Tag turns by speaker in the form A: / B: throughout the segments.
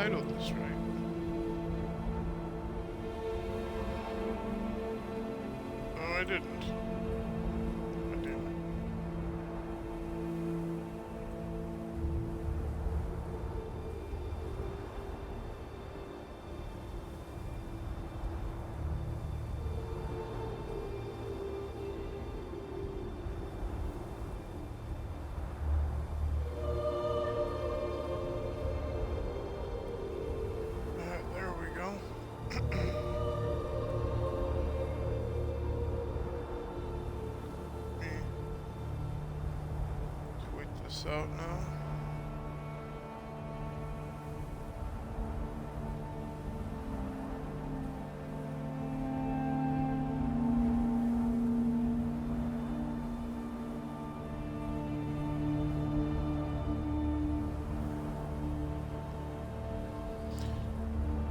A: titled this right. Oh, I didn't. I didn't. There we go. Me tweet this out now.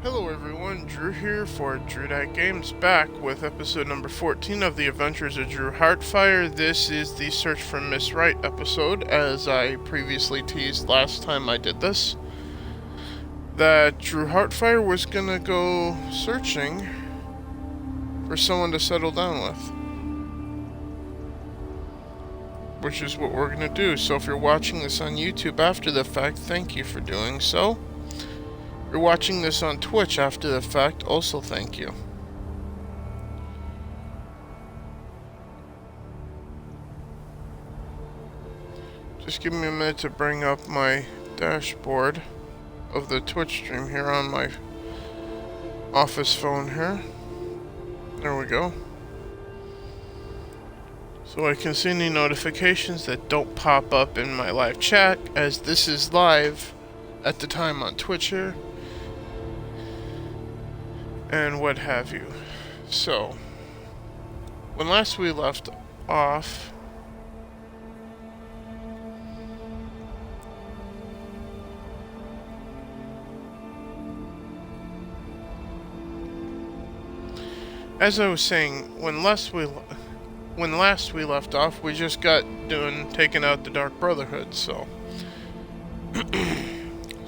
A: Hello everyone, Drew here for Drew.Games, back with episode number 14 of the Adventures of Drew Heartfire. This is the Search for Miss Right episode, as I previously teased last time I did this, that Drew Heartfire was gonna go searching for someone to settle down with. Which is what we're gonna do. So if you're watching this on YouTube after the fact, thank you for doing so. If you're watching this on Twitch after the fact, also thank you. Just give me a minute to bring up my dashboard of the Twitch stream here on my office phone here. There we go. So I can see any notifications that don't pop up in my live chat, as this is live at the time on Twitch here. And what have you. So, when last we left off, as I was saying, when last we left off, we just got taking out the Dark Brotherhood. So,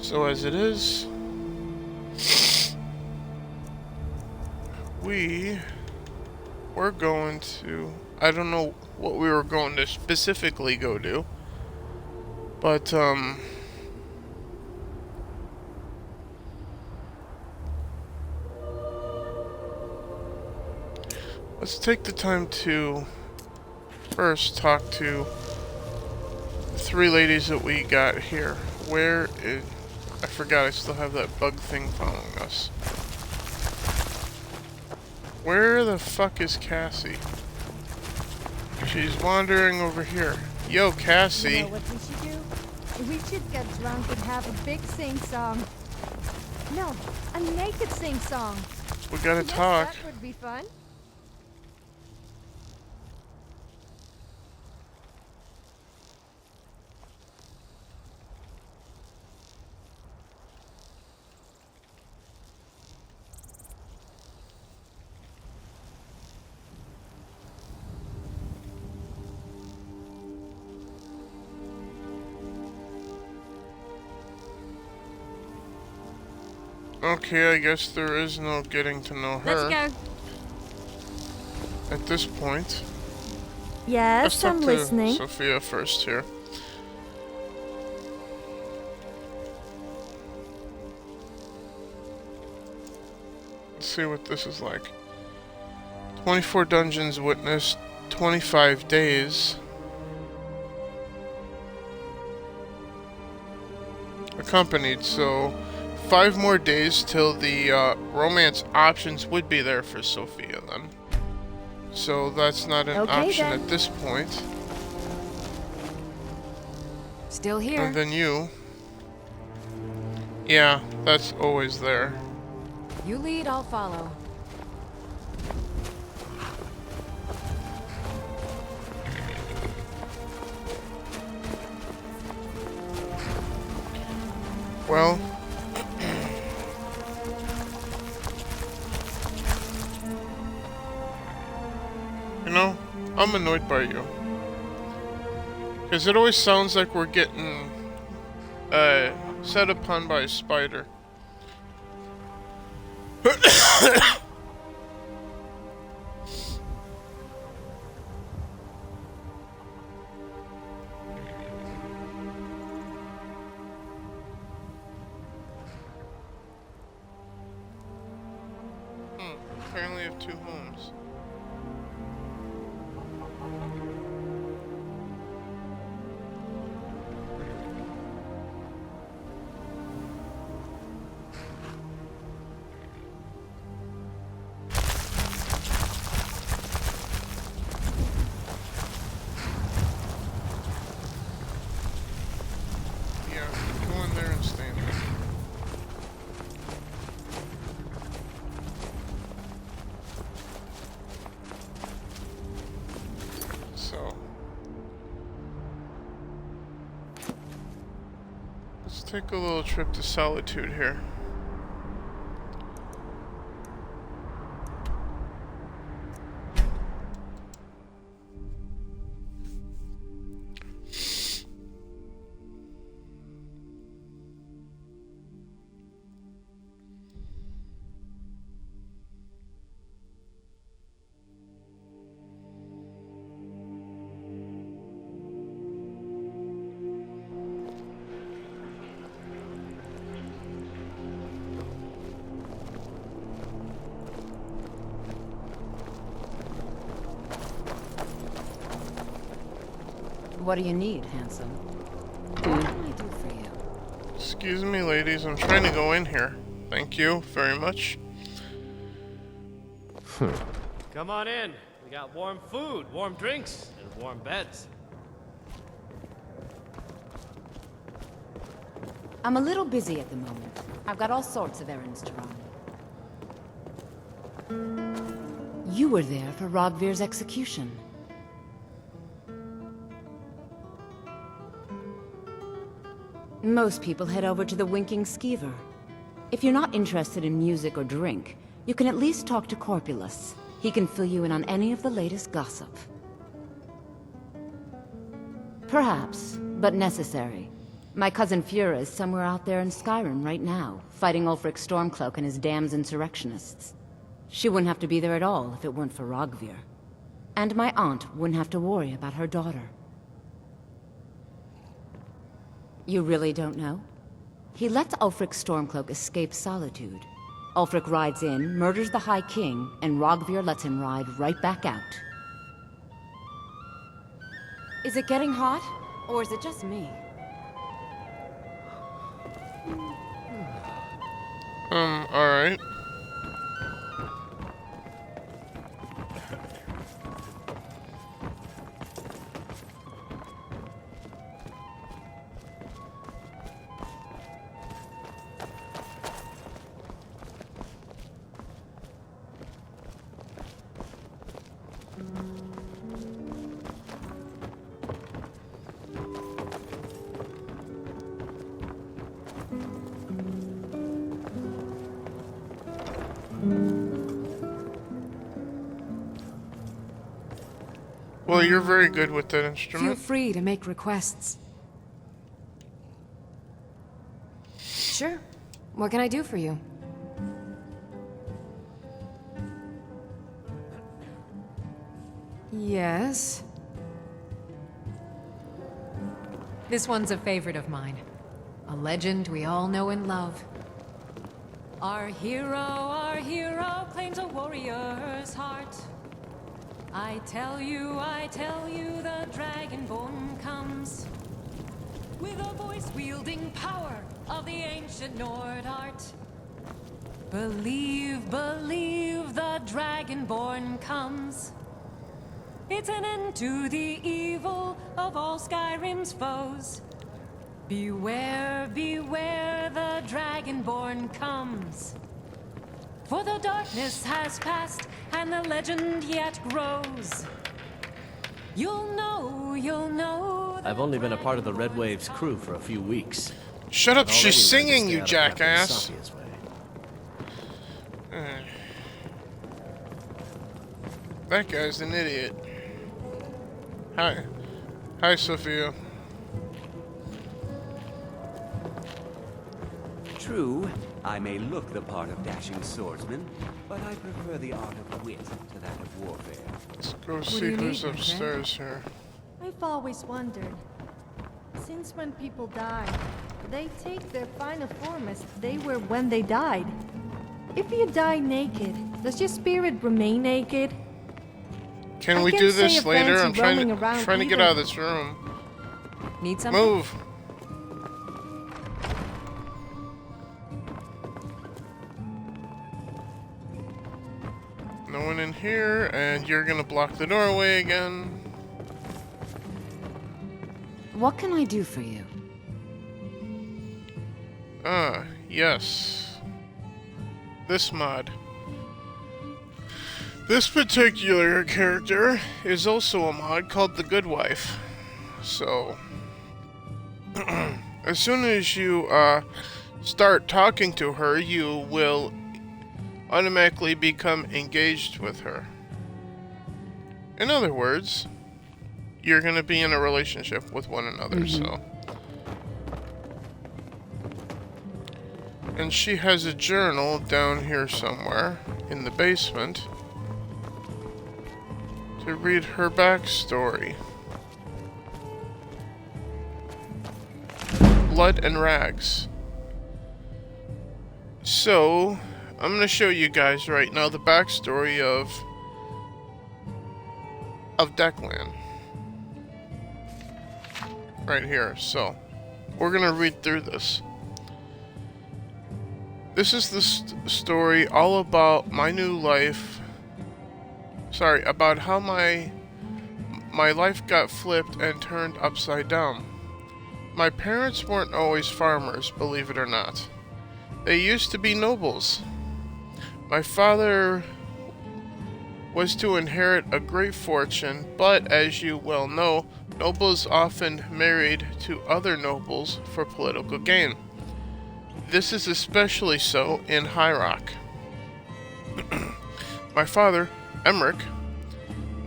A: so as it is, we were going to, I don't know what we were going to specifically go do, but let's take the time to first talk to the three ladies that we got here. Where is, I forgot I still have that bug thing following us. Where the fuck is Cassie? She's wandering over here. Yo, Cassie.
B: You know what we should do? We should get drunk and have a big sing-song. No, a naked sing-song.
A: We gotta
B: Yes,
A: talk.
B: that would be fun.
A: Okay, I guess there is no getting to know her.
B: Let's go.
A: At this point. Let's
B: Yes,
A: talk
B: I'm
A: to
B: listening.
A: Sophia first here. Let's see what this is like. 24 dungeons witnessed, 25 days. Accompanied, so 5 more days till the romance options would be there for Sophia then. So that's not an
B: Okay,
A: option
B: then.
A: at this point.
B: Still here.
A: And then you. Yeah, that's always there.
B: You lead, I'll follow.
A: Well, you know, I'm annoyed by you. Because it always sounds like we're getting set upon by a spider. Apparently have two homes. Yeah, go in there and stand there. So, let's take a little trip to Solitude here.
C: What do you need, handsome? What can I do for you?
A: Excuse me, ladies, I'm trying to go in here. Thank you very much.
D: Come on in. We got warm food, warm drinks, and warm beds.
C: I'm a little busy at the moment. I've got all sorts of errands to run. You were there for Rogvir's execution. Most people head over to the Winking Skeever. If you're not interested in music or drink, you can at least talk to Corpulus. He can fill you in on any of the latest gossip. Perhaps, but necessary. My cousin Fura is somewhere out there in Skyrim right now, fighting Ulfric Stormcloak and his damned insurrectionists. She wouldn't have to be there at all if it weren't for Rogvir. And my aunt wouldn't have to worry about her daughter. You really don't know? He lets Ulfric Stormcloak escape Solitude. Ulfric rides in, murders the High King, and Rogvir lets him ride right back out. Is it getting hot? Or is it just me?
A: Alright. Well, you're very good with that
E: Feel
A: instrument.
E: free to make requests. Sure. What can I do for you? Yes. This one's a favorite of mine. A legend we all know and love. Our hero claims a warrior's heart. I tell you, the Dragonborn comes with a voice-wielding power of the ancient Nord art. Believe, the Dragonborn comes. It's an end to the evil of all Skyrim's foes. Beware, the Dragonborn comes. For the darkness has passed, and the legend yet grows. You'll know.
D: I've only been a part of the Red Wave's crew for a few weeks.
A: Shut up,
D: But
A: she's
D: already
A: singing,
D: ready to
A: you
D: stay out of Captain
A: jackass.
D: Sophia's way.
A: That guy's an idiot. Hi. Hi, Sophia.
F: True, I may look the part of dashing swordsman, but I prefer the art of wit to that of warfare.
A: Let's go
E: do
A: see
E: you
A: who's
E: need, my friend?
A: upstairs here.
B: I've always wondered, since when people die, they take their final form as they were when they died. If you die naked, does your spirit remain naked?
A: Can
B: I
A: we
B: can't
A: do
B: say
A: this
B: a
A: later?
B: fancy
A: I'm trying
B: roaming
A: to
B: around
A: get
B: either.
A: out of this room.
E: Need something?
A: Move. No one in here, and you're gonna block the doorway again.
C: What can I do for you?
A: Ah, yes. This mod. This particular character is also a mod called the Good Wife. So, as soon as you start talking to her, you will automatically become engaged with her. In other words, you're going to be in a relationship with one another, so. And she has a journal down here somewhere in the basement to read her backstory. Blood and rags. So, I'm going to show you guys right now the backstory of Declan. Right here. So, we're going to read through this. This is the story all about my new life. Sorry, about how my life got flipped and turned upside down. My parents weren't always farmers, believe it or not. They used to be nobles. My father was to inherit a great fortune, but as you well know, nobles often married to other nobles for political gain. This is especially so in High Rock. My father, Emmerich,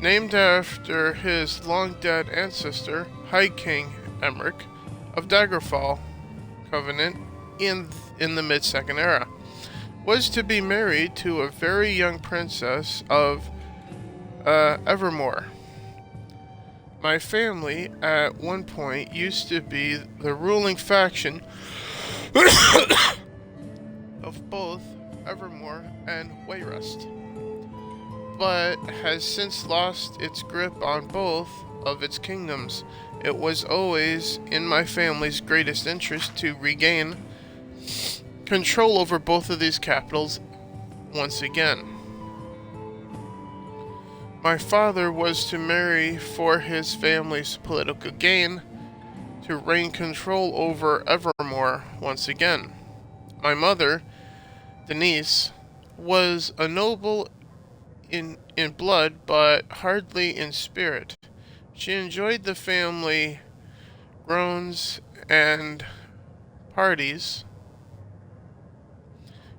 A: named after his long-dead ancestor, High King Emmerich of Daggerfall Covenant in the Mid-Second Era, was to be married to a very young princess of Evermore. My family, at one point, used to be the ruling faction of both Evermore and Wayrest, but has since lost its grip on both of its kingdoms. It was always in my family's greatest interest to regain control over both of these capitals once again. My father was to marry for his family's political gain, to reign control over Evermore once again. My mother, Denise, was a noble in blood, but hardly in spirit. She enjoyed the family groans and parties.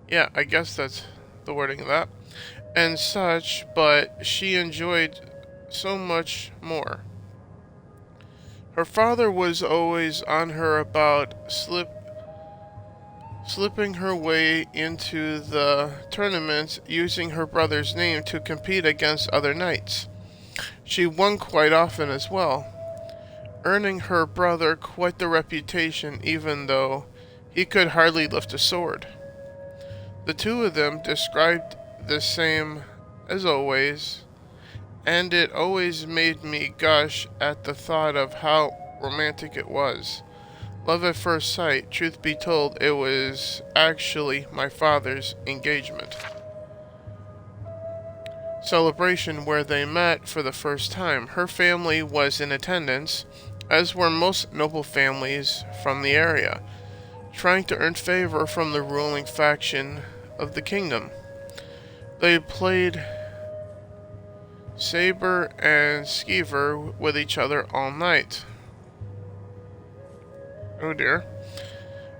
A: Yeah, I guess that's the wording of that. And such, but she enjoyed so much more. Her father was always on her about slipping her way into the tournaments using her brother's name to compete against other knights. She won quite often as well, earning her brother quite the reputation even though he could hardly lift a sword. The two of them described the same as always, and it always made me gush at the thought of how romantic it was. Love at first sight. Truth be told, it was actually my father's engagement celebration where they met for the first time. Her family was in attendance, as were most noble families from the area, trying to earn favor from the ruling faction of the kingdom. They played saber and skeever with each other all night. Oh dear.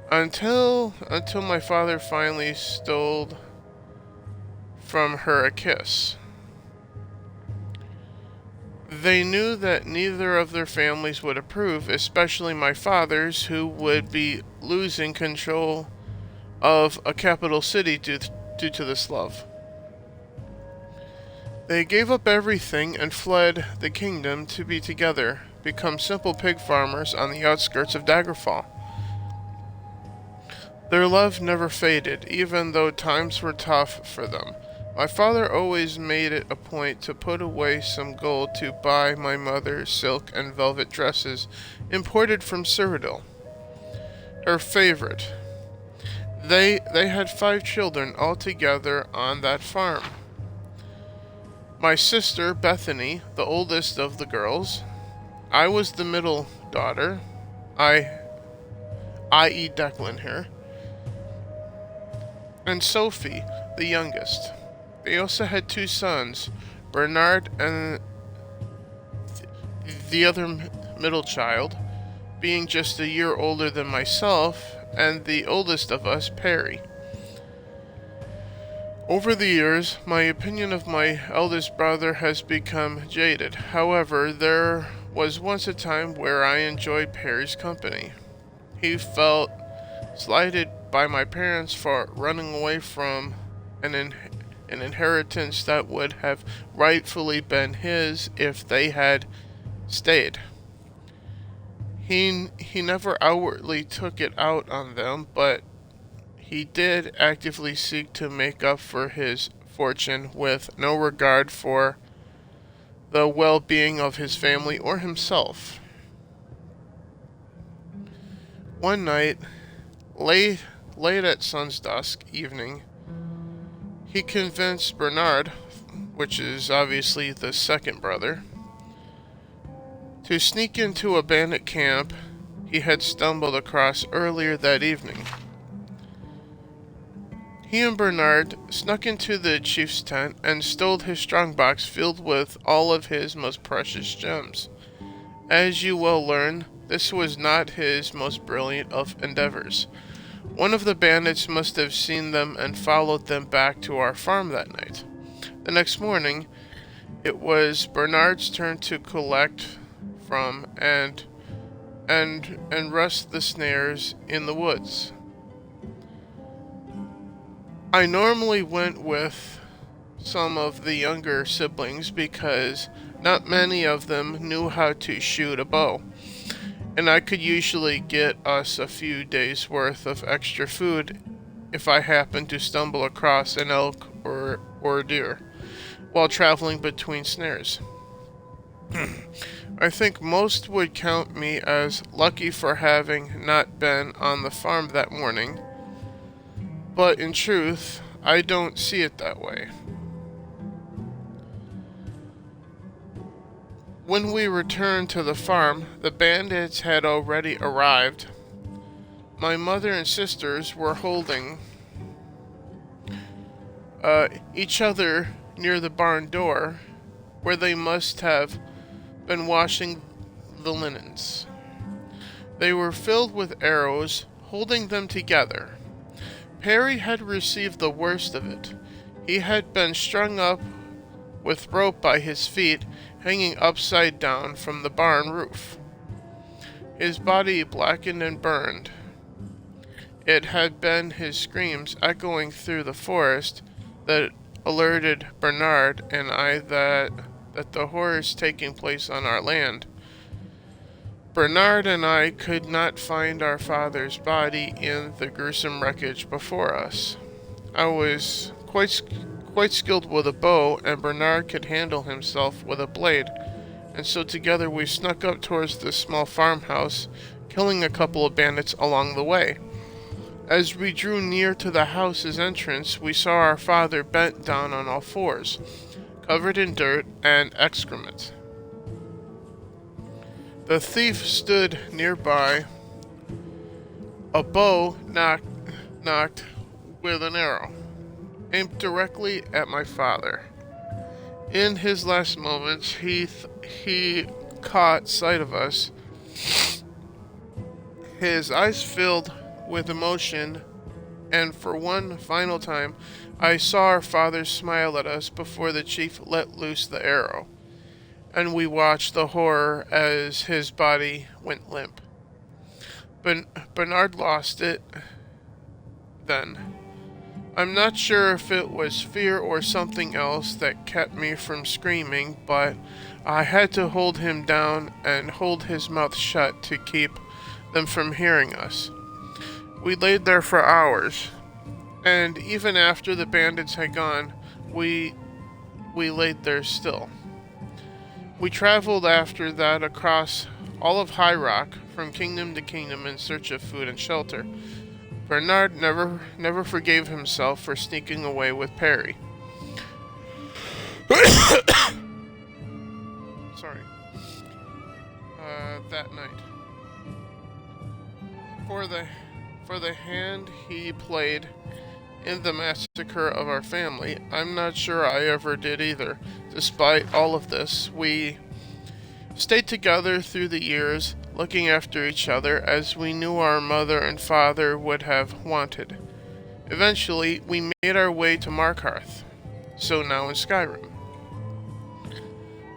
A: Until my father finally stole from her a kiss. They knew that neither of their families would approve, especially my father's, who would be losing control of a capital city due to this love. They gave up everything and fled the kingdom to be together, become simple pig farmers on the outskirts of Daggerfall. Their love never faded, even though times were tough for them. My father always made it a point to put away some gold to buy my mother silk and velvet dresses imported from Cyrodiil, her favorite. They had 5 children altogether on that farm. My sister, Bethany, the oldest of the girls. I was the middle daughter, i.e. Declan here. And Sophie, the youngest. They also had 2 sons, Bernard and the other middle child, being just a year older than myself, and the oldest of us, Perry. Over the years, my opinion of my eldest brother has become jaded. However, there was once a time where I enjoyed Perry's company. He felt slighted by my parents for running away from an inheritance that would have rightfully been his if they had stayed. He never outwardly took it out on them, but he did actively seek to make up for his fortune with no regard for the well-being of his family or himself. One night, late at sun's dusk evening, he convinced Bernard, which is obviously the second brother, to sneak into a bandit camp he had stumbled across earlier that evening. He and Bernard snuck into the chief's tent and stole his strongbox filled with all of his most precious gems. As you will learn, this was not his most brilliant of endeavors. One of the bandits must have seen them and followed them back to our farm that night. The next morning, it was Bernard's turn to collect from and rest the snares in the woods. I normally went with some of the younger siblings because not many of them knew how to shoot a bow, and I could usually get us a few days' worth of extra food if I happened to stumble across an elk or a deer while traveling between snares. I think most would count me as lucky for having not been on the farm that morning, but in truth, I don't see it that way. When we returned to the farm, the bandits had already arrived. My mother and sisters were holding each other near the barn door, where they must have been washing the linens. They were filled with arrows, holding them together. Perry had received the worst of it. He had been strung up with rope by his feet, hanging upside down from the barn roof. His body blackened and burned. It had been his screams echoing through the forest that alerted Bernard and I that the horrors taking place on our land. Bernard and I could not find our father's body in the gruesome wreckage before us. I was quite skilled with a bow, and Bernard could handle himself with a blade, and so together we snuck up towards the small farmhouse, killing a couple of bandits along the way. As we drew near to the house's entrance, we saw our father bent down on all fours, covered in dirt and excrement. The thief stood nearby, a bow knocked with an arrow, aimed directly at my father. In his last moments, he caught sight of us. His eyes filled with emotion, and for one final time, I saw our father smile at us before the chief let loose the arrow, and we watched the horror as his body went limp. Bernard lost it. then. I'm not sure if it was fear or something else that kept me from screaming, but I had to hold him down and hold his mouth shut to keep them from hearing us. We laid there for hours, and even after the bandits had gone, we laid there still. We traveled after that across all of High Rock, from kingdom to kingdom in search of food and shelter. Bernard never forgave himself for sneaking away with Perry. Sorry. That night. For the hand he played in the massacre of our family, I'm not sure I ever did either. Despite all of this, we stayed together through the years, looking after each other as we knew our mother and father would have wanted. Eventually, we made our way to Markarth, so now in Skyrim.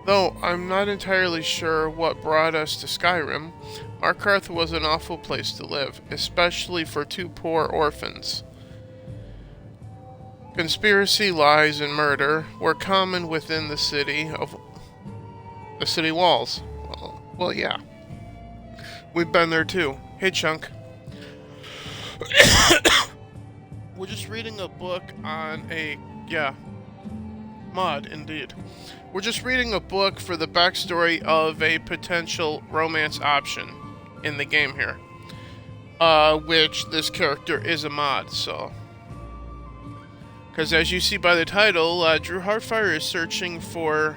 A: Though I'm not entirely sure what brought us to Skyrim, Markarth was an awful place to live, especially for two poor orphans. Conspiracy, lies, and murder were common within the city walls. Well, yeah. We've been there too. Hey, Chunk. We're just reading a book on mod, indeed. We're just reading a book for the backstory of a potential romance option in the game here. Which this character is a mod, so. Because as you see by the title, Drew Heartfire is searching for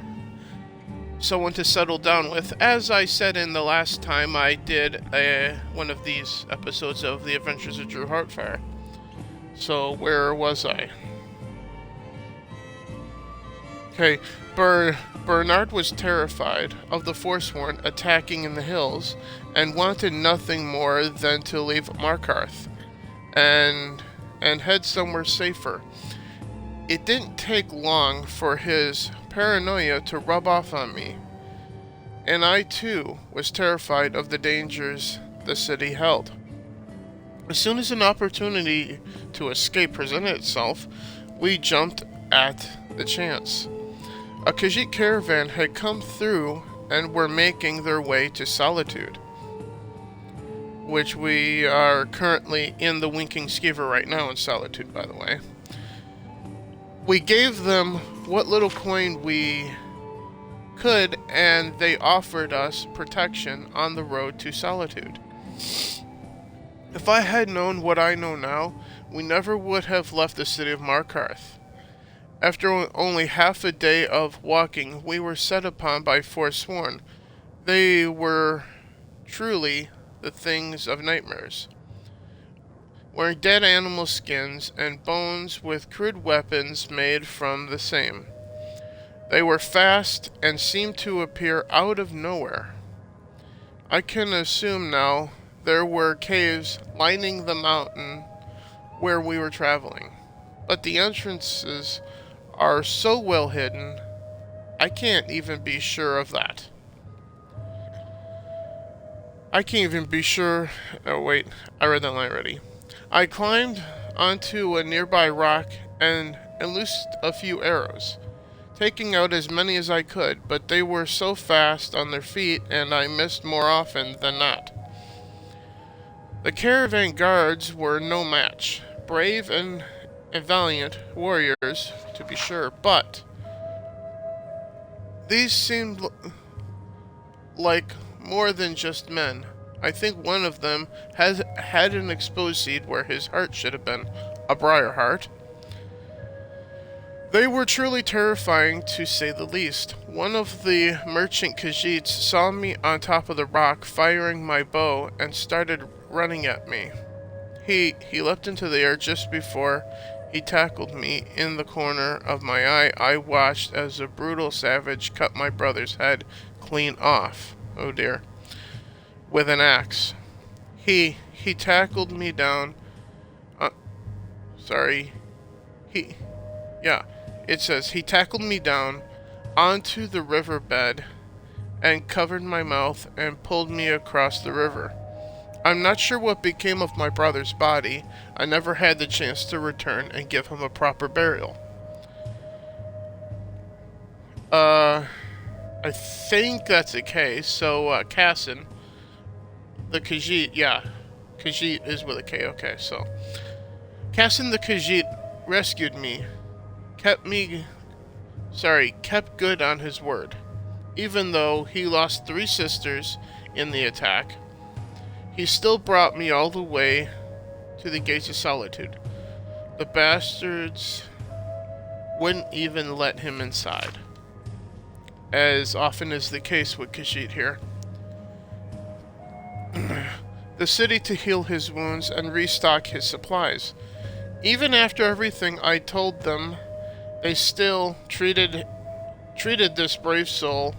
A: someone to settle down with, as I said in the last time I did one of these episodes of The Adventures of Drew Heartfire. So, where was I? Okay, Bernard was terrified of the Forsworn attacking in the hills, and wanted nothing more than to leave Markarth and head somewhere safer. It didn't take long for his paranoia to rub off on me, and I too was terrified of the dangers the city held. As soon as an opportunity to escape presented itself, we jumped at the chance. A Khajiit caravan had come through and were making their way to Solitude, which we are currently in the Winking Skeever right now in Solitude, by the way. We gave them what little coin we could, and they offered us protection on the road to Solitude. If I had known what I know now, we never would have left the city of Markarth. After only half a day of walking, we were set upon by Forsworn. They were truly the things of nightmares, wearing dead animal skins and bones with crude weapons made from the same. They were fast and seemed to appear out of nowhere. I can assume now there were caves lining the mountain where we were traveling, but the entrances are so well hidden, I can't even be sure of that. I can't even be sure. Oh, wait, I read that line already. I climbed onto a nearby rock and loosed a few arrows, taking out as many as I could, but they were so fast on their feet and I missed more often than not. The caravan guards were no match, brave and valiant warriors, to be sure, but these seemed like more than just men. I think one of them had an exposed seed where his heart should have been a briar heart. They were truly terrifying, to say the least. One of the merchant Khajiits saw me on top of the rock firing my bow and started running at me. He leapt into the air just before he tackled me in the corner of my eye. I watched as a brutal savage cut my brother's head clean off. Oh dear. With an axe. He tackled me down. It says he tackled me down onto the riverbed and covered my mouth and pulled me across the river. I'm not sure what became of my brother's body. I never had the chance to return and give him a proper burial. I think that's the case. So, Cassin, the Khajiit, yeah. Khajiit is with a K, okay, so. Cassin the Khajiit rescued me, kept good on his word. Even though he lost 3 sisters in the attack, he still brought me all the way to the Gates of Solitude. The bastards wouldn't even let him inside, as often is the case with Khajiit here. The city to heal his wounds and restock his supplies. Even after everything I told them, they still treated this brave soul.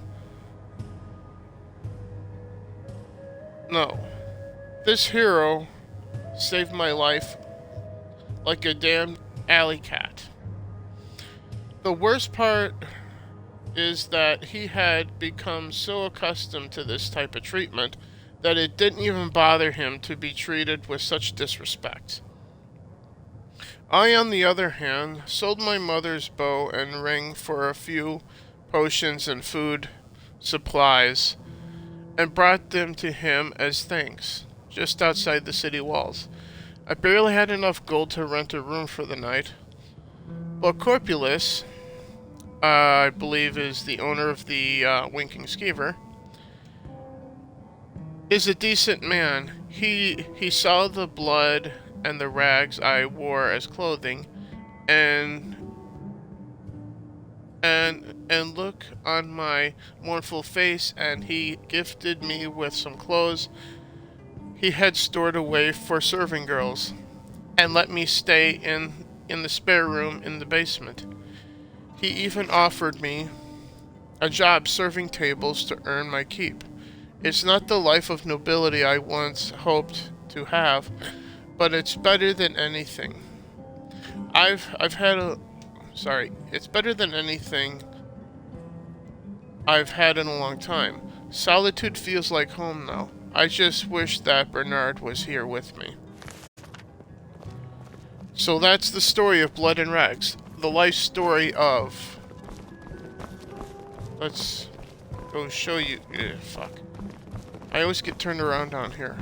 A: No. This hero saved my life like a damn alley cat. The worst part is that he had become so accustomed to this type of treatment that it didn't even bother him to be treated with such disrespect. I, on the other hand, sold my mother's bow and ring for a few potions and food supplies, and brought them to him as thanks, just outside the city walls. I barely had enough gold to rent a room for the night. But Corpulus, I believe is the owner of the Winking Skeever, is a decent man. He saw the blood and the rags I wore as clothing, and look on my mournful face, and he gifted me with some clothes he had stored away for serving girls, and let me stay in the spare room in the basement. He even offered me a job serving tables to earn my keep. It's not the life of nobility I once hoped to have, but it's better than anything. It's better than anything I've had in a long time. Solitude feels like home now. I just wish that Bernard was here with me. So that's the story of Blood and Rags. The life story of... Let's go show you... fuck. I always get turned around down here.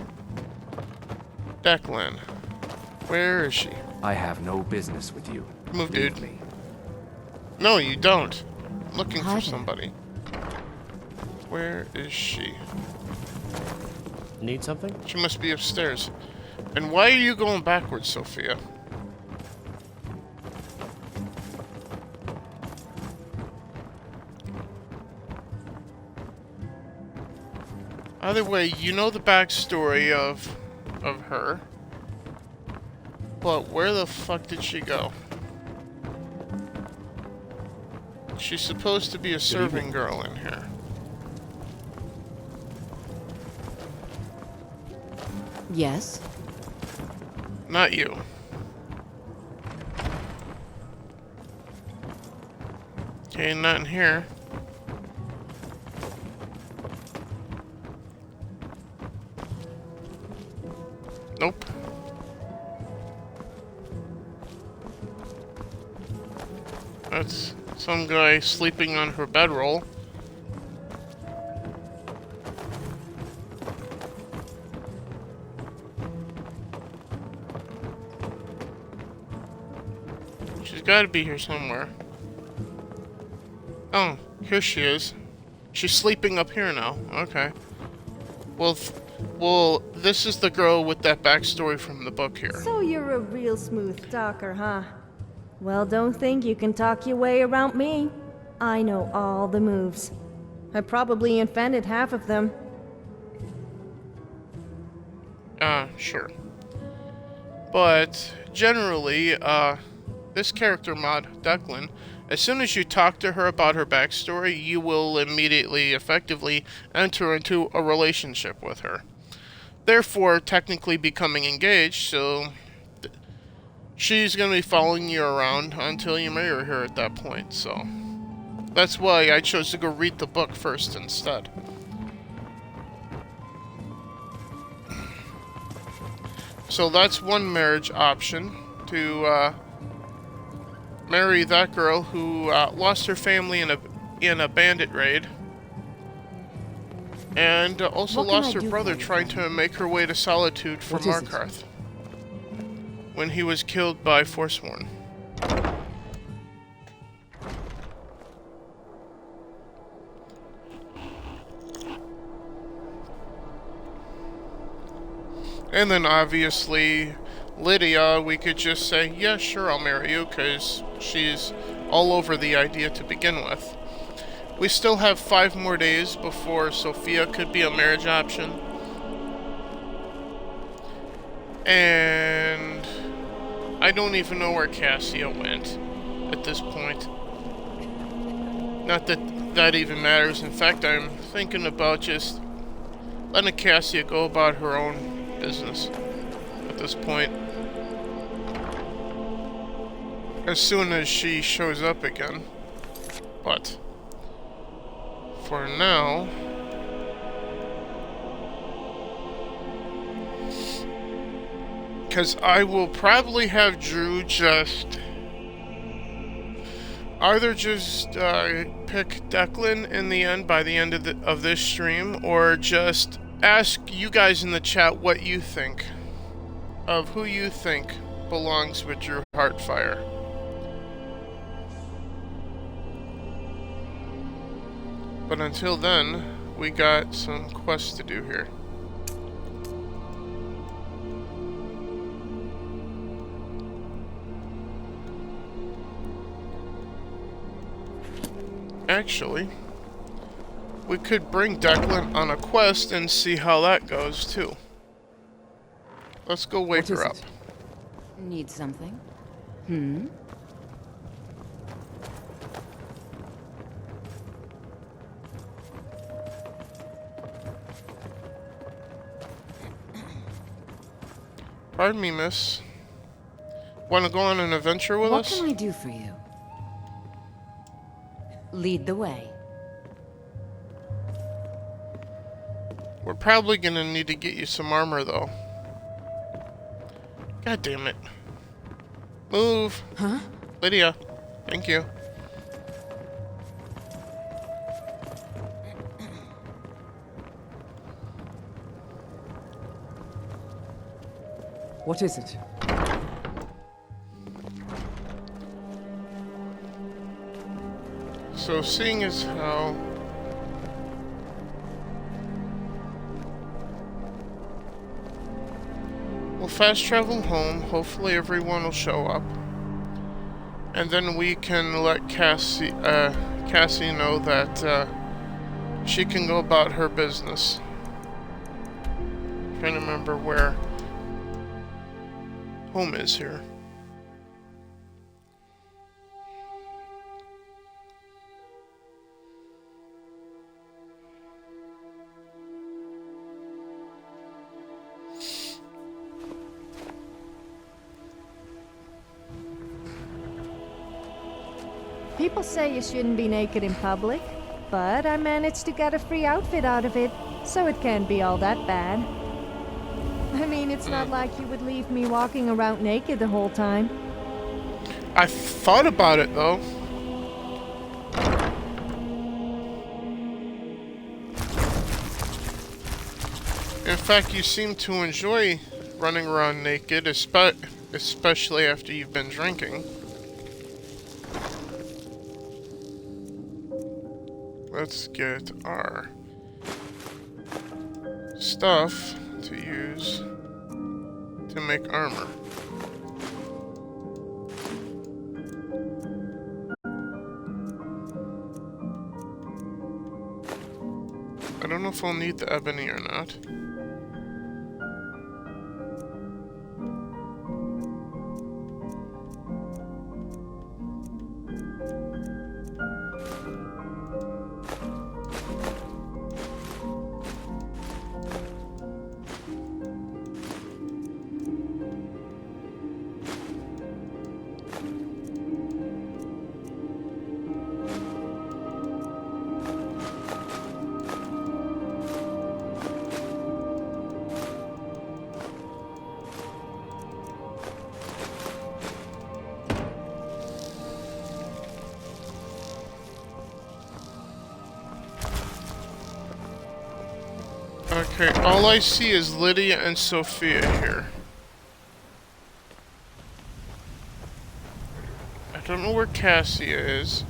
A: Declan. Where is she?
F: I have no business with you.
A: Move,
F: Leave
A: dude.
F: me.
A: No, you don't. I'm looking
C: Hi
A: for
C: there.
A: somebody. Where is she?
D: Need something?
A: She must be upstairs. And why are you going backwards, Sophia? Either way, you know the backstory of her. But where the fuck did she go? She's supposed to be a serving girl in here.
C: Yes?
A: Not you. Okay, not in here. Nope. That's some guy sleeping on her bedroll. She's got to be here somewhere. Oh, here she is. She's sleeping up here now. Okay. Well, this is the girl with that backstory from the book here.
B: So you're a real smooth talker, huh? Well, don't think you can talk your way around me. I know all the moves. I probably invented half of them.
A: Sure. But generally, this character mod, Declan, as soon as you talk to her about her backstory, you will immediately, effectively enter into a relationship with her. Therefore, technically becoming engaged, so she's going to be following you around until you marry her at that point, so that's why I chose to go read the book first instead. So that's one marriage option, to marry that girl who lost her family in a bandit raid, and also
C: What can
A: lost
C: I
A: her
C: do
A: brother
C: for you,
A: trying to make her way to Solitude from
G: What is it?
A: Markarth when he was killed by Forsworn. And then obviously Lydia, we could just say, yeah, sure, I'll marry you, because she's all over the idea to begin with. We still have 5 more days before Sophia could be a marriage option. And I don't even know where Cassia went at this point. Not that that even matters. In fact, I'm thinking about just letting Cassia go about her own business at this point. As soon as she shows up again. But for now, because I will probably have Drew just either just pick Declan in the end by the end of this stream, or just ask you guys in the chat what you think of who you think belongs with Drew Heartfire. But until then, we got some quests to do here. Actually, we could bring Declan on a quest and see how that goes, too. Let's go wake her up.
C: Need something?
A: Pardon me, miss. Want to go on an adventure with us?
C: What can I do for you? Lead the way.
A: We're probably gonna need to get you some armor, though. God damn it. Move!
C: Huh?
A: Lydia. Thank you.
G: What is it?
A: So, seeing as how... we'll fast travel home, hopefully everyone will show up. And then we can let Cassie know that she can go about her business. Trying to remember where home is here.
B: People say you shouldn't be naked in public, but I managed to get a free outfit out of it, so it can't be all that bad. I mean, it's not like you would leave me walking around naked the whole time.
A: I thought about it, though. In fact, you seem to enjoy running around naked, especially after you've been drinking. Let's get our stuff to use to make armor. I don't know if I'll need the ebony or not. Okay, all I see is Lydia and Sophia here. I don't know where Cassia is.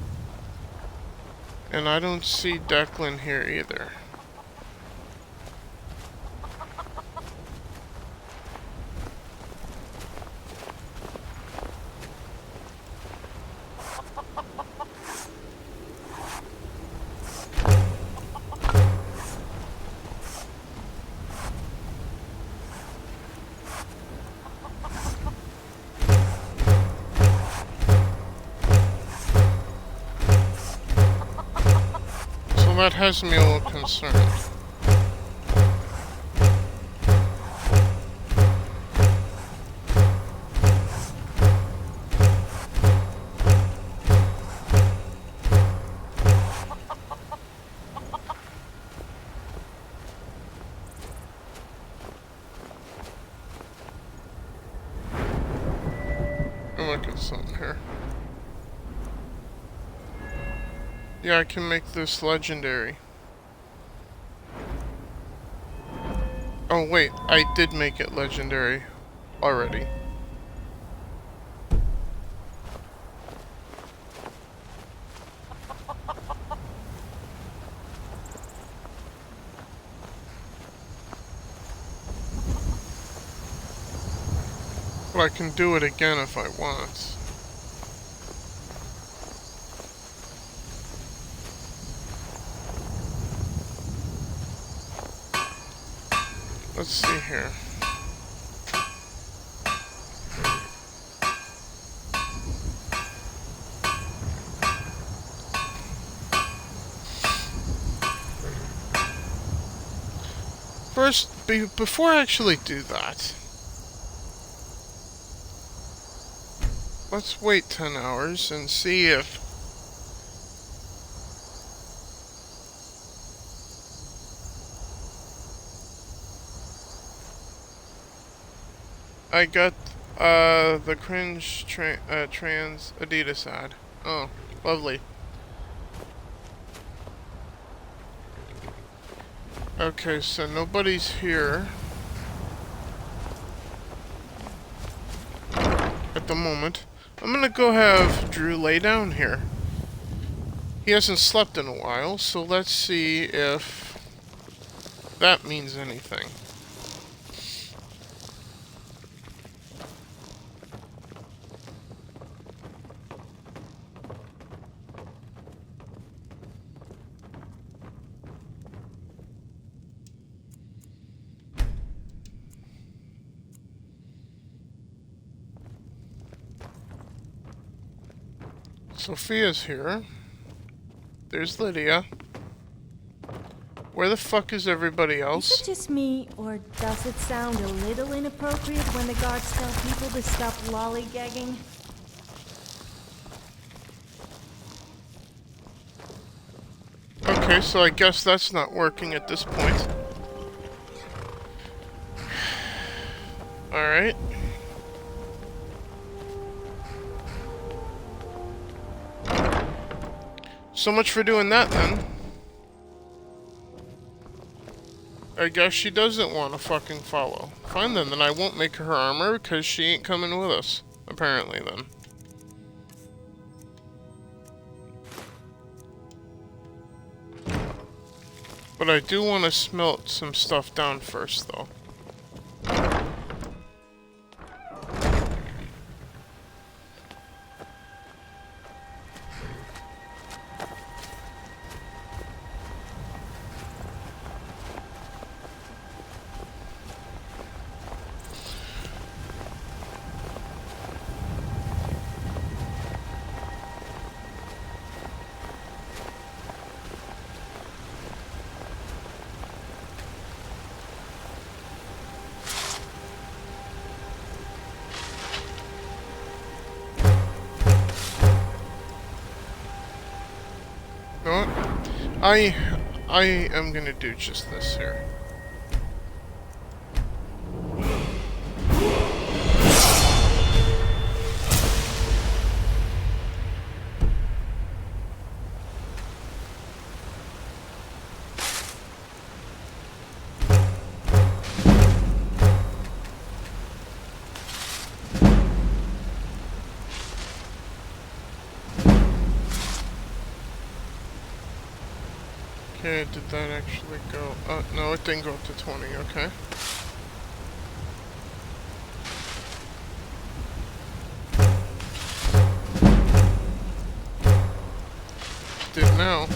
A: And I don't see Declan here either. So that has me a little concerned. Look at something here. Yeah, I can make this legendary. Oh wait, I did make it legendary already. But I can do it again if I want. Let's see here. First, before I actually do that, let's wait 10 hours and see if I got the cringe trans Adidas ad. Oh, lovely. Okay, so nobody's here at the moment. I'm gonna go have Drew lay down here. He hasn't slept in a while, so let's see if that means anything. Sophia's here. There's Lydia. Where the fuck is everybody
B: Is
A: else?
B: it just me, or does it sound a little inappropriate when the guards tell people to stop lollygagging?
A: Okay, so I guess that's not working at this point. Alright. So much for doing that, then. I guess she doesn't want to fucking follow. Fine, then I won't make her armor, because she ain't coming with us. Apparently, then. But I do want to smelt some stuff down first, though. You know what? I am gonna do just this here. Okay, did that actually go? No, it didn't go up to 20, okay. Did now.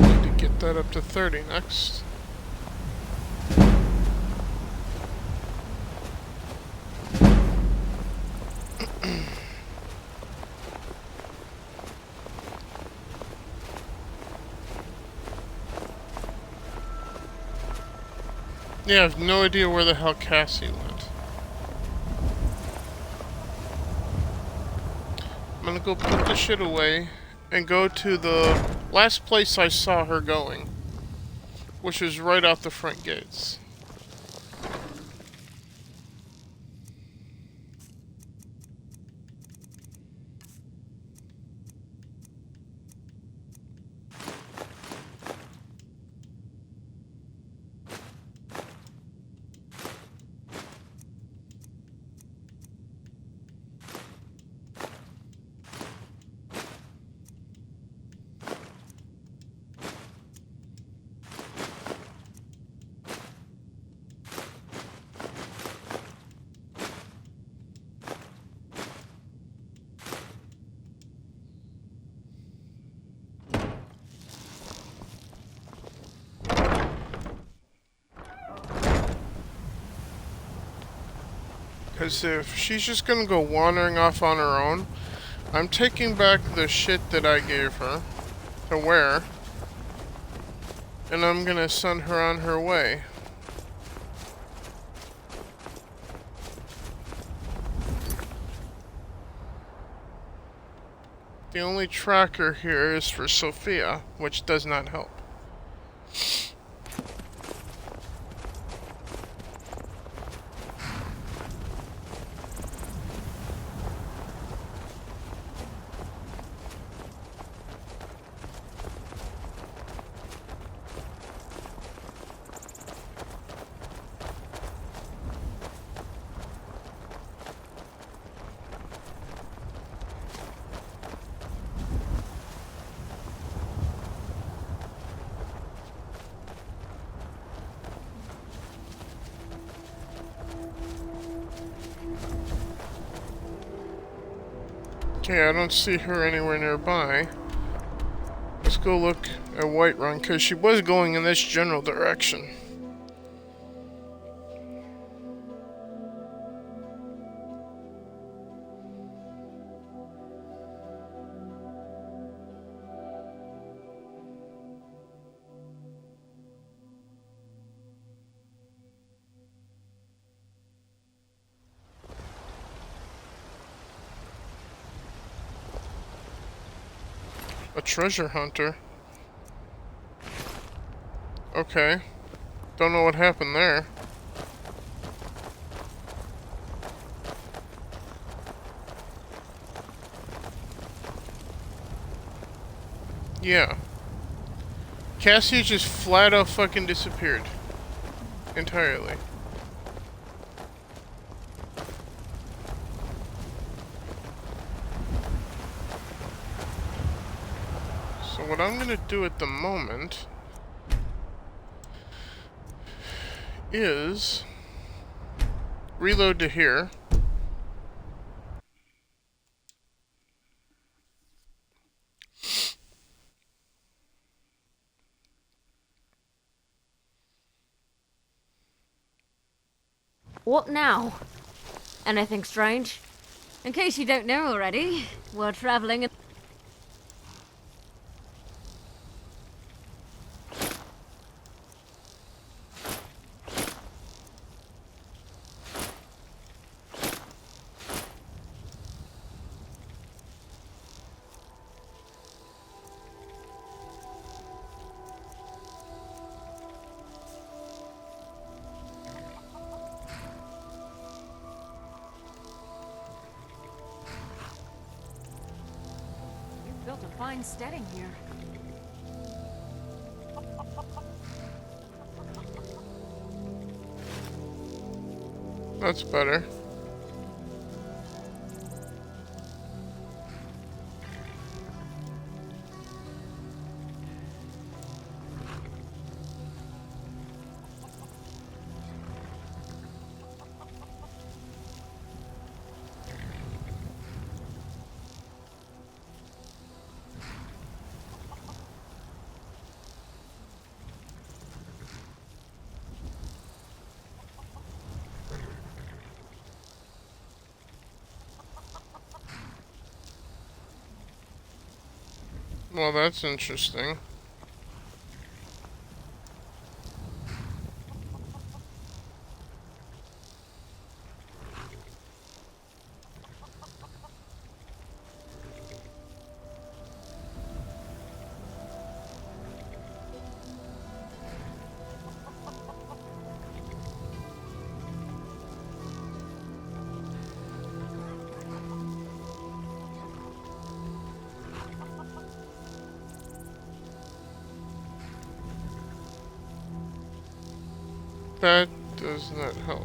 A: Need to get that up to 30 next. Yeah, I have no idea where the hell Cassie went. I'm gonna go put the shit away and go to the last place I saw her going, which is right out the front gates. Because if she's just gonna go wandering off on her own, I'm taking back the shit that I gave her to wear, and I'm gonna send her on her way. The only tracker here is for Sophia, which does not help. Okay, I don't see her anywhere nearby. Let's go look at Whiterun, because she was going in this general direction. A treasure hunter? Okay. Don't know what happened there. Yeah. Cassie just flat out fucking disappeared. Entirely. So what I'm gonna do at the moment is reload to here.
G: What now? Anything strange? In case you don't know already, we're traveling in...
E: fine steading here.
A: That's better. Well, that's interesting. That does not help.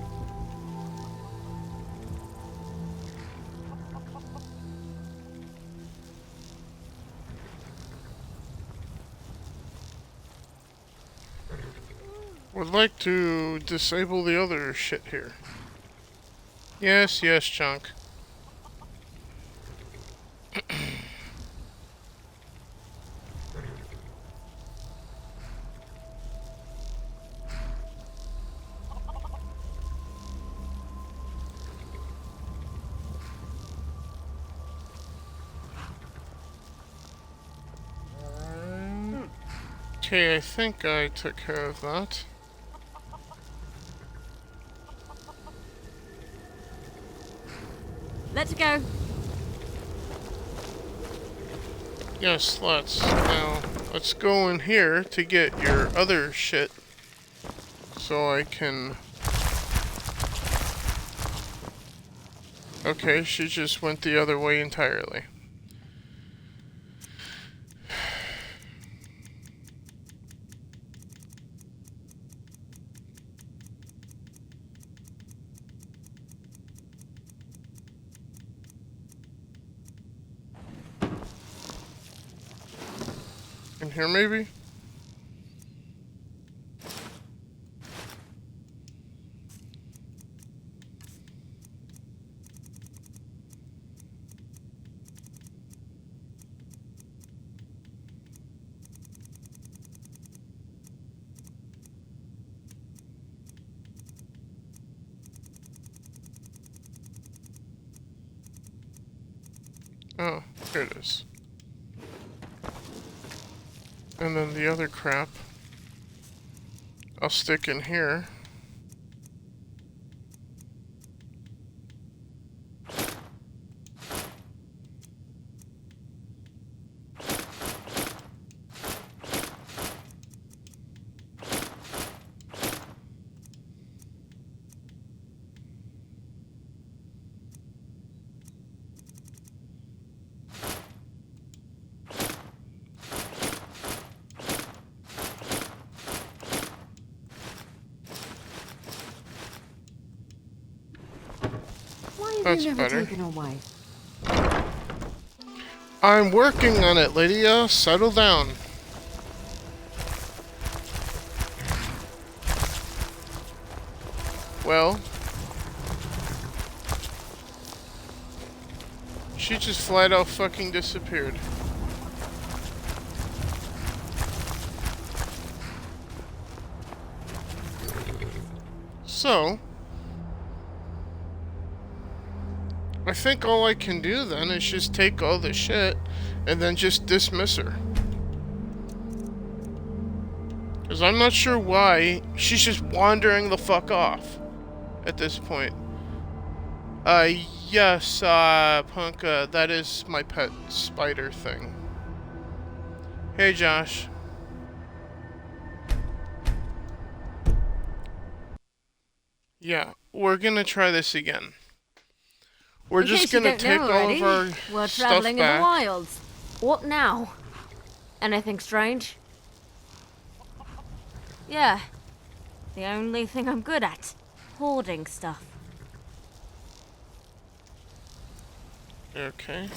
A: Would like to disable the other shit here. Yes, yes, Chunk. Okay, I think I took care of that.
G: Let's go.
A: Yes, let's. Now, let's go in here to get your other shit. So I can... Okay, she just went the other way entirely. In here, maybe? Oh, here it is. And then the other crap I'll stick in here. That's better.
C: Taken a wife.
A: I'm working on it, Lydia. Settle down. Well, she just flat out fucking disappeared. So, I think all I can do then is just take all the shit and then just dismiss her. Because I'm not sure why she's just wandering the fuck off at this point. Yes, Punk, that is my pet spider thing. Hey, Josh. Yeah, we're gonna try this again. We're
G: In
A: just
G: case you
A: gonna
G: don't
A: take
G: know
A: all
G: already,
A: of our
G: we're
A: stuff
G: traveling in the
A: back.
G: wilds. What now? Anything strange? Yeah. The only thing I'm good at. Hoarding stuff.
A: Okay.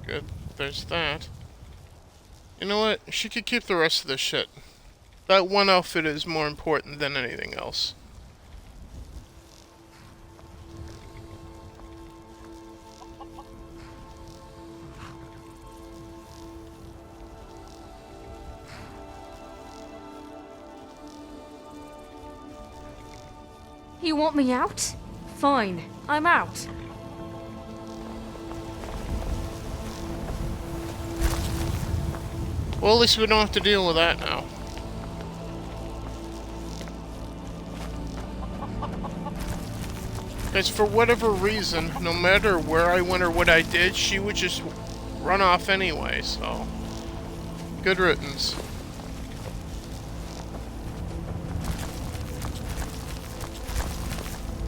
A: Good. There's that. You know what? She could keep the rest of the shit. That one outfit is more important than anything else.
G: You want me out? Fine, I'm out.
A: Well, at least we don't have to deal with that now. Because for whatever reason, no matter where I went or what I did, she would just run off anyway, so... Good riddance.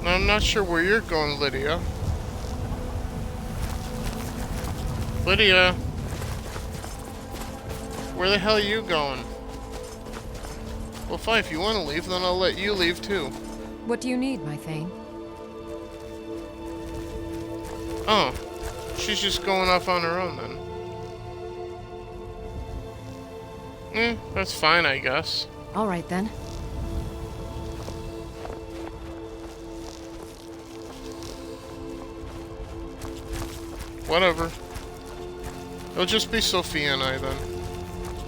A: Now, I'm not sure where you're going, Lydia. Lydia! Where the hell are you going? Well, fine, if you want to leave, then I'll let you leave too.
E: What do you need, my Thane?
A: Oh, she's just going off on her own then. That's fine, I guess.
E: All right, then.
A: Whatever. It'll just be Sophia and I then.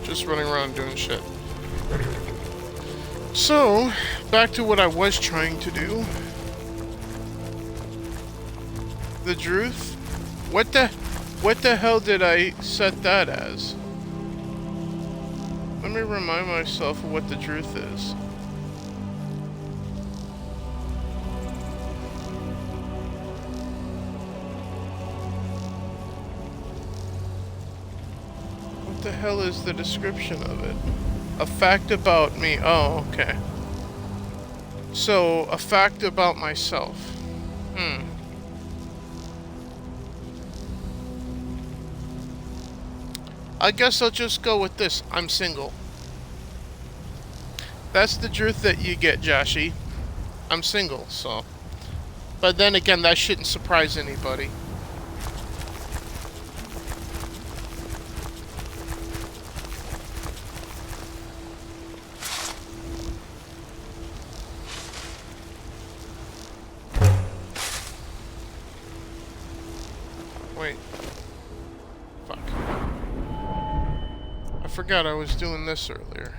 A: Just running around doing shit. So, back to what I was trying to do. The Druth? What the hell did I set that as? Let me remind myself of what the Druth is. What the hell is the description of it? A fact about me. Oh, okay. So, a fact about myself. I guess I'll just go with this. I'm single. That's the truth that you get, Joshi. I'm single, so. But then again, that shouldn't surprise anybody. Wait. Fuck. I forgot I was doing this earlier.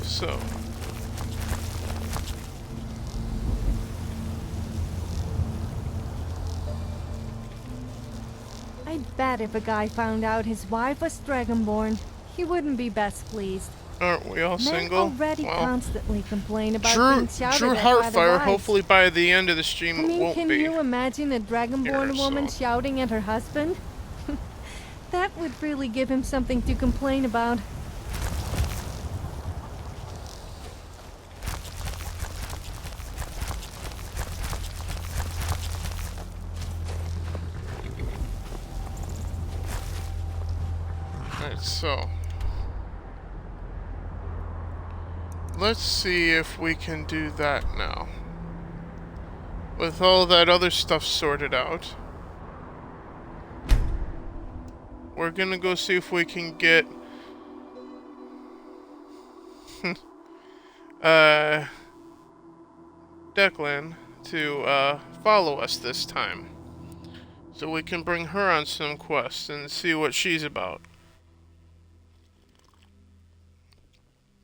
A: So.
B: I'd bet if a guy found out his wife was Dragonborn, he wouldn't be best pleased.
A: Aren't we all
B: Men
A: single?
B: already
A: Well,
B: constantly complain about
A: Drew
B: being shouted
A: Drew
B: at by the
A: Heartfire,
B: wives.
A: hopefully by the end of the stream
B: I
A: it
B: mean,
A: won't
B: can
A: be.
B: you imagine a Dragonborn
A: Here,
B: woman
A: so.
B: shouting at her husband? That would really give him something to complain about.
A: Alright, so. Let's see if we can do that now. With all that other stuff sorted out. We're gonna go see if we can get... Declan to, follow us this time. So we can bring her on some quests and see what she's about.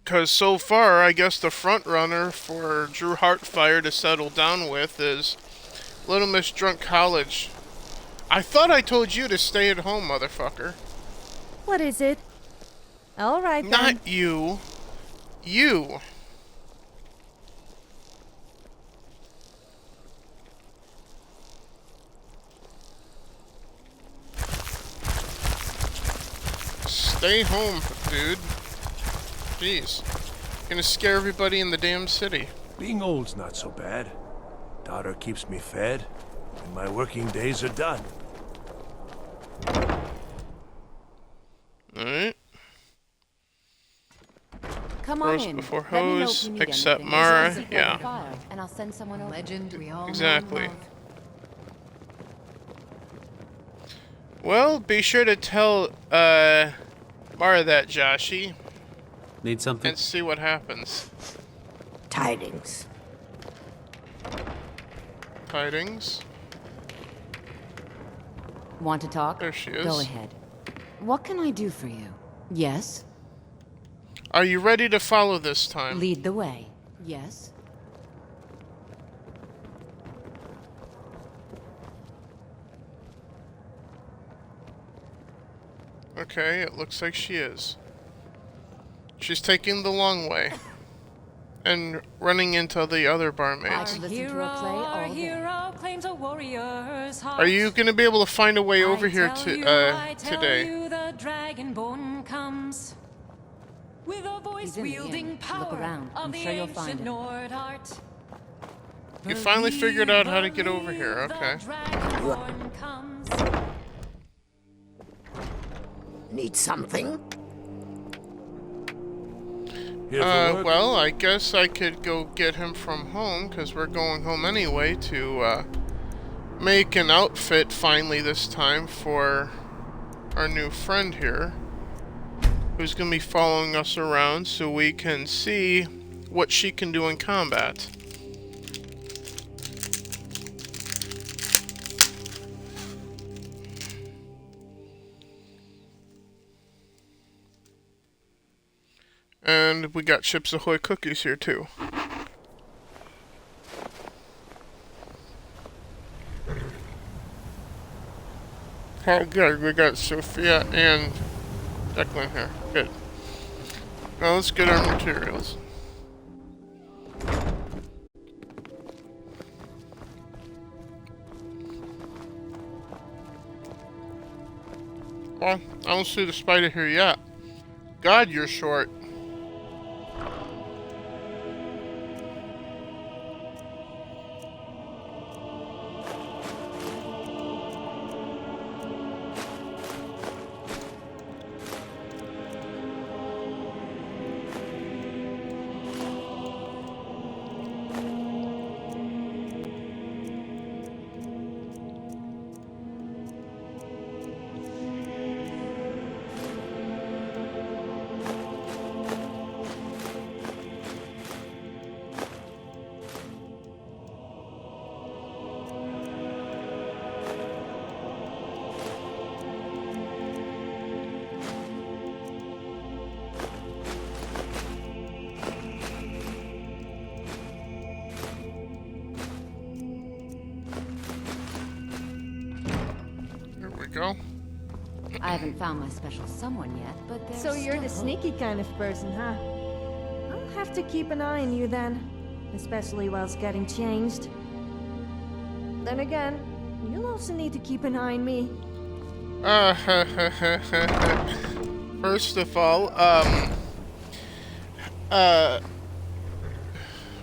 A: Because so far, I guess the front runner for Drew Heartfire to settle down with is Little Miss Drunk College. I thought I told you to stay at home, motherfucker.
B: What is it? All right, then.
A: Not you. You. Stay home, dude. Jeez. Gonna scare everybody in the damn city.
H: Being old's not so bad. Daughter keeps me fed, and my working days are done.
A: Alright.
C: Come on
A: Rose
C: in.
A: before
C: Let me know if
A: hose,
C: you need
A: except
C: anything.
A: Mara.
C: There's a secret
A: Yeah.
C: fire, and I'll send someone over.
E: Legend we all
A: Exactly.
E: know and love.
A: Well, be sure to tell Mara that, Joshy,
I: Need something?
A: and see what happens.
J: Tidings.
A: Tidings.
C: Want to talk?
A: There she is.
C: Go ahead. What can I do for you? Yes?
A: Are you ready to follow this time?
C: Lead the way. Yes?
A: Okay, it looks like she is. She's taking the long way. And running into the other
C: I
A: barmaids.
C: could listen to a play all day.
E: hero claims a warrior's heart.
A: Are you gonna be able to find a way over
E: I
A: here
E: tell
A: to
E: you, I tell
A: today?
E: you the dragonborn comes with a voice
C: He's in the
E: wielding
C: inn.
E: power
C: Look around.
E: of
C: I'm
E: the
C: sure you'll find
E: ancient
C: him.
E: Nord art.
A: You finally figured out how to get over here, okay.
E: The dragonborn comes.
J: Need something?
H: Here for work?
A: Well, I guess I could go get him from home, because we're going home anyway to, make an outfit finally this time for our new friend here, who's going to be following us around so we can see what she can do in combat. And we got Chips Ahoy cookies here too. Oh, good. We got Sophia and Declan here. Good. Now let's get our materials. Well, I don't see the spider here yet. God, you're short. There we go.
C: I haven't found my special someone yet, but there's
B: So you're the
C: still
B: sneaky kind of person, huh? I'll have to keep an eye on you then. Especially whilst getting changed. Then again, you'll also need to keep an eye on me.
A: First of all,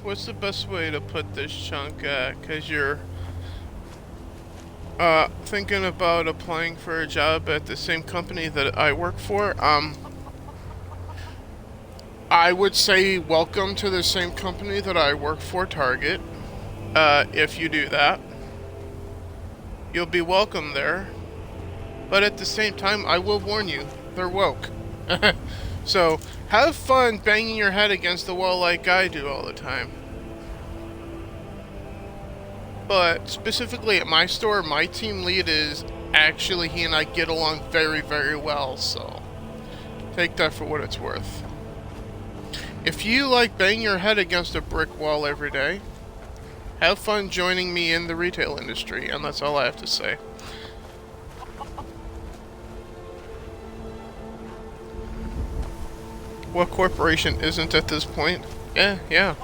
A: what's the best way to put this, Chunk? Cause you're, thinking about applying for a job at the same company that I work for. I would say welcome to the same company that I work for, Target. If you do that, you'll be welcome there. But at the same time, I will warn you, they're woke. So, have fun banging your head against the wall like I do all the time. But specifically at my store, my team lead is actually, he and I get along very, very well, so take that for what it's worth. If you like bang your head against a brick wall every day, have fun joining me in the retail industry, and that's all I have to say. What corporation isn't at this point? Yeah.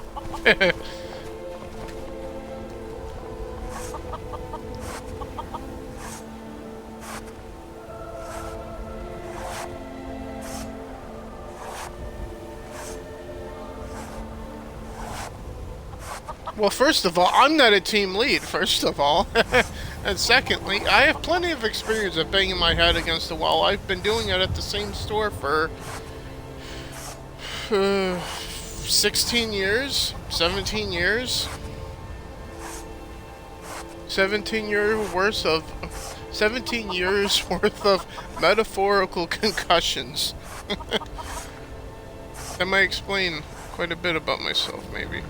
A: Well, first of all, I'm not a team lead, first of all. And secondly, I have plenty of experience of banging my head against the wall. I've been doing it at the same store for 16 years, 17 years. 17 years worth of metaphorical concussions. That might explain quite a bit about myself, maybe.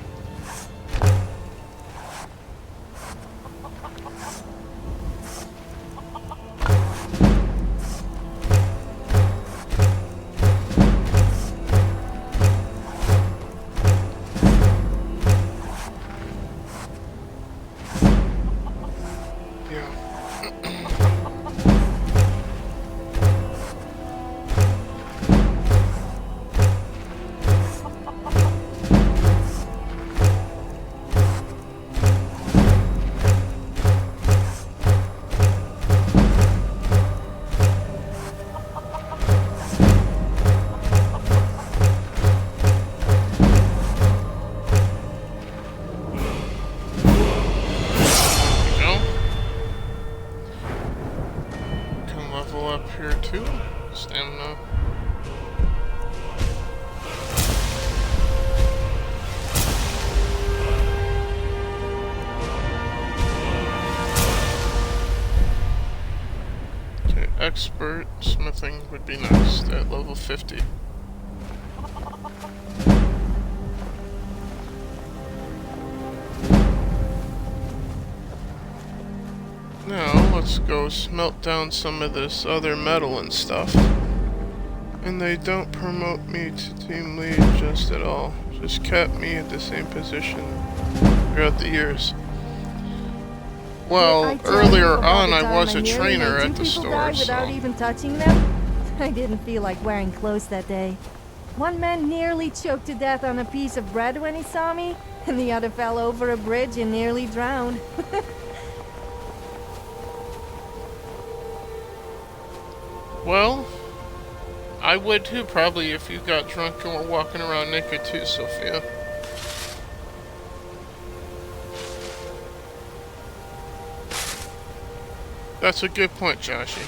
A: Stamina. Okay, expert smithing would be next at level 50. Now, let's go smelt down some of this other metal and stuff. And they don't promote me to team lead just at all. Just kept me at the same position throughout the years. Well, earlier on I was a trainer at the store, so...
B: without even touching them? I didn't feel like wearing clothes that day. One man nearly choked to death on a piece of bread when he saw me, and the other fell over a bridge and nearly drowned.
A: Well, I would too, probably, if you got drunk and were walking around naked too, Sophia. That's a good point, Joshy.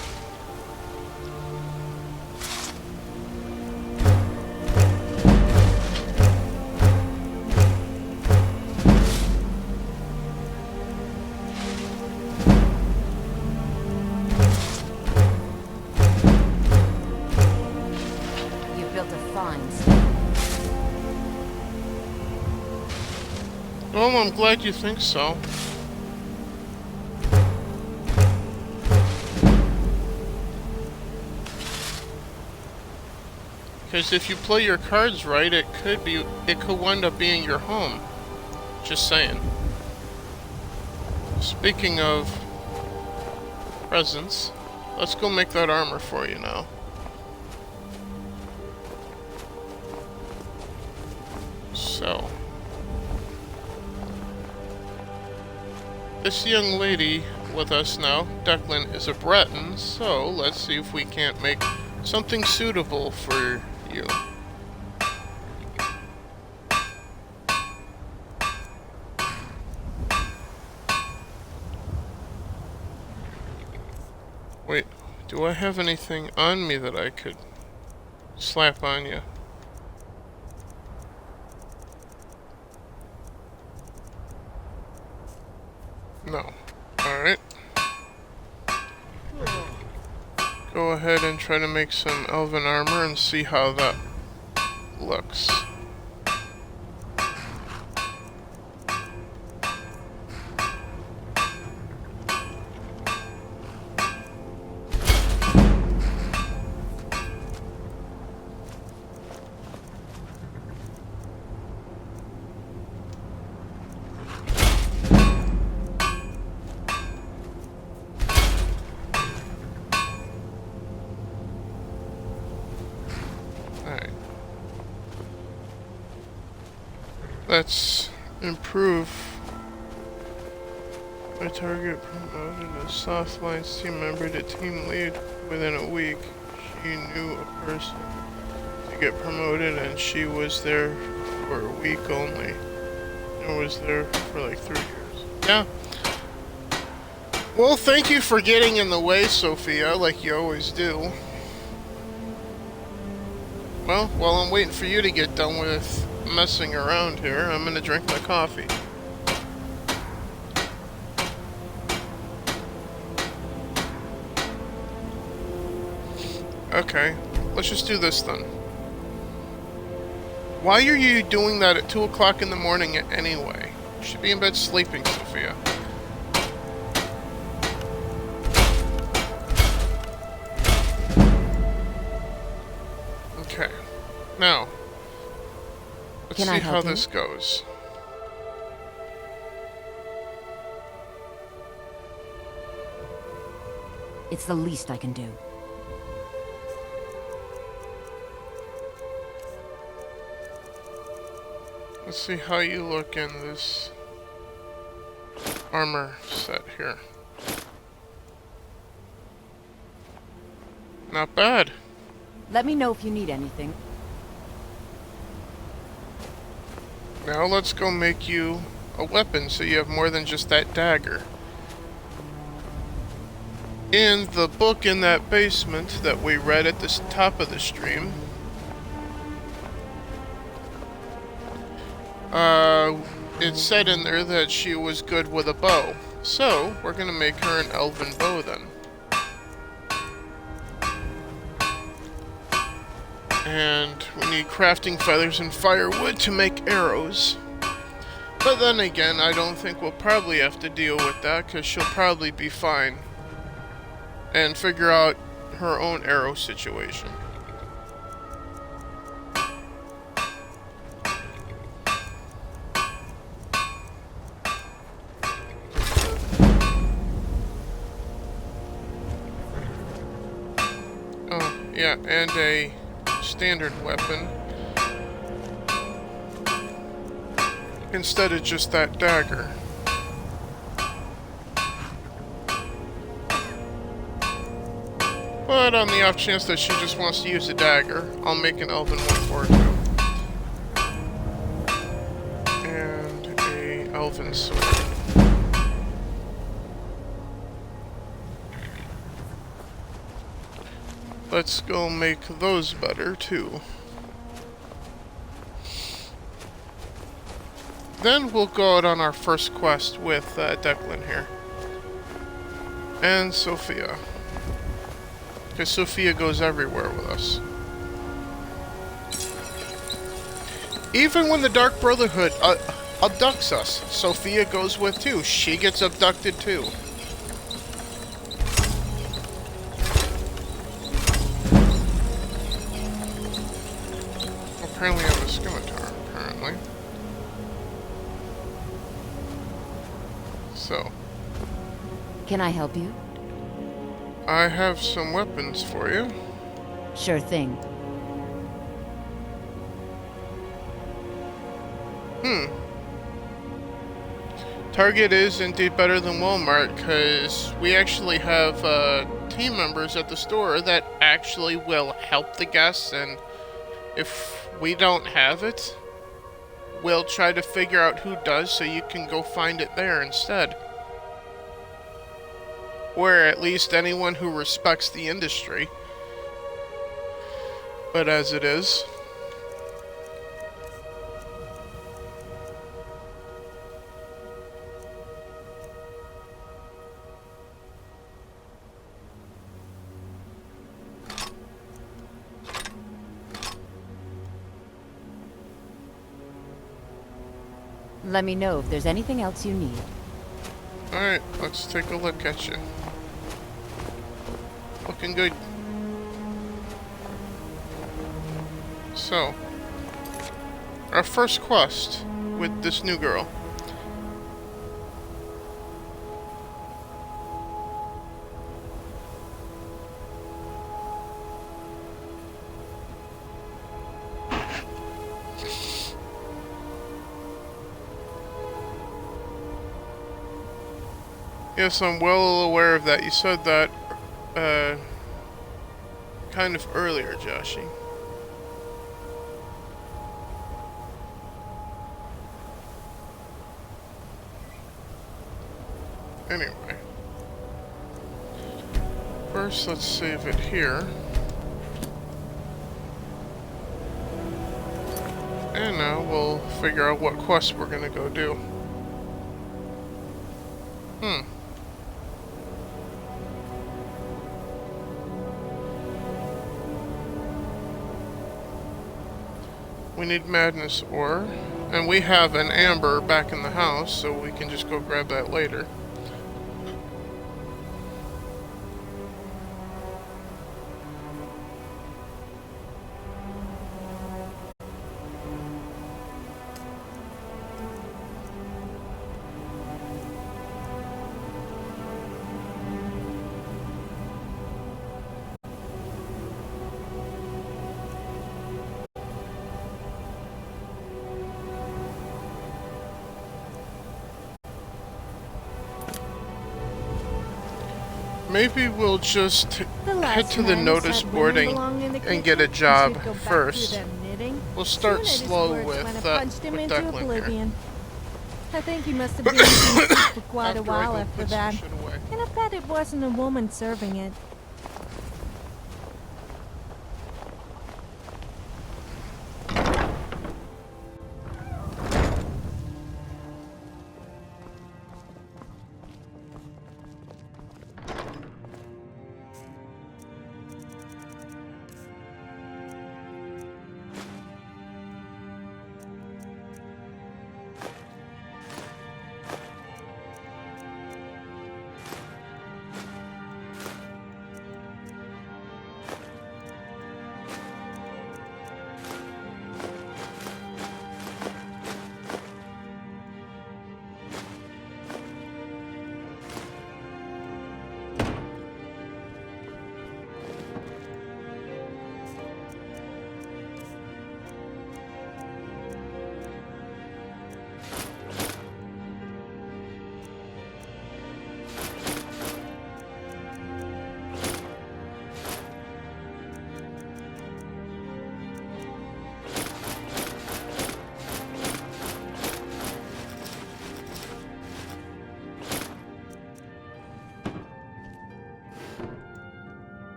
A: Well, I'm glad you think so. Because if you play your cards right, it could wind up being your home. Just saying. Speaking of presents, let's go make that armor for you now. So. This young lady with us now, Declan, is a Breton, so let's see if we can't make something suitable for you. Wait, do I have anything on me that I could slap on you? No. Alright. Go ahead and try to make some elven armor and see how that looks. Let's improve. My target promoted a soft lines team member to team lead within a week. She knew a person to get promoted and she was there for a week only. And was there for like 3 years. Yeah. Well, thank you for getting in the way, Sophia, like you always do. Well, while I'm waiting for you to get done with messing around here, I'm gonna drink my coffee. Okay, let's just do this then. Why are you doing that at 2 o'clock in the morning anyway? You should be in bed sleeping, Sophia. Okay, now, let's see how this goes.
C: It's the least I can do.
A: Let's see how you look in this armor set here. Not bad.
C: Let me know if you need anything.
A: Now let's go make you a weapon so you have more than just that dagger. In the book in that basement that we read at the top of the stream, it said in there that she was good with a bow. So, we're gonna make her an elven bow then. And we need crafting feathers and firewood to make arrows. But then again, I don't think we'll probably have to deal with that, because she'll probably be fine. And figure out her own arrow situation. Oh, yeah, and a standard weapon. Instead of just that dagger. But on the off chance that she just wants to use a dagger, I'll make an elven one for her too. And a elven sword. Let's go make those better too. Then we'll go out on our first quest with Declan here. And Sophia. Because Sophia goes everywhere with us. Even when the Dark Brotherhood abducts us, Sophia goes with too. She gets abducted too. Apparently I'm a scimitar, apparently. So.
C: Can I help you?
A: I have some weapons for you.
C: Sure thing.
A: Target is indeed better than Walmart, because we actually have team members at the store that actually will help the guests, and if we don't have it, we'll try to figure out who does so you can go find it there instead. Or at least anyone who respects the industry. But as it is...
C: Let me know if there's anything else you need.
A: Alright, let's take a look at you. Looking good. So, our first quest with this new girl. Yes, I'm well aware of that. You said that, kind of earlier, Joshi. Anyway. First, let's save it here. And now we'll figure out what quest we're gonna go do. We need Madness Ore, and we have an Amber back in the house, so we can just go grab that later. Maybe we'll just head to the notice board and get a job first. We'll start slow with Declan here.
B: I think he must have been in soup for quite a while after that. And I bet it wasn't a woman serving it.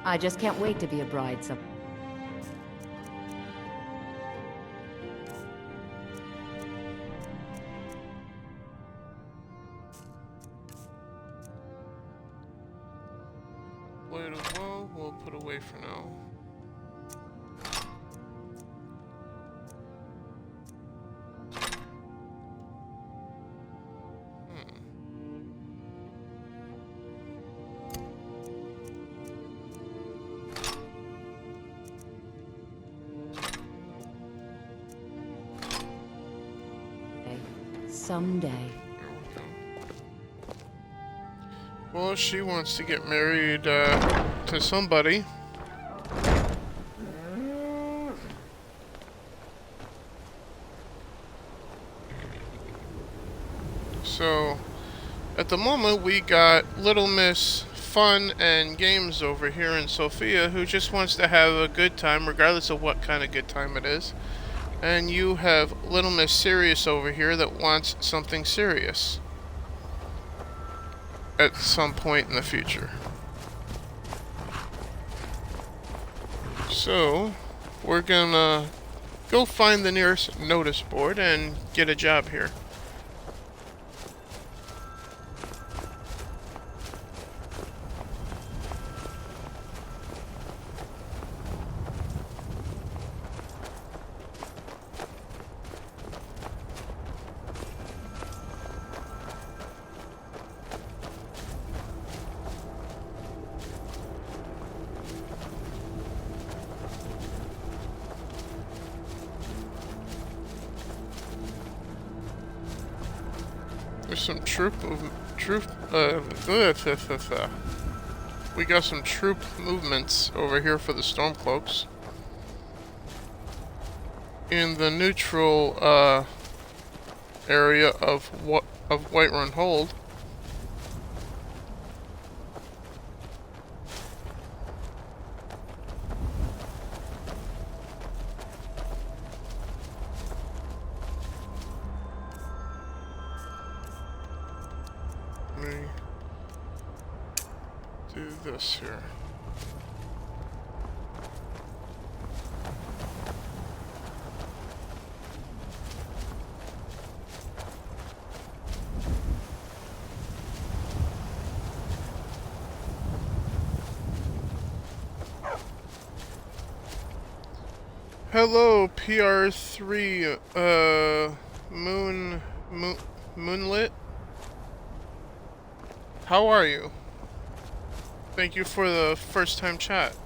C: I just can't wait to be a bride some.
A: Blade of Woe, we'll put away for now.
C: Someday.
A: Well, she wants to get married to somebody. So, at the moment, we got Little Miss Fun and Games over here in Sophia, who just wants to have a good time, regardless of what kind of good time it is. And you have Little Miss Serious over here that wants something serious at some point in the future. So, we're gonna go find the nearest notice board and get a job here. There's some we got some troop movements over here for the Stormcloaks. In the neutral area of Whiterun Hold. Let me do this here. Hello, PR3, Moonlit. How are you? Thank you for the first time chat.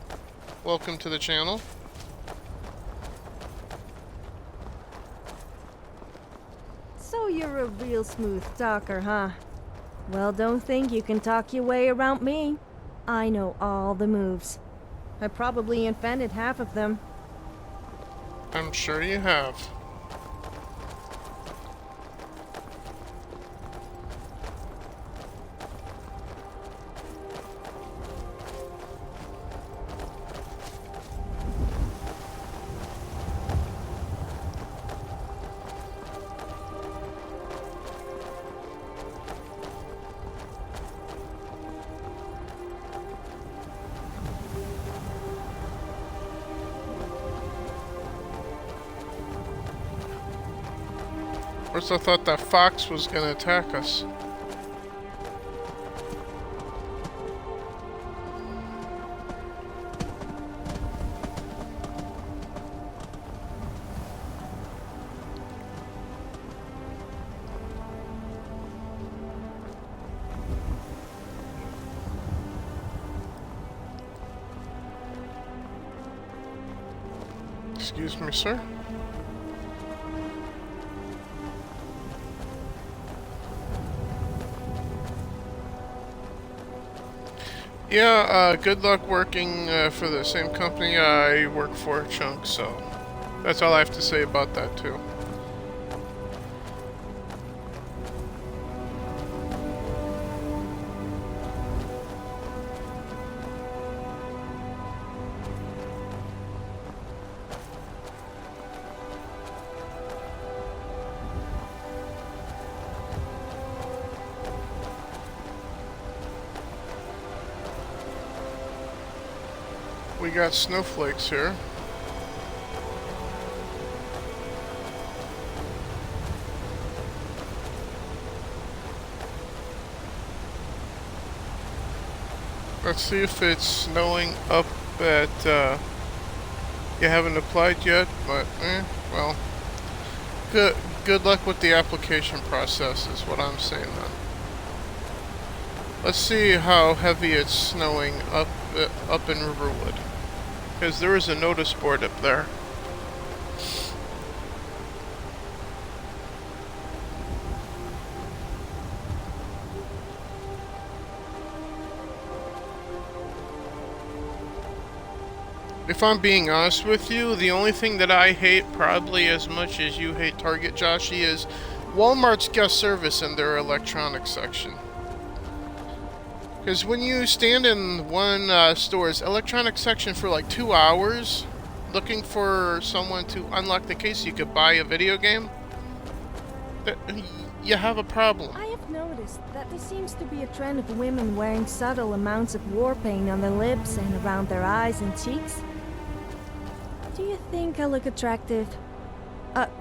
A: Welcome to the channel.
B: So you're a real smooth talker, huh? Well, don't think you can talk your way around me. I know all the moves. I probably invented half of them.
A: I'm sure you have. First I thought that fox was gonna attack us. Excuse me, sir. Yeah, good luck working for the same company I work for, Chunk, so that's all I have to say about that, too. We got snowflakes here. Let's see if it's snowing up at, you haven't applied yet, but, well, good luck with the application process is what I'm saying then. Let's see how heavy it's snowing up in Riverwood. Because there is a notice board up there. If I'm being honest with you, the only thing that I hate probably as much as you hate Target, Joshy, is Walmart's guest service in their electronics section. Because when you stand in one store's electronics section for like 2 hours, looking for someone to unlock the case so you could buy a video game, you have a problem.
B: I have noticed that there seems to be a trend of women wearing subtle amounts of war paint on their lips and around their eyes and cheeks. Do you think I look attractive?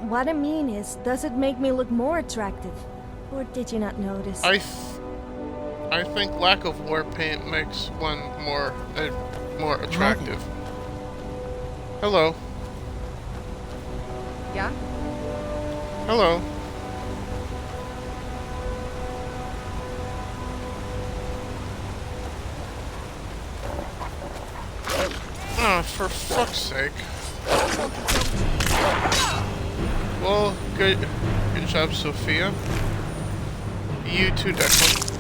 B: What I mean is, does it make me look more attractive? Or did you not notice?
A: I think lack of war paint makes one more attractive. Hello.
B: Yeah?
A: Hello. Ah, for fuck's sake. Well, good job, Sophia. You too, Declan.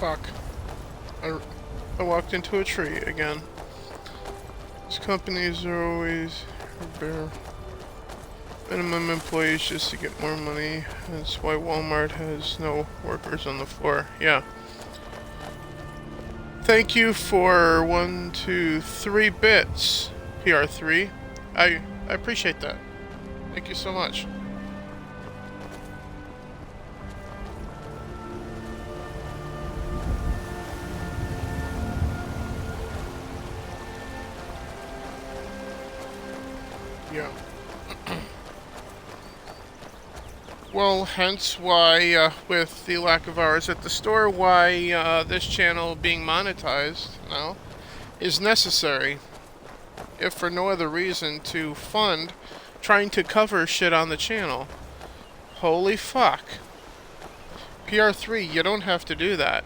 A: Fuck. I walked into a tree again. These companies are always bare minimum employees just to get more money. That's why Walmart has no workers on the floor. Yeah. Thank you for 1, 2, 3 bits, PR3. I appreciate that. Thank you so much. Yeah. Well, hence why, with the lack of hours at the store, why this channel being monetized now is necessary. If for no other reason, to fund trying to cover shit on the channel. Holy fuck. PR3, you don't have to do that.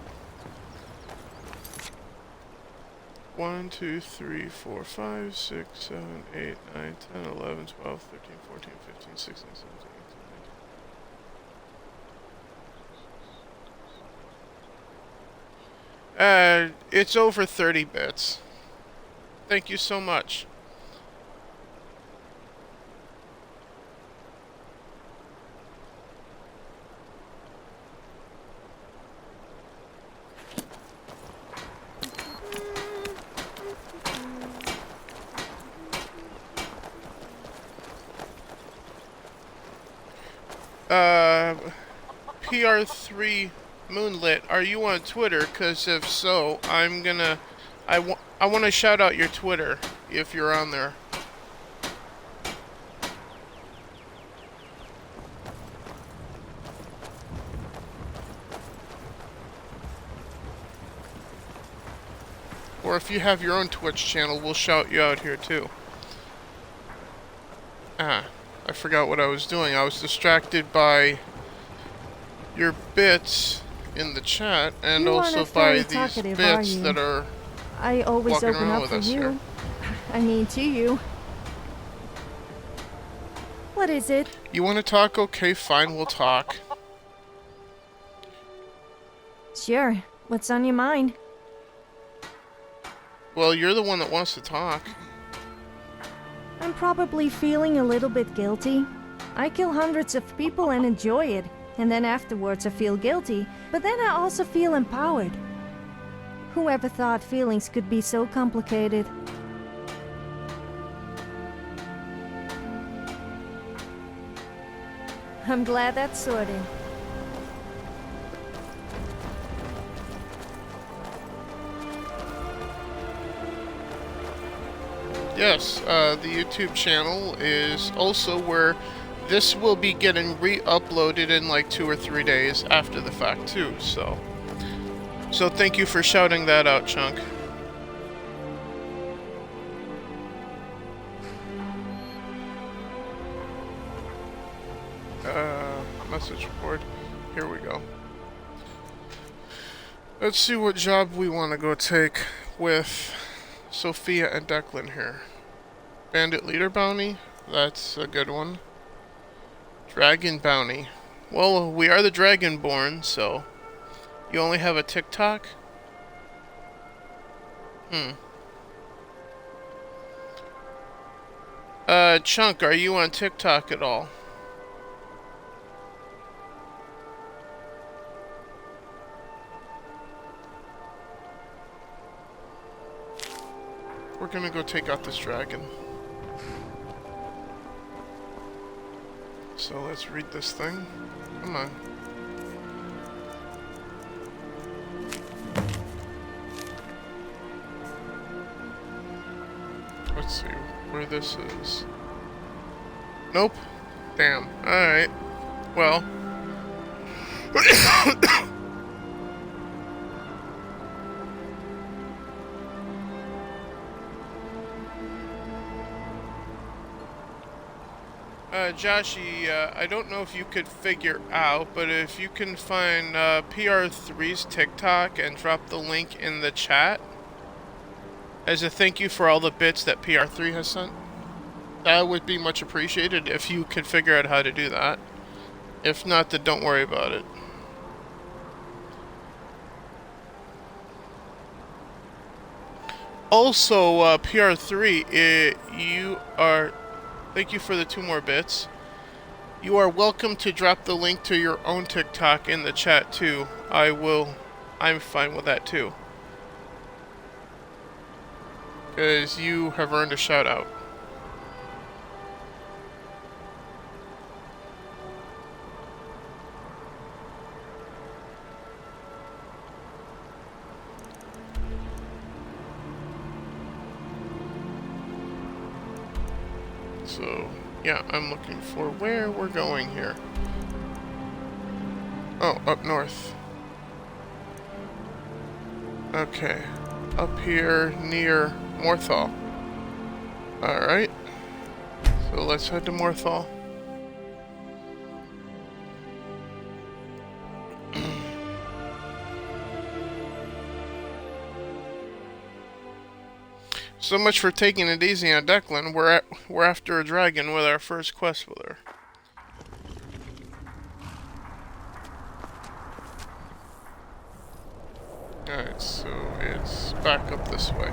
A: 1, 2, 3, 4, 5, 6, 7, 8, 9, 10, 11, 12, 13, 14, 15, 16, 17, 18, 19. It's over 30 bits. Thank you so much. PR3 Moonlit, are you on Twitter? Because if so, I want to shout out your Twitter if you're on there. Or if you have your own Twitch channel, we'll shout you out here too. Ah, I forgot what I was doing. I was distracted by your bits in the chat and also by these bits that are
B: I always
A: walking
B: open
A: around
B: up
A: with
B: for
A: us
B: you.
A: here.
B: I mean, to you. What is it?
A: You want to talk? Okay, fine, we'll talk.
B: Sure. What's on your mind?
A: Well, you're the one that wants to talk.
B: I'm probably feeling a little bit guilty. I kill hundreds of people and enjoy it, and then afterwards I feel guilty, but then I also feel empowered. Whoever thought feelings could be so complicated? I'm glad that's sorted.
A: Yes, the YouTube channel is also where this will be getting re-uploaded in like 2 or 3 days after the fact too, so thank you for shouting that out, Chunk. Message board. Here we go. Let's see what job we want to go take with Sophia and Declan here. Bandit Leader Bounty? That's a good one. Dragon Bounty. Well, we are the Dragonborn, so... You only have a TikTok? Chunk, are you on TikTok at all? We're gonna go take out this dragon. So let's read this thing. Come on. Let's see where this is. Nope. Damn. Alright. Well. Joshy, I don't know if you could figure out, but if you can find PR3's TikTok and drop the link in the chat as a thank you for all the bits that PR3 has sent, that would be much appreciated if you could figure out how to do that. If not, then don't worry about it. Also, PR3, thank you for the 2 more bits. You are welcome to drop the link to your own TikTok in the chat too. I'm fine with that too. Because you have earned a shout out. So, yeah, I'm looking for where we're going here. Oh, up north. Okay. Up here near Morthal. Alright. So let's head to Morthal. So much for taking it easy on Declan. We're after a dragon with our first quest with her. Alright, so it's back up this way.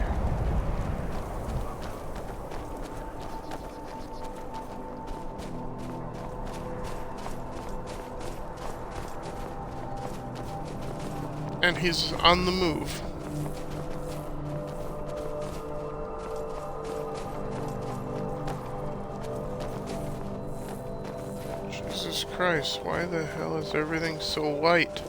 A: And he's on the move. Jesus Christ, why the hell is everything so white?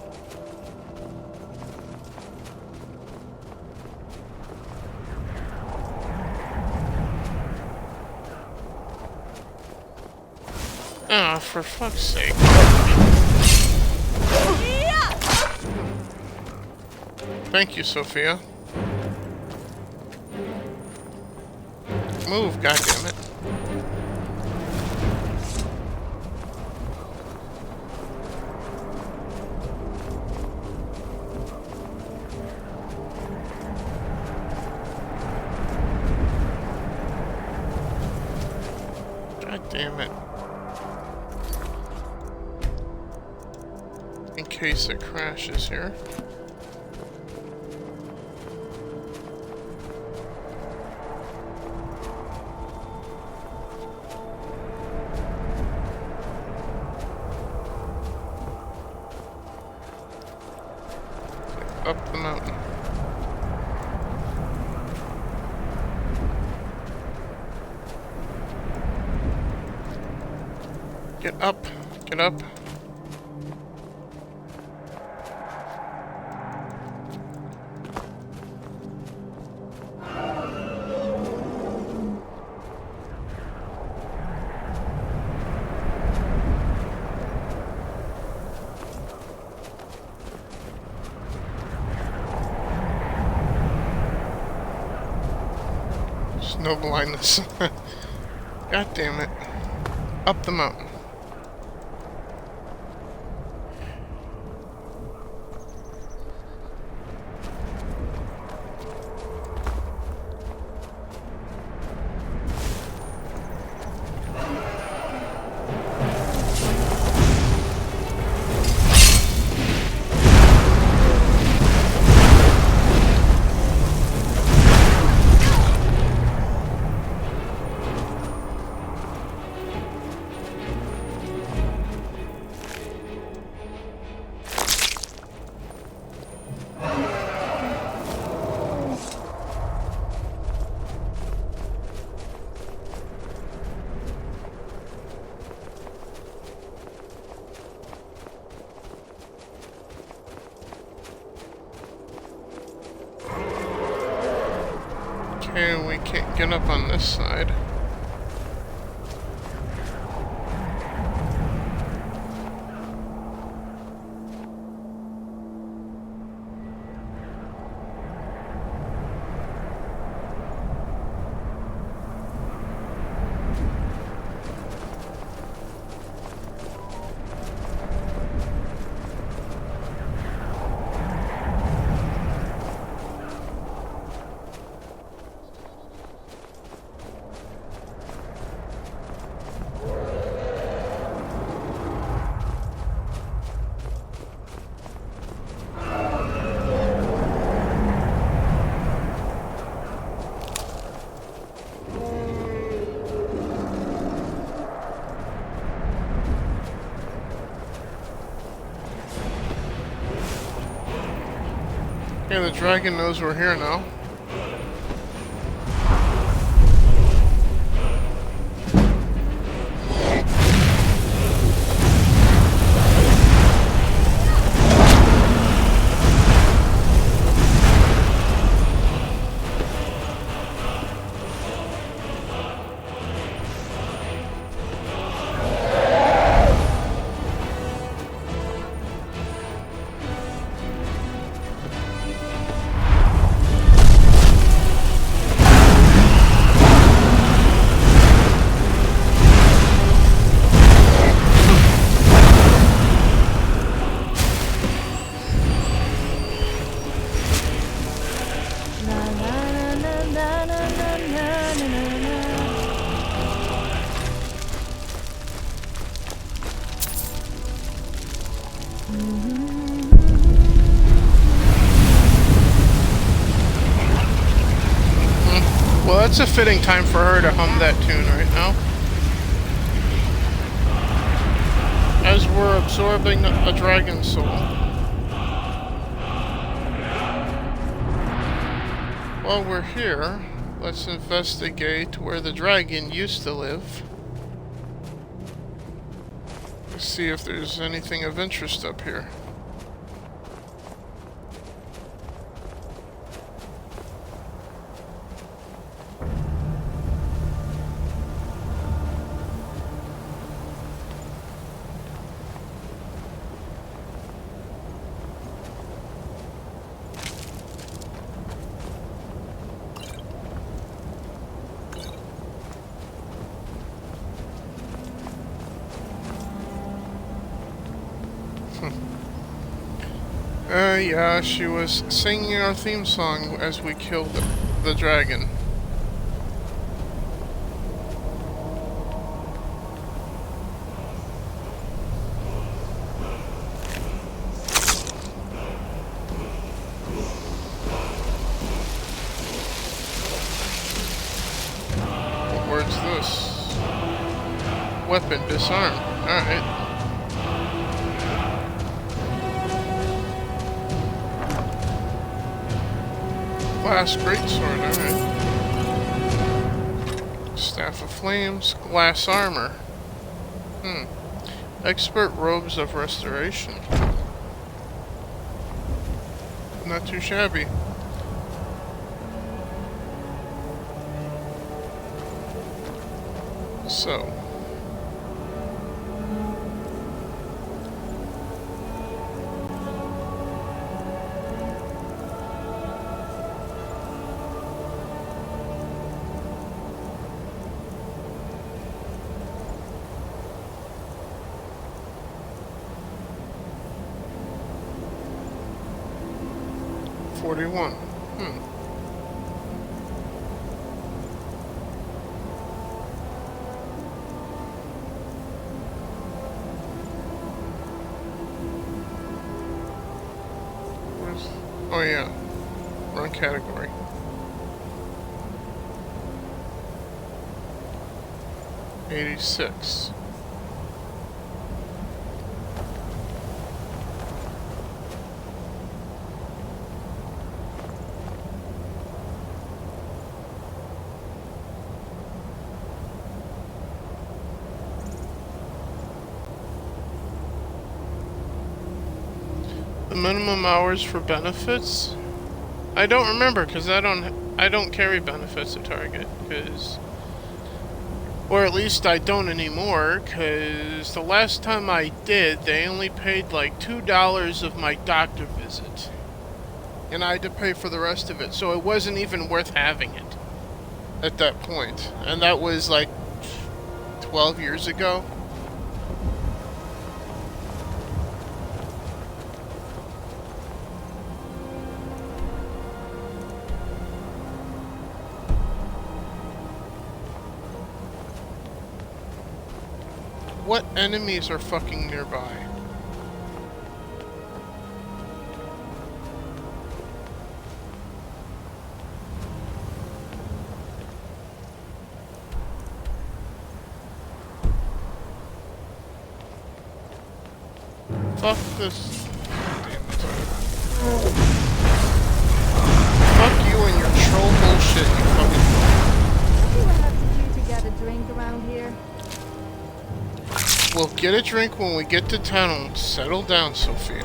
A: Ah, for fuck's sake. Thank you, Sophia. Move, goddammit. God damn it. In case it crashes here. Up the mountain. Get up. Get up. There's no blindness. God damn it. Up the mountain. Okay, we can't get up on this side. Yeah, the dragon knows we're here now. Well, that's a fitting time for her to hum that tune right now. As we're absorbing a dragon soul. While we're here, let's investigate where the dragon used to live. Let's see if there's anything of interest up here. Yeah, she was singing our theme song as we killed the dragon. What word's this? Weapon, disarm. Alright. Glass greatsword, alright. Staff of Flames, glass armor. Expert robes of restoration. Not too shabby. So. Oh yeah, wrong category. $86. The minimum hours for benefits? I don't remember because I don't carry benefits at Target because, or at least I don't anymore because the last time I did they only paid like $2 of my doctor visit and I had to pay for the rest of it, so it wasn't even worth having it at that point, and that was like 12 years ago. What enemies are fucking nearby? Fuck this. Damn it. You and your troll bullshit, you fucking...
B: What do I have to do to get a drink around here?
A: We'll get a drink when we get to town and settle down, Sophia.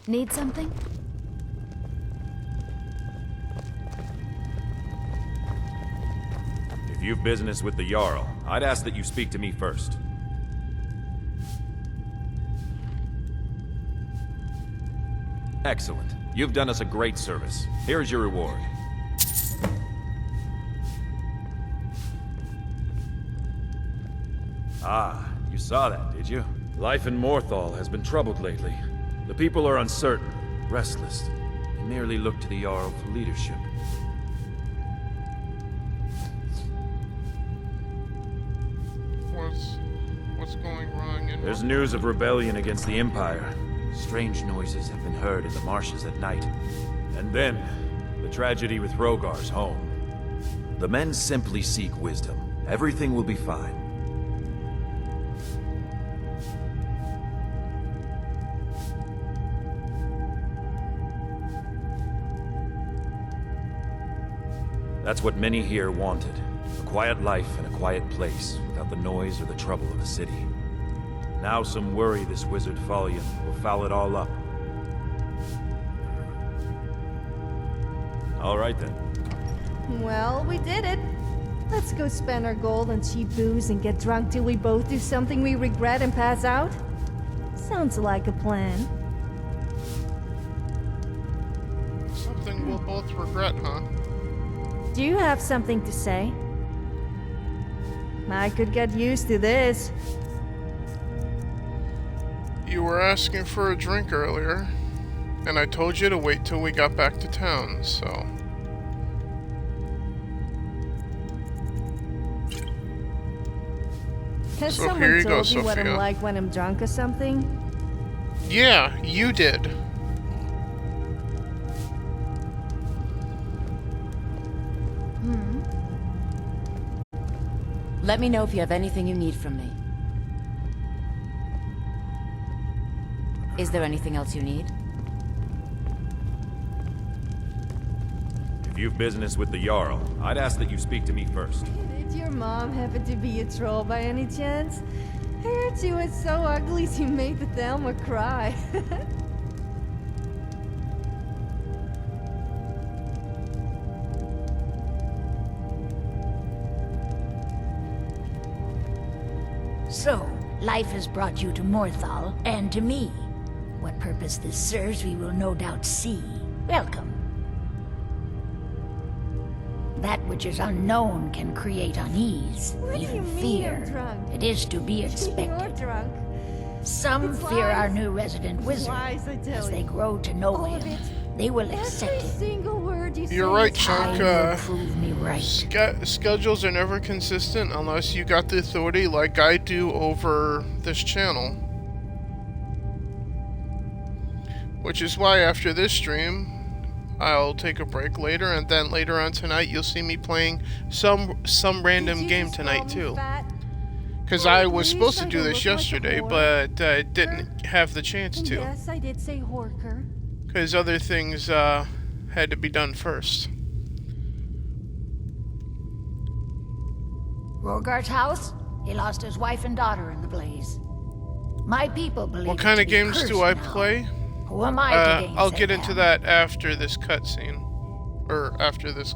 C: Need something?
I: If you've business with the Jarl, I'd ask that you speak to me first. Excellent. You've done us a great service. Here's your reward. Ah, you saw that, did you? Life in Morthal has been troubled lately. The people are uncertain, restless. They merely look to the Jarl for leadership.
A: What's going wrong in...
I: There's news of rebellion against the Empire. Strange noises have been heard in the marshes at night. And then, the tragedy with Rogar's home. The men simply seek wisdom. Everything will be fine. That's what many here wanted. A quiet life in a quiet place, without the noise or the trouble of a city. Now some worry this wizard Fallion will foul it all up. All right then.
B: Well, we did it. Let's go spend our gold on cheap booze and get drunk till we both do something we regret and pass out. Sounds like a plan.
A: Something we'll both regret, huh?
B: Do you have something to say? I could get used to this.
A: You were asking for a drink earlier, and I told you to wait till we got back to town, so...
B: Has
A: So
B: someone
A: here you
B: told
A: go,
B: you what I'm
A: Sophia.
B: like when I'm drunk or something?
A: Yeah, you did.
C: Let me know if you have anything you need from me. Is there anything else you need?
I: If you've business with the Jarl, I'd ask that you speak to me first.
B: Did your mom happen to be a troll by any chance? I heard she was so ugly she made the Thelma cry.
J: So, life has brought you to Morthal, and to me. What purpose this serves, we will no doubt see. Welcome. That which is unknown can create unease,
B: What do
J: even
B: you mean
J: fear.
B: I'm drunk?
J: It is to be
B: You're
J: expected.
B: drunk.
J: Some
B: It's
J: fear our
B: lies.
J: new resident wizard.
B: Lies, I tell
J: As they
B: you.
J: grow to know
B: All of
J: him,
B: it.
J: they will
B: Every
J: accept him.
B: single word you say.
A: You're right,
B: is
A: Chunk.
J: Time will prove me right.
A: Schedules are never consistent unless you got the authority like I do over this channel. Which is why after this stream, I'll take a break later, and then later on tonight you'll see me playing some random
B: Did you
A: game
B: just call
A: tonight
B: me
A: too.
B: fat?
A: Because
B: Oh,
A: I was
B: please,
A: supposed to
B: I
A: do
B: don't
A: this
B: look like a
A: yesterday,
B: whore.
A: but I didn't have the chance
B: And
A: to.
B: yes, I did say Horker.
A: Because other things had to be done first.
J: Rogar's house? He lost his wife and daughter in the blaze. My people believe
A: What
J: it
A: kind
J: to
A: of
J: be
A: games do I
J: cursed now.
A: play?
J: Who am I to gainsay
A: I'll get into
J: them?
A: that after this cutscene. Or after this...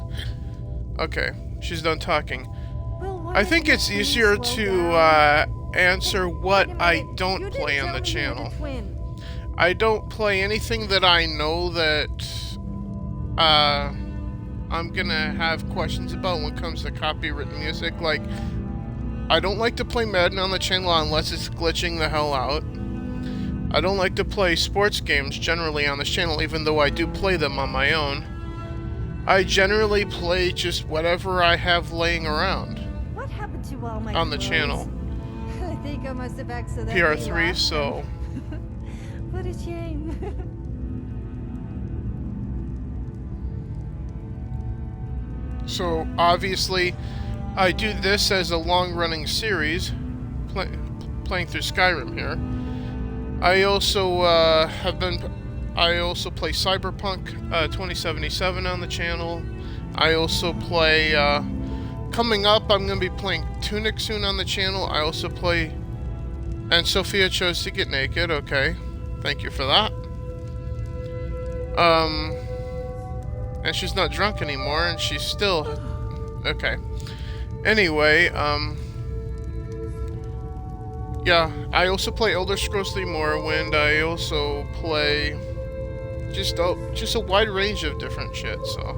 A: Okay, she's done talking.
B: Well, why
A: I think
B: don't
A: it's
B: you please
A: easier
B: slow
A: to
B: down?
A: answer
B: Wait
A: what
B: a
A: I
B: minute,
A: don't
B: you
A: play
B: didn't
A: on the
B: tell me you had a
A: channel.
B: twin.
A: I don't play anything that I know that I'm gonna have questions about when it comes to copywritten music. Like, I don't like to play Madden on the channel unless it's glitching the hell out. I don't like to play sports games generally on this channel, even though I do play them on my own. I generally play just whatever I have laying around.
B: What happened to all my
A: on the
B: clothes?
A: channel.
B: I think I must have accidentally
A: PR3,
B: lost
A: so...
B: them. What a shame.
A: So, obviously, I do this as a long-running series, playing through Skyrim here. I also I also play Cyberpunk 2077 on the channel. I also play, coming up, I'm going to be playing Tunic soon on the channel. I also play, and Sophia chose to get naked, okay. Thank you for that. And she's not drunk anymore, and she's still... Okay. Anyway, yeah, I also play Elder Scrolls 3 Morrowind. I also play just a wide range of different shit, so...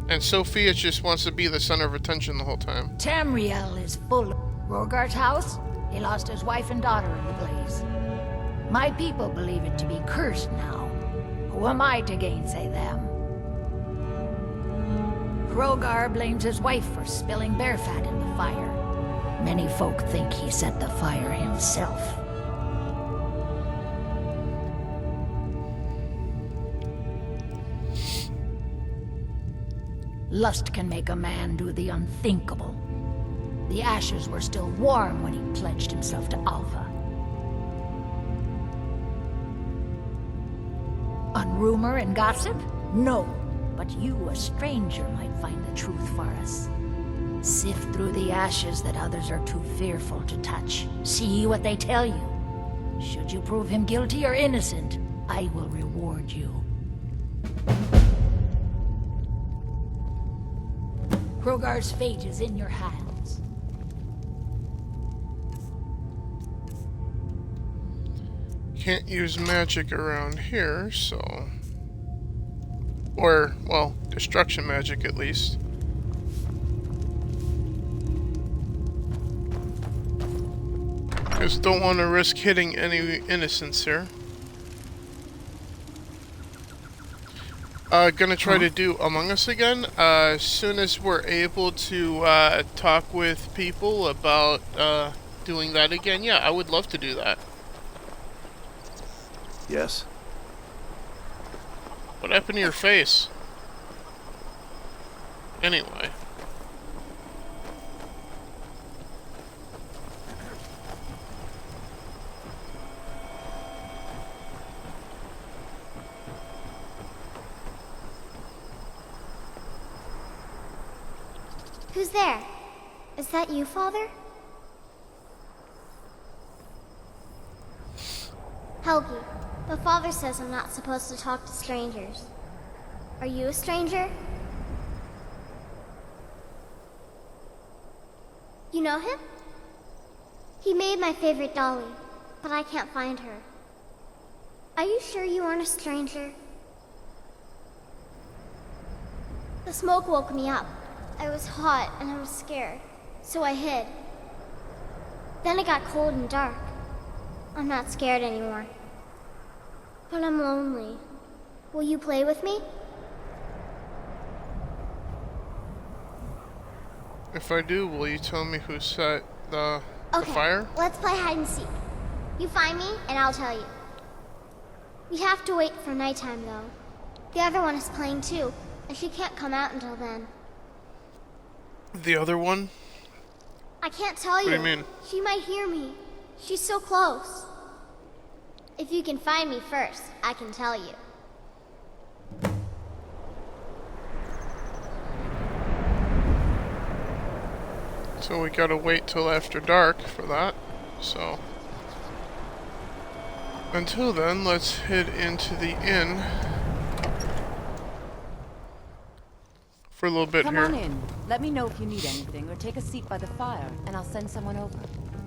A: And Sophia just wants to be the center of attention the whole time.
J: Tamriel is full. Rogar's house? He lost his wife and daughter in the blaze. My people believe it to be cursed now. Who am I to gainsay them? Rogar blames his wife for spilling bear fat in the fire. Many folk think he set the fire himself. Lust can make a man do the unthinkable. The ashes were still warm when he pledged himself to Alpha. On rumor and gossip? No. But you, a stranger, might find the truth for us. Sift through the ashes that others are too fearful to touch. See what they tell you. Should you prove him guilty or innocent, I will reward you. Rogar's fate is in your hands.
A: Can't use magic around here, so... Or, well, destruction magic at least. Just don't want to risk hitting any innocents here. Gonna try to do Among Us again. As soon as we're able to talk with people about doing that again, yeah, I would love to do that.
H: Yes.
A: What happened to your face? Anyway.
K: Who's there? Is that you, Father? Helgi, the Father says I'm not supposed to talk to strangers. Are you a stranger? You know him? He made my favorite dolly, but I can't find her. Are you sure you aren't a stranger? The smoke woke me up. I was hot and I was scared, so I hid. Then it got cold and dark. I'm not scared anymore. But I'm lonely. Will you play with me?
A: If I do, will you tell me who set the fire?
K: Let's play hide and seek. You find me, and I'll tell you. We have to wait for nighttime, though. The other one is playing too, and she can't come out until then.
A: The other one?
K: I can't tell you.
A: What do you mean?
K: She might hear me. She's so close. If you can find me first, I can tell you.
A: So we gotta wait till after dark for that. So until then, let's head into the inn for a little bit
C: Come
A: here.
C: on in. Let me know if you need anything, or take a seat by the fire, and I'll send someone over.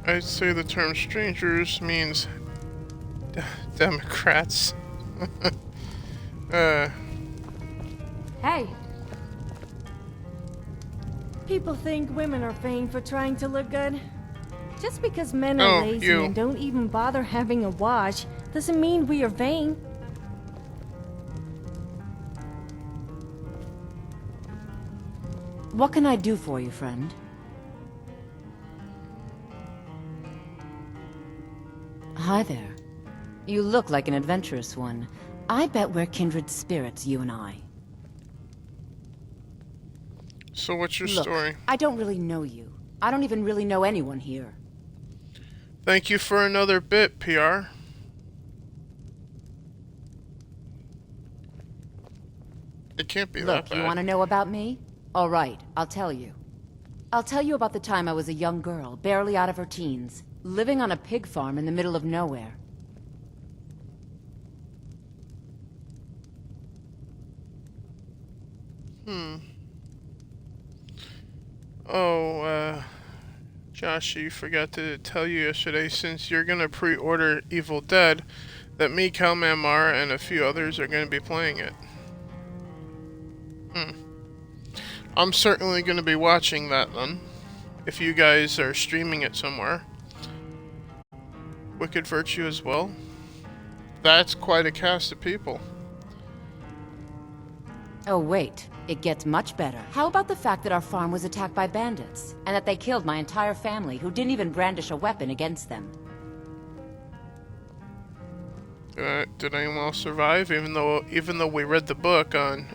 A: I'd say the term strangers means Democrats.
G: Hey.
B: People think women are vain for trying to look good. Just because men are
A: Oh,
B: lazy
A: you.
B: and don't even bother having a wash doesn't mean we are vain.
C: What can I do for you, friend? Hi there. You look like an adventurous one. I bet we're kindred spirits, you and I.
A: So what's your
C: Look,
A: story?
C: I don't really know you. I don't even really know anyone here.
A: Thank you for another bit, PR. It can't be that
C: Look,
A: bad.
C: you want to know about me? All right, I'll tell you. I'll tell you about the time I was a young girl, barely out of her teens, living on a pig farm in the middle of nowhere.
A: Oh, Josh, you forgot to tell you yesterday, since you're gonna pre-order Evil Dead, that me, Calman Mar, and a few others are gonna be playing it. I'm certainly gonna be watching that then, if you guys are streaming it somewhere. Wicked Virtue as well. That's quite a cast of people.
C: Oh wait, it gets much better. How about the fact that our farm was attacked by bandits, and that they killed my entire family, who didn't even brandish a weapon against them?
A: Did anyone else survive? Even though we read the book on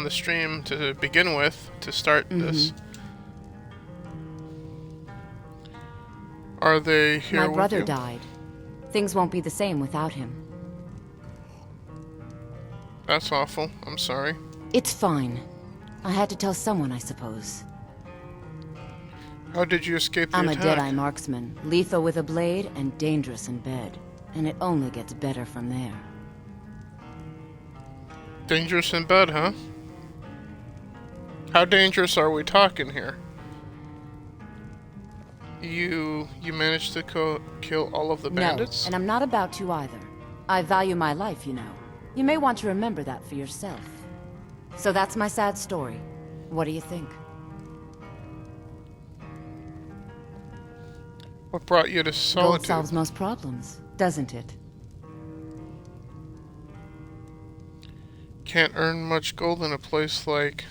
A: the stream to begin with, to start this. Are they here
C: My
A: with
C: brother
A: you?
C: died. Things won't be the same without him.
A: That's awful. I'm sorry.
C: It's fine. I had to tell someone, I suppose.
A: How did you escape the
C: I'm
A: attack?
C: a Deadeye marksman, lethal with a blade and dangerous in bed. And it only gets better from there.
A: Dangerous in bed, huh? How dangerous are we talking here? You managed to kill all of the bandits?
C: No, and I'm not about to either. I value my life, you know. You may want to remember that for yourself. So that's my sad story. What do you think?
A: What brought you to
C: Gold
A: solitude?
C: solves most problems, doesn't it?
A: Can't earn much gold in a place like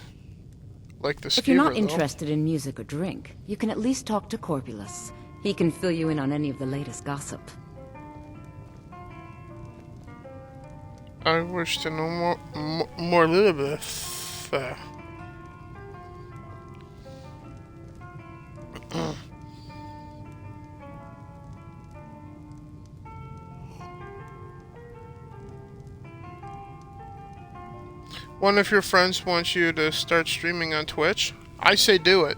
A: the Skeever,
C: If you're not
A: though.
C: interested in music or drink, you can at least talk to Corpulus. He can fill you in on any of the latest gossip.
A: I wish to know more little bit. One of your friends wants you to start streaming on Twitch. I say do it.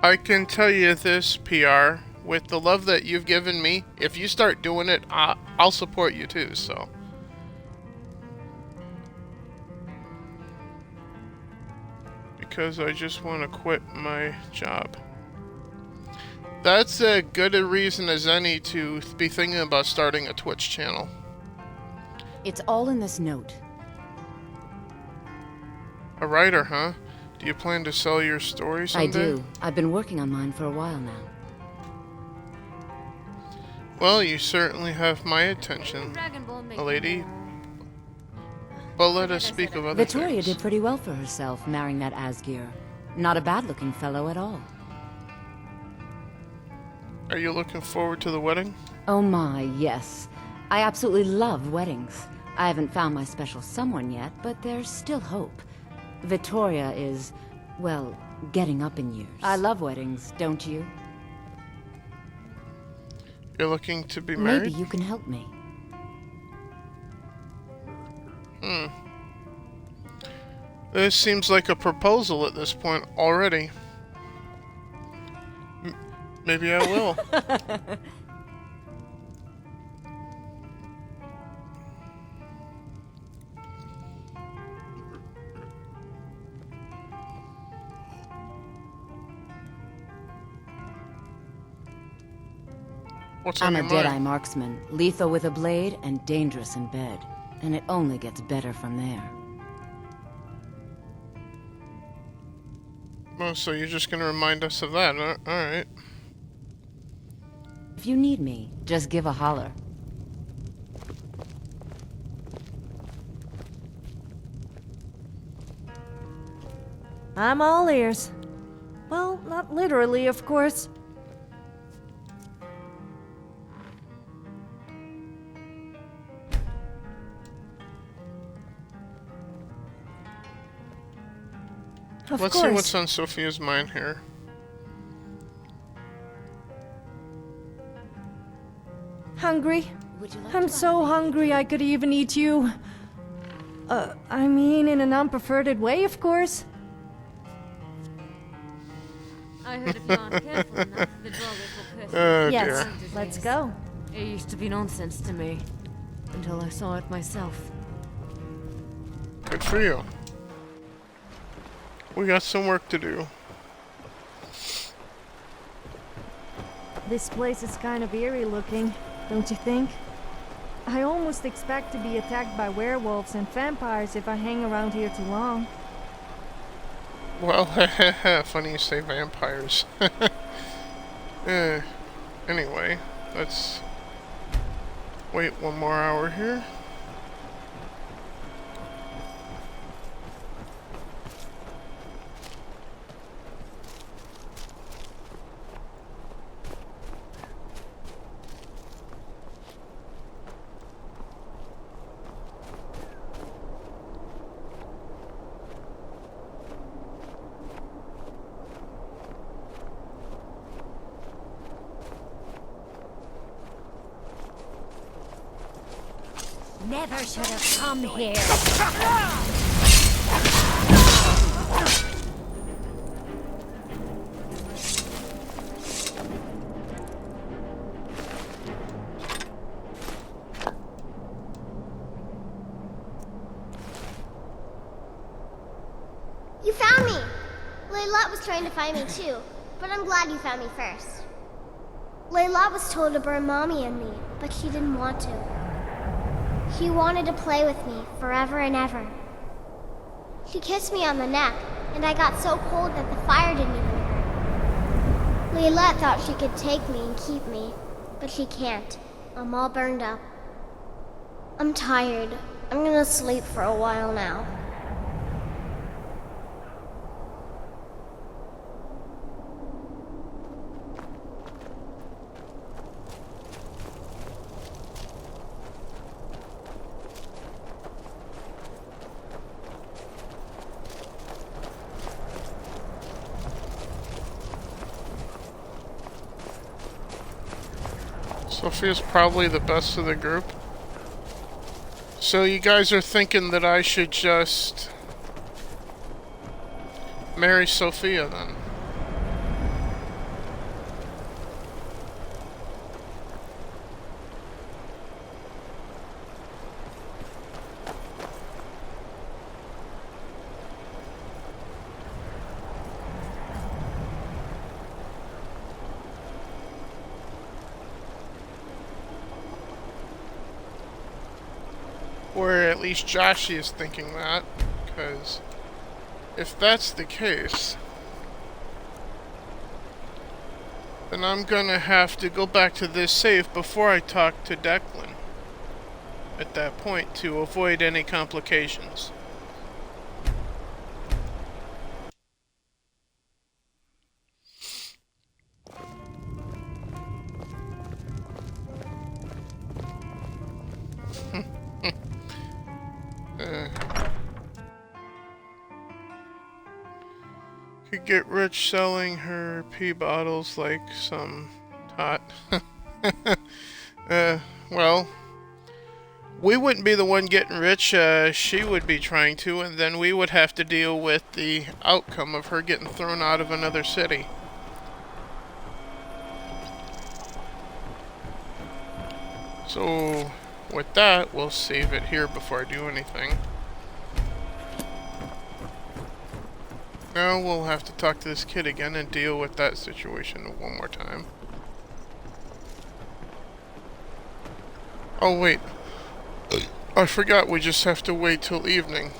A: I can tell you this, PR, with the love that you've given me, if you start doing it, I'll support you too, so. Because I just want to quit my job. That's as good a reason as any to be thinking about starting a Twitch channel.
C: It's all in this note.
A: A writer, huh? Do you plan to sell your story someday?
C: I do. I've been working on mine for a while now.
A: Well, you certainly have my attention, lady. But let us speak of other
C: Victoria
A: things.
C: did pretty well for herself, marrying that Asgear. Not a bad-looking fellow at all.
A: Are you looking forward to the wedding?
C: Oh my, yes. I absolutely love weddings. I haven't found my special someone yet, but there's still hope. Victoria is, well, getting up in years. I love weddings, don't you?
A: You're looking to be married?
C: Maybe you can help me.
A: This seems like a proposal at this point already. Maybe I will. What's on
C: I'm a
A: your
C: Deadeye
A: mind?
C: marksman, lethal with a blade and dangerous in bed. And it only gets better from there.
A: Oh, so you're just gonna remind us of that, huh? Alright.
C: If you need me, just give a holler.
B: I'm all ears. Well, not literally, of course.
A: Let's see what's on Sophia's mind here.
B: Hungry? I'm so hungry I could even eat you. I mean, in an unperverted way, of course.
G: I heard if you aren't careful enough, the doggers will curse you.
A: Oh,
B: Yes,
A: dear.
B: let's go.
G: It used to be nonsense to me, until I saw it myself.
A: Good for you. We got some work to do.
B: This place is kind of eerie looking, don't you think? I almost expect to be attacked by werewolves and vampires if I hang around here too long.
A: Well, funny you say vampires. Anyway, let's wait one more hour here.
J: Never should have come here.
K: You found me! Layla was trying to find me too, but I'm glad you found me first. Layla was told to burn Mommy and me, but she didn't want to. She wanted to play with me forever and ever. She kissed me on the neck, and I got so cold that the fire didn't even hurt. Layla thought she could take me and keep me, but she can't. I'm all burned up. I'm tired. I'm gonna sleep for a while now.
A: Sophia's probably the best of the group. So you guys are thinking that I should just marry Sophia then? Or at least Joshy is thinking that, because if that's the case, then I'm gonna have to go back to this save before I talk to Declan at that point to avoid any complications. Could get rich selling her pee bottles like some tot. Well, we wouldn't be the one getting rich, she would be trying to, and then we would have to deal with the outcome of her getting thrown out of another city. So, with that, we'll save it here before I do anything. Now we'll have to talk to this kid again and deal with that situation one more time. Oh wait, I forgot we just have to wait till evening.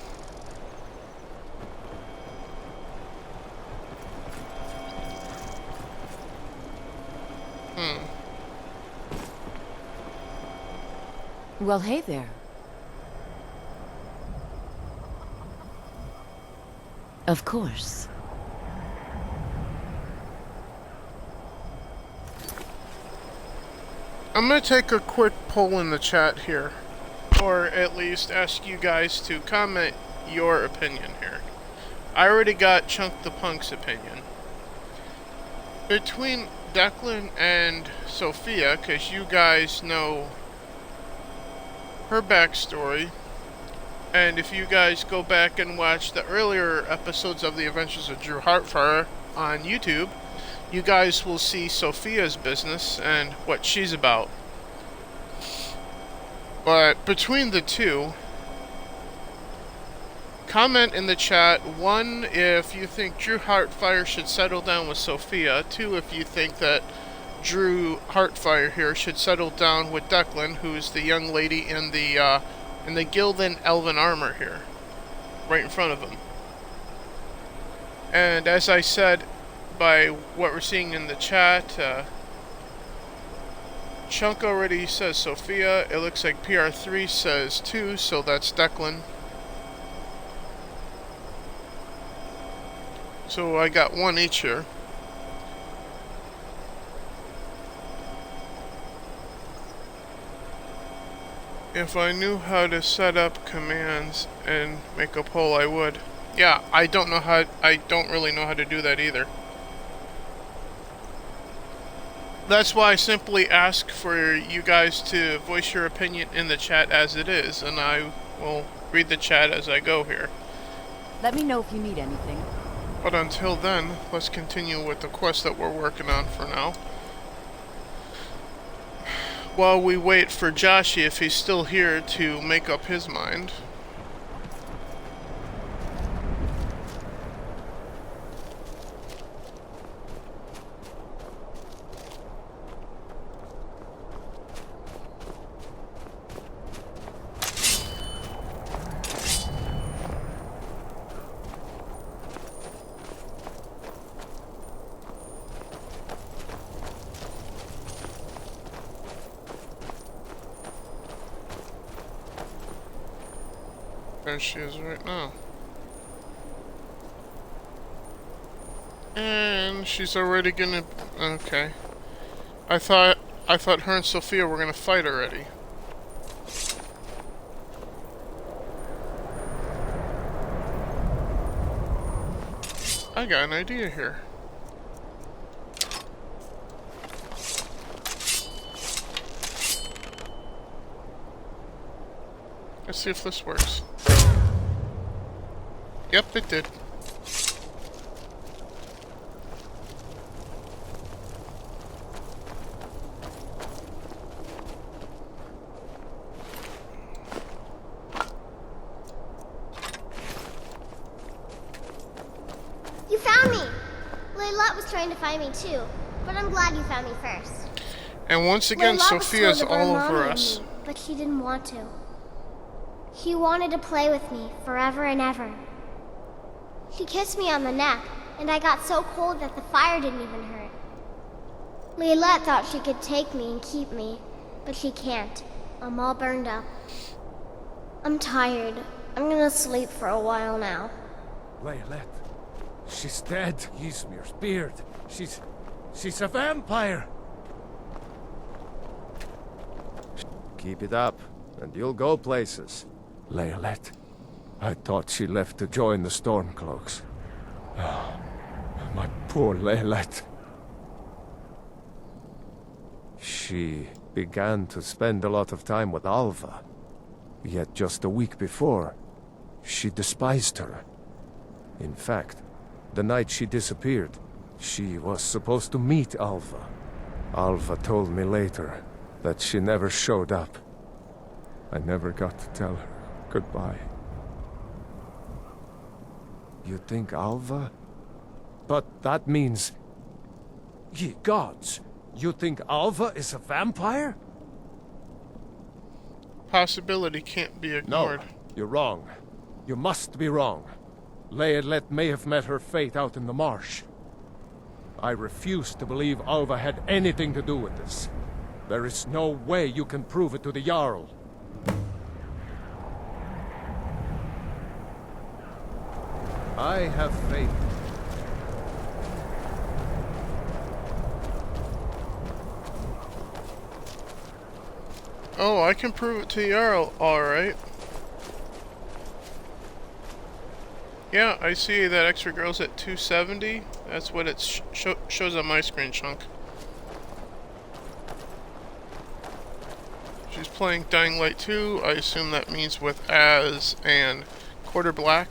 C: Well, hey there. Of course.
A: I'm gonna take a quick poll in the chat here, or at least ask you guys to comment your opinion here. I already got Chunk the Punk's opinion. Between Declan and Sophia, because you guys know her backstory, and if you guys go back and watch the earlier episodes of The Adventures of Drew Heartfire on YouTube, you guys will see Sophia's business and what she's about. But between the two, comment in the chat, 1, if you think Drew Heartfire should settle down with Sophia, 2, if you think that Drew Heartfire here should settle down with Declan, who's the young lady in the Gildan Elven armor here, right in front of him. And as I said, by what we're seeing in the chat, Chunk already says Sophia. It looks like PR3 says 2, so that's Declan. So I got 1 each here. If I knew how to set up commands and make a poll, I would. Yeah, I don't really know how to do that either. That's why I simply ask for you guys to voice your opinion in the chat as it is, and I will read the chat as I go here.
C: Let me know if you need anything.
A: But until then, let's continue with the quest that we're working on for now. While we wait for Joshy, if he's still here, to make up his mind. There she is right now. And she's already gonna... Okay. I thought her and Sophia were gonna fight already. I got an idea here. Let's see if this works. Yep, it did.
K: You found me! Layla was trying to find me too, but I'm glad you found me first.
A: And once again,
K: Layla was
A: Sophia's
K: told to burn
A: all
K: Mommy
A: over
K: and
A: us.
K: me, but she didn't want to. He wanted to play with me forever and ever. He kissed me on the neck, and I got so cold that the fire didn't even hurt. Leilette thought she could take me and keep me, but she can't. I'm all burned up. I'm tired. I'm gonna sleep for a while now.
H: Leilette. She's dead. Ysmir's beard. She's a vampire.
L: Keep it up, and you'll go places.
H: Leilette. I thought she left to join the Stormcloaks. Oh, my poor Leilette. She began to spend a lot of time with Alva. Yet just a week before, she despised her. In fact, the night she disappeared, she was supposed to meet Alva. Alva told me later that she never showed up. I never got to tell her goodbye. You think Alva? But that means... Ye gods! You think Alva is a vampire?
A: Possibility can't be ignored.
H: No, you're wrong. You must be wrong. Leilette may have met her fate out in the marsh. I refuse to believe Alva had anything to do with this. There is no way you can prove it to the Jarl.
L: I have faith.
A: Oh, I can prove it to the Jarl, alright. Yeah, I see that extra girl's at 270. That's what it shows on my screen, Chunk. She's playing Dying Light 2. I assume that means with Az and Quarter Black.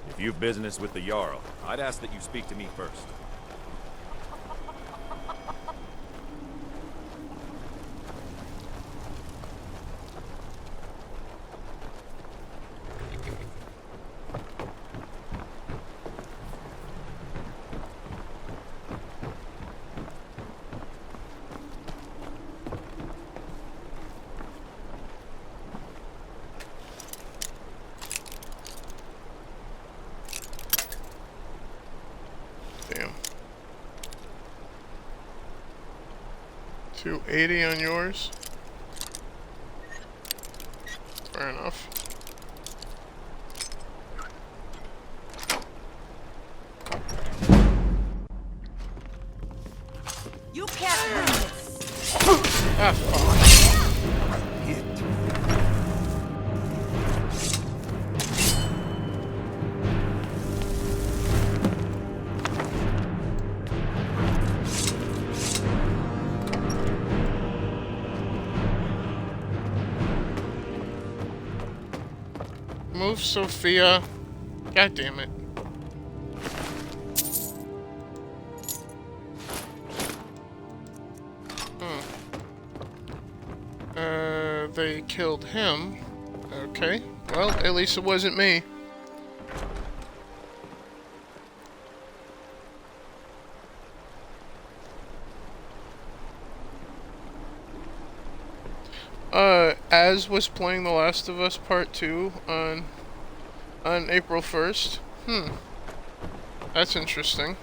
I: If you've business with the Jarl, I'd ask that you speak to me first.
A: Damn. 280 on yours. Fair enough.
J: You can't win this.
A: Ah, fuck. Move, Sophia. God damn it. They killed him. Okay. Well, at least it wasn't me. Az was playing The Last of Us Part 2 on April 1st. That's interesting.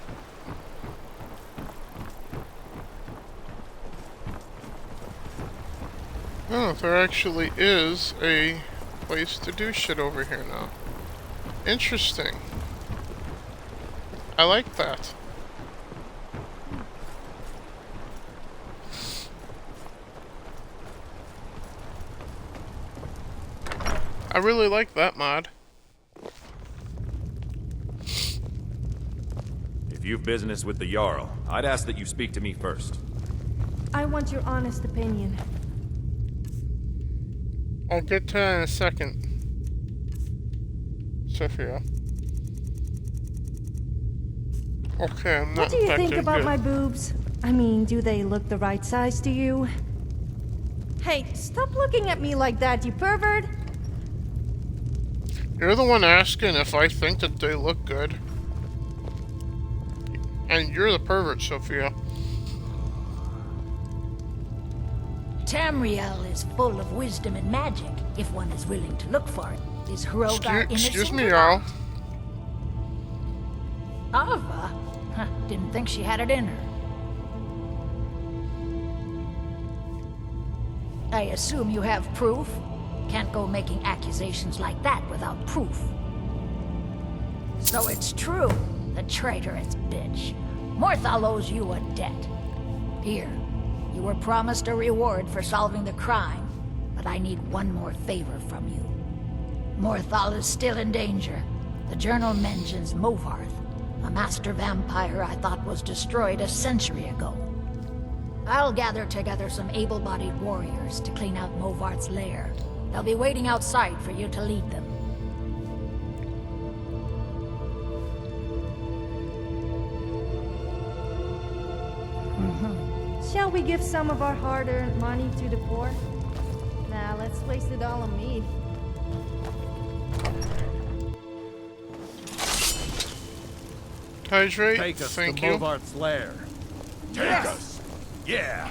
A: Oh, there actually is a place to do shit over here now. Interesting. I like that. I really like that mod.
I: If you've business with the Jarl, I'd ask that you speak to me first.
B: I want your honest opinion.
A: I'll get to that in a second. Sophia. Okay, I'm not
B: What do you think
A: infected,
B: about
A: good.
B: my boobs? I mean, do they look the right size to you? Hey, stop looking at me like that, you pervert!
A: You're the one asking if I think that they look good. And you're the pervert, Sophia.
J: Tamriel is full of wisdom and magic, if one is willing to look for it. Is Hrogar innocent?
A: Excuse me,
J: or
A: y'all.
J: not? Ava? Huh, didn't think she had it in her. I assume you have proof? Can't go making accusations like that without proof. So it's true, the traitorous bitch. Morthal owes you a debt. Here, you were promised a reward for solving the crime, but I need one more favor from you. Morthal is still in danger. The journal mentions Movarth, a master vampire I thought was destroyed a century ago. I'll gather together some able-bodied warriors to clean out Movarth's lair. They'll be waiting outside for you to lead them.
B: Shall we give some of our hard-earned money to the poor? Nah, let's waste it all on me.
A: Hydrate,
L: Take us
A: thank
L: to
A: you.
L: Movarth's lair.
I: Take us! Yeah!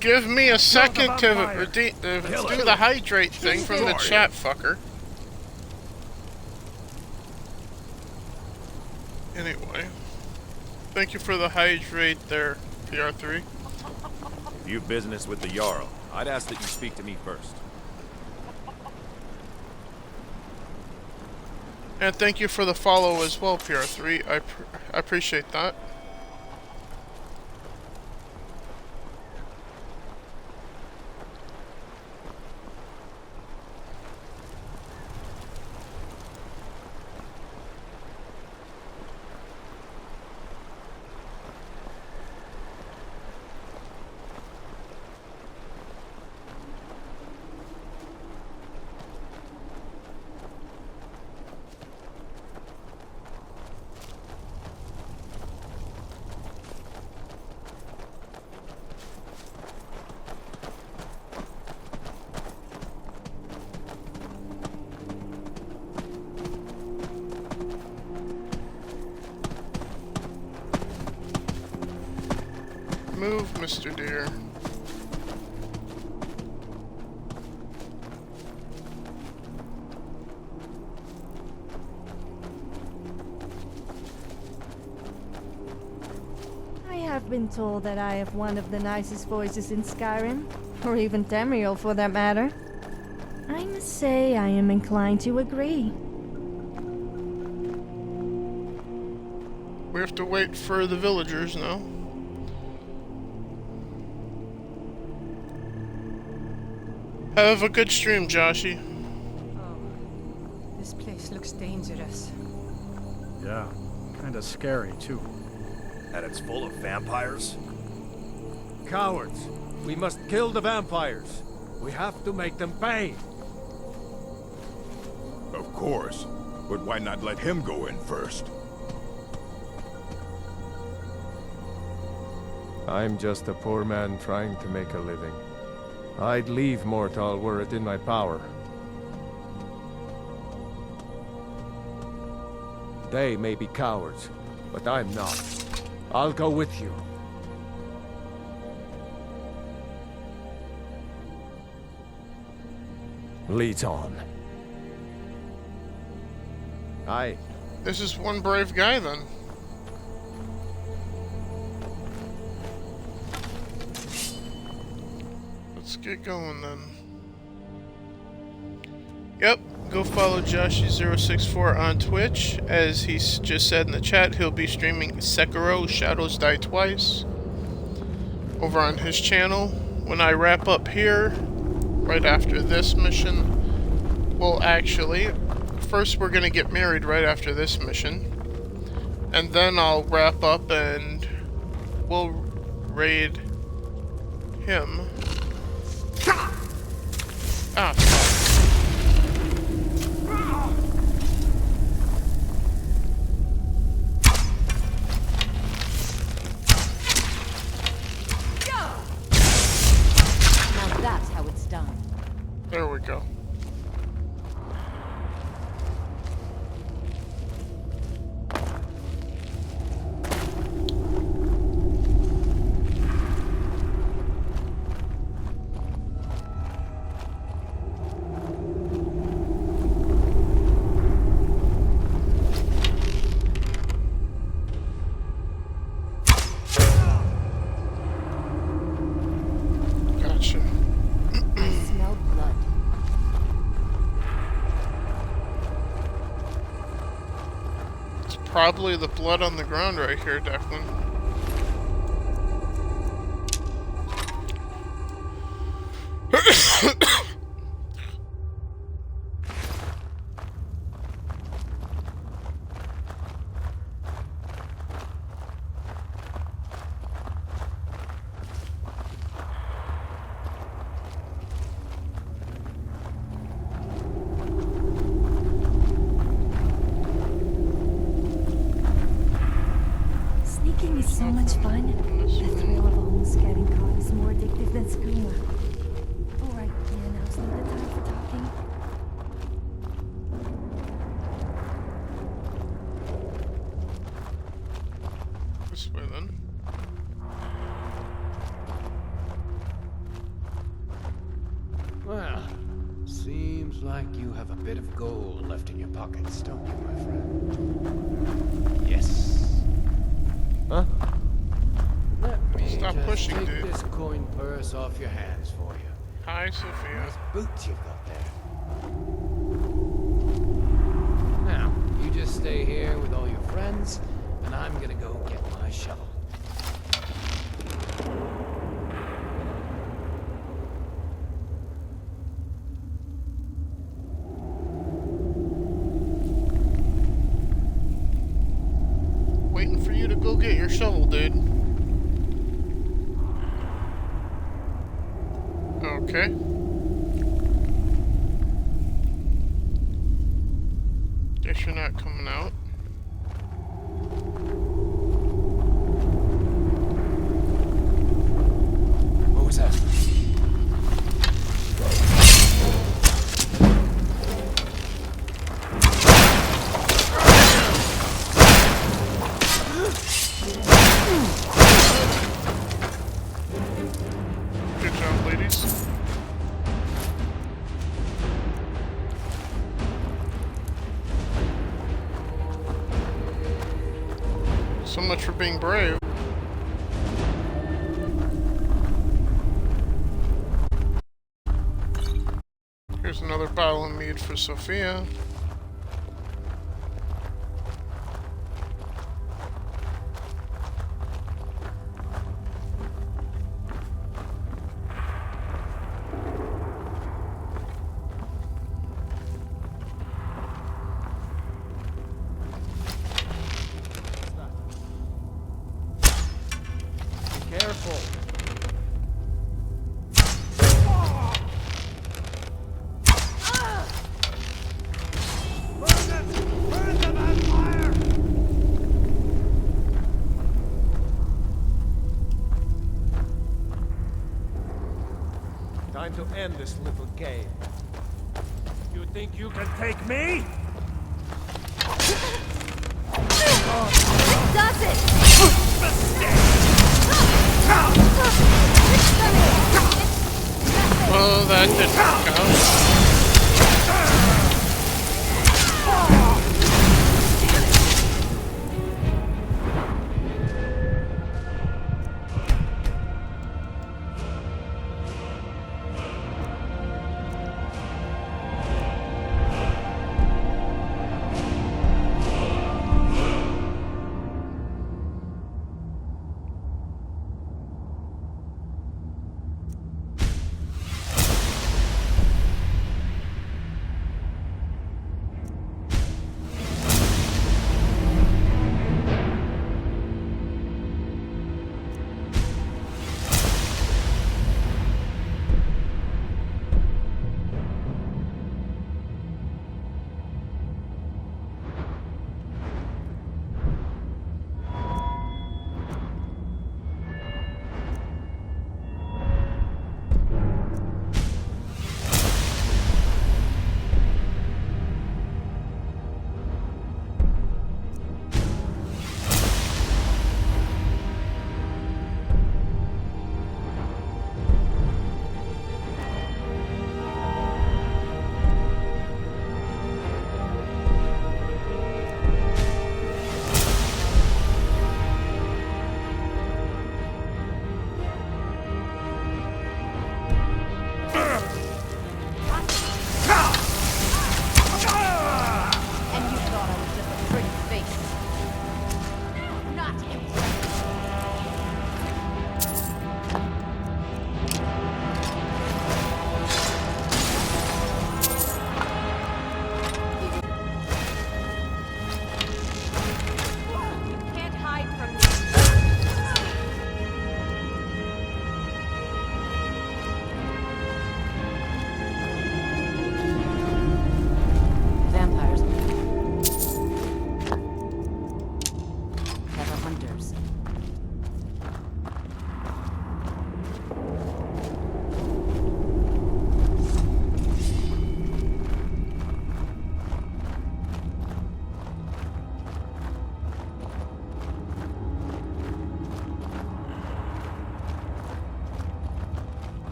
A: Give me a second to
I: vampire.
A: do
I: Kill it.
A: the hydrate thing from the
I: Destroy
A: chat, fucker. Anyway, thank you for the hydrate there, PR3.
I: If you've business with the Jarl, I'd ask that you speak to me first.
A: And thank you for the follow as well, PR3. I appreciate that. Move, Mr. Deer.
B: I have been told that I have one of the nicest voices in Skyrim, or even Tamriel for that matter. I must say I am inclined to agree.
A: We have to wait for the villagers now. Have a good stream, Joshy.
M: Oh, this place looks dangerous.
N: Yeah, kinda scary too.
I: And it's full of vampires?
H: Cowards! We must kill the vampires. We have to make them pay.
O: Of course, but why not let him go in first?
H: I'm just a poor man trying to make a living. I'd leave Mortal were it in my power. They may be cowards, but I'm not. I'll go with you. Lead on. Aye.
A: This is one brave guy then. Let's get going then. Yep, go follow Joshy064 on Twitch. As he just said in the chat, he'll be streaming Sekiro Shadows Die Twice over on his channel. When I wrap up here, right after this mission, well actually, first we're gonna get married right after this mission. And then I'll wrap up and we'll raid him. Ah, fuck.
C: Now that's how it's done.
A: There we go. Probably the blood on the ground right here, Declan.
B: Sneaking is so much fun. The thrill of almost getting caught is more addictive than skooma. Alright, yeah, now's not the time for talking.
A: This way then.
P: Well, seems like you have a bit of gold left in your pockets, don't you, my friend? Yes.
H: Huh?
P: Let me
A: Stop
P: just
A: pushing,
P: take
A: dude.
P: this coin purse off your hands for you.
A: Hi, Sophia.
P: Nice boots you've got there. Now, just stay here with all your friends, and I'm gonna go get my shovel.
A: Waiting for you to go get your shovel, dude. Okay. Guess you're not coming out.
P: What was that?
A: Good job, ladies. So much for being brave. Here's another bottle of mead for Sophia.
L: Careful. Time to end this little game.
Q: You think you can take me?
B: Does it?
A: Well, that didn't work out.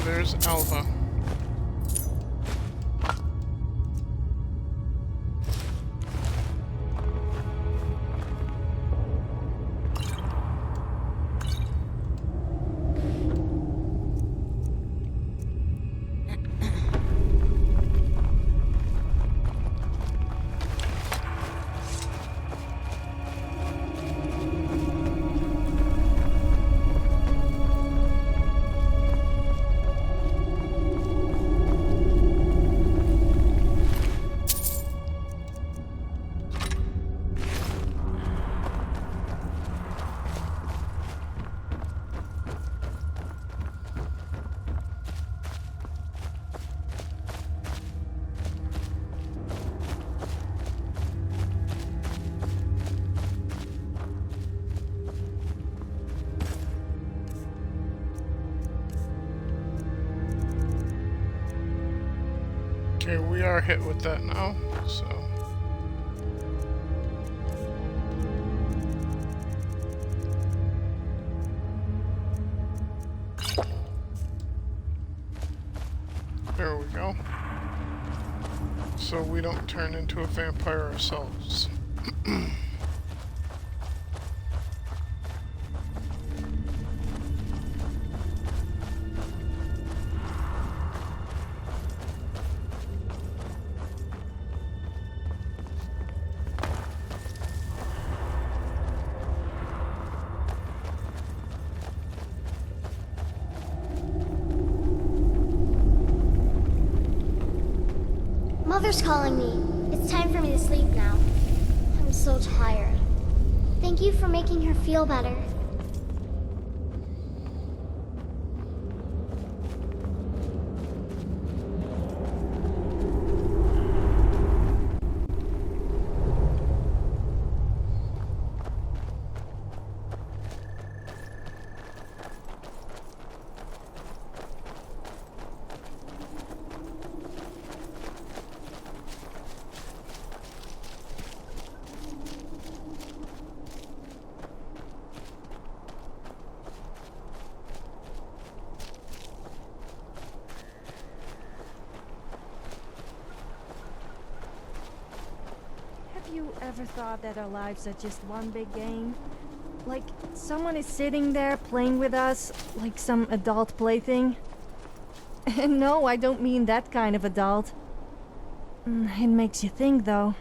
A: There's Alva. Okay, we are hit with that now, so... There we go. So we don't turn into a vampire ourselves.
K: Mother's calling me. It's time for me to sleep now. I'm so tired. Thank you for making her feel better.
B: Have you ever thought that our lives are just one big game? Like, someone is sitting there playing with us, like some adult plaything? And no, I don't mean that kind of adult. It makes you think, though.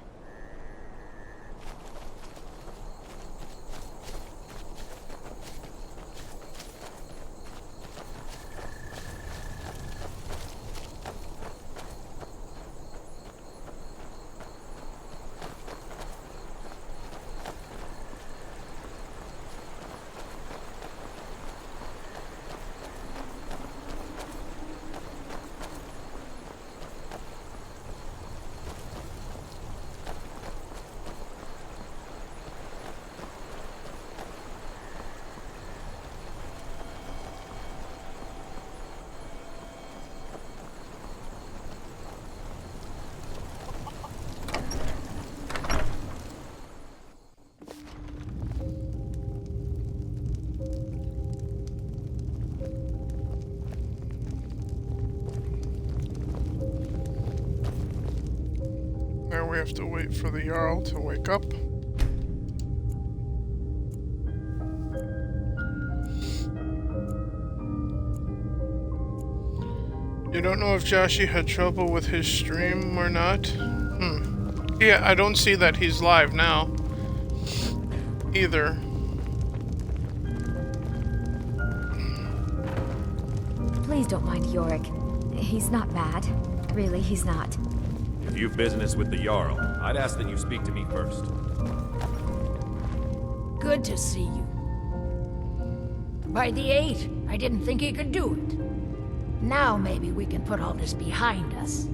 A: Now we have to wait for the Jarl to wake up. You don't know if Joshi had trouble with his stream or not? Yeah, I don't see that he's live now. Either.
R: Please don't mind Yorick. He's not bad. Really, he's not.
I: If you've business with the Jarl, I'd ask that you speak to me first.
J: Good to see you. By the 8, I didn't think he could do it. Now maybe we can put all this behind us.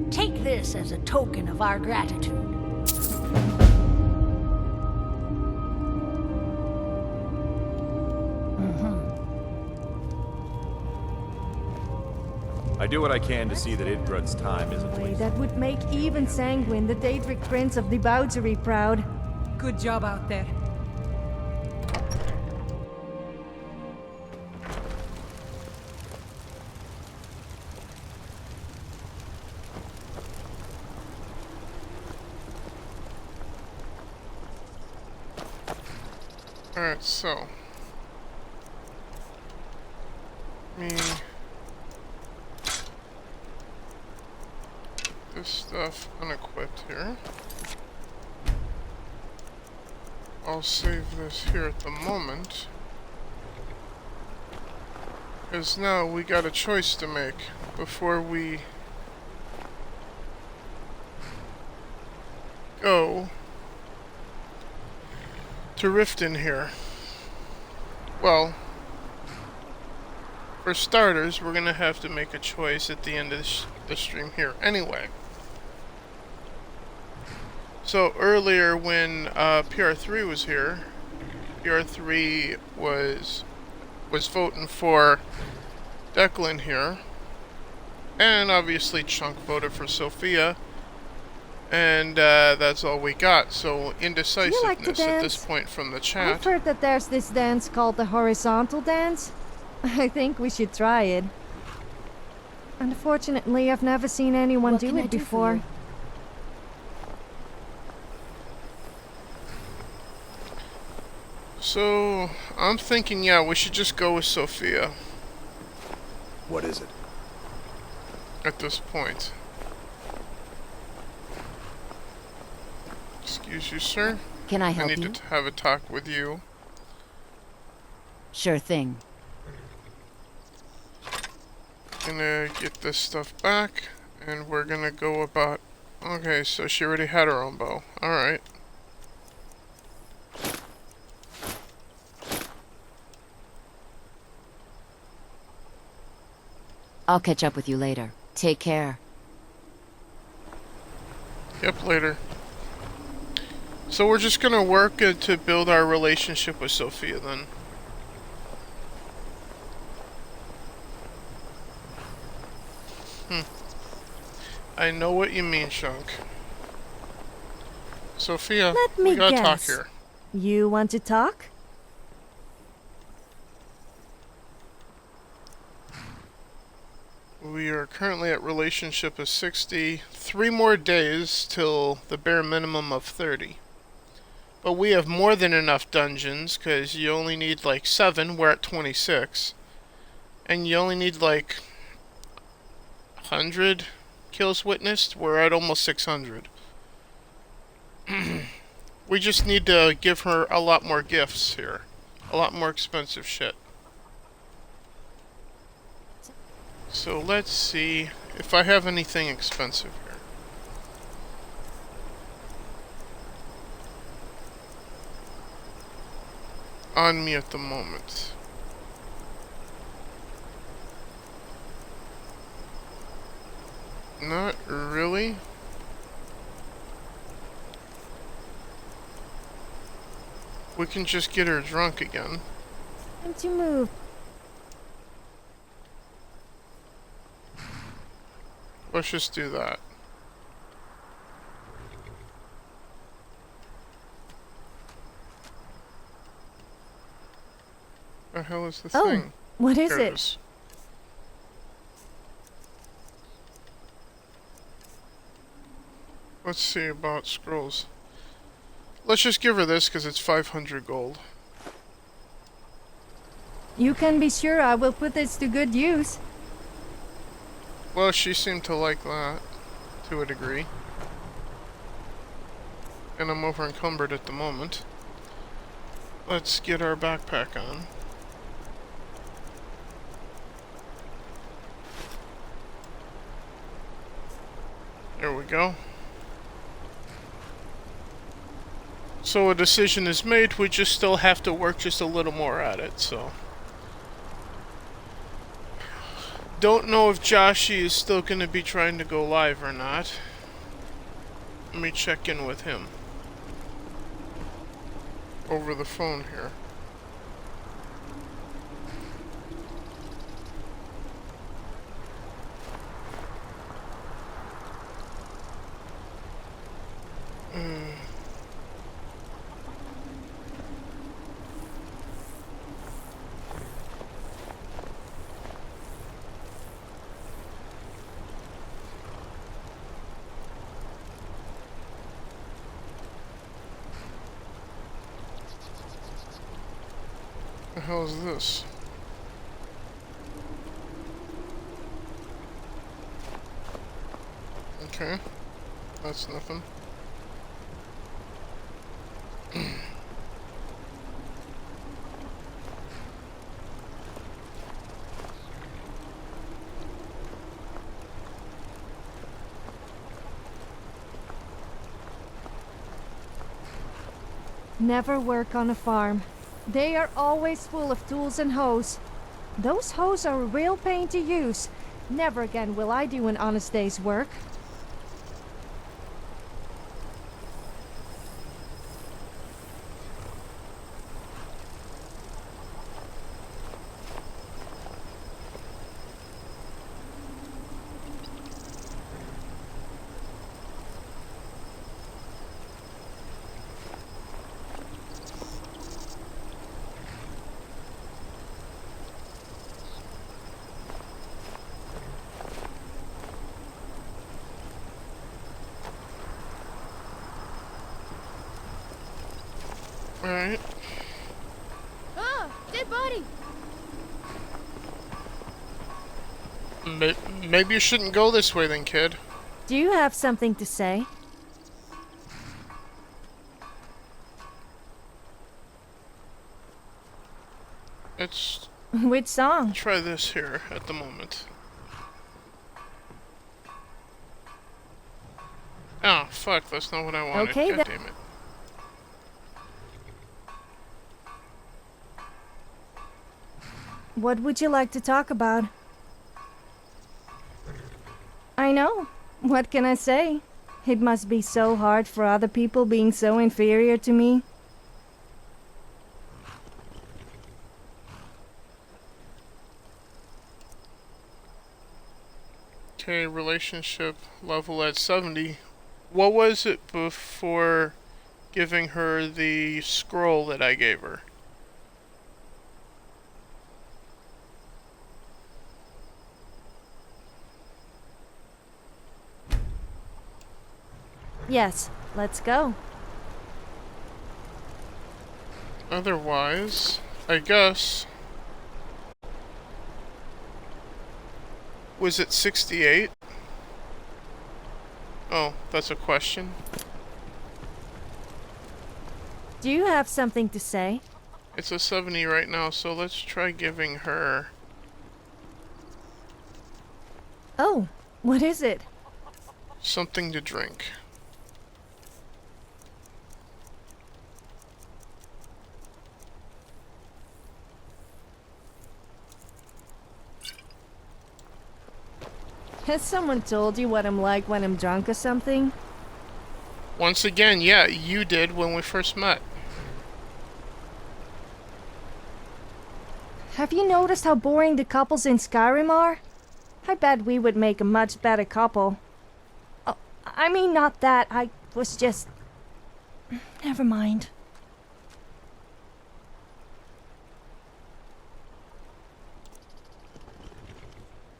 J: Take this as a token of our gratitude.
I: I do what I can to see that Idgrun's time isn't wasted.
B: That would make even Sanguine, the Daedric Prince of the Boudery, proud.
M: Good job out there.
A: Alright, so... this stuff unequipped here. I'll save this here at the moment. Because now we got a choice to make before we go to Riften here. Well, for starters, we're gonna have to make a choice at the end of the stream here anyway. So earlier when PR3 was here, PR3 was voting for Declan here. And obviously Chunk voted for Sophia. And that's all we got. So indecisiveness at this point from the
B: I've
A: chat.
B: heard that there's this dance called the horizontal dance. I think we should try it. Unfortunately, I've never seen anyone do it before.
A: So, I'm thinking, yeah, we should just go with Sophia.
O: What is it?
A: At this point. Excuse you, sir.
C: Can I help
A: I
C: you?
A: need to have a talk with you.
C: Sure thing.
A: Gonna get this stuff back, and we're gonna go about... Okay, so she already had her own bow. Alright.
C: I'll catch up with you later. Take care.
A: Yep, later. So we're just gonna work to build our relationship with Sophia then. I know what you mean, Shunk. Sophia,
B: Let me
A: we gotta talk
B: guess.
A: here.
B: You want to talk?
A: We are currently at relationship of 60. 3 more days till the bare minimum of 30. But we have more than enough dungeons, because you only need like 7, we're at 26. And you only need like 100 kills witnessed, we're at almost 600. We just need to give her a lot more gifts here. A lot more expensive shit. So let's see if I have anything expensive here. On me at the moment. Not really. We can just get her drunk again.
B: Time to move.
A: Let's just do that. The hell is the thing?
B: What is
A: There
B: it?
A: is. Let's see about scrolls. Let's just give her this because it's 500 gold.
B: You can be sure I will put this to good use.
A: Well, she seemed to like that, to a degree. And I'm over encumbered at the moment. Let's get our backpack on. There we go. So a decision is made, we just still have to work just a little more at it, so... Don't know if Joshi is still going to be trying to go live or not. Let me check in with him. Over the phone here. The hell is this? Okay. That's nothing.
B: Never work on a farm. They are always full of tools and hoes. Those hoes are a real pain to use. Never again will I do an honest day's work.
A: Alright.
B: Ah, dead body!
A: Maybe you shouldn't go this way then, kid.
B: Do you have something to say?
A: Let's
B: Which song?
A: try this here at the moment. Oh, fuck, that's not what I wanted.
B: Okay,
A: God damn it.
B: What would you like to talk about? I know. What can I say? It must be so hard for other people being so inferior to me.
A: Okay, relationship level at 70. What was it before giving her the scroll that I gave her?
B: Yes, let's go.
A: Otherwise, I guess... Was it 68? Oh, that's a question.
B: Do you have something to say?
A: It's a 70 right now, so let's try giving her...
B: Oh, what is it?
A: something to drink.
B: Has someone told you what I'm like when I'm drunk or something?
A: Once again, yeah, you did when we first met.
B: Have you noticed how boring the couples in Skyrim are? I bet we would make a much better couple. Oh, I mean, not that. I was just... Never mind.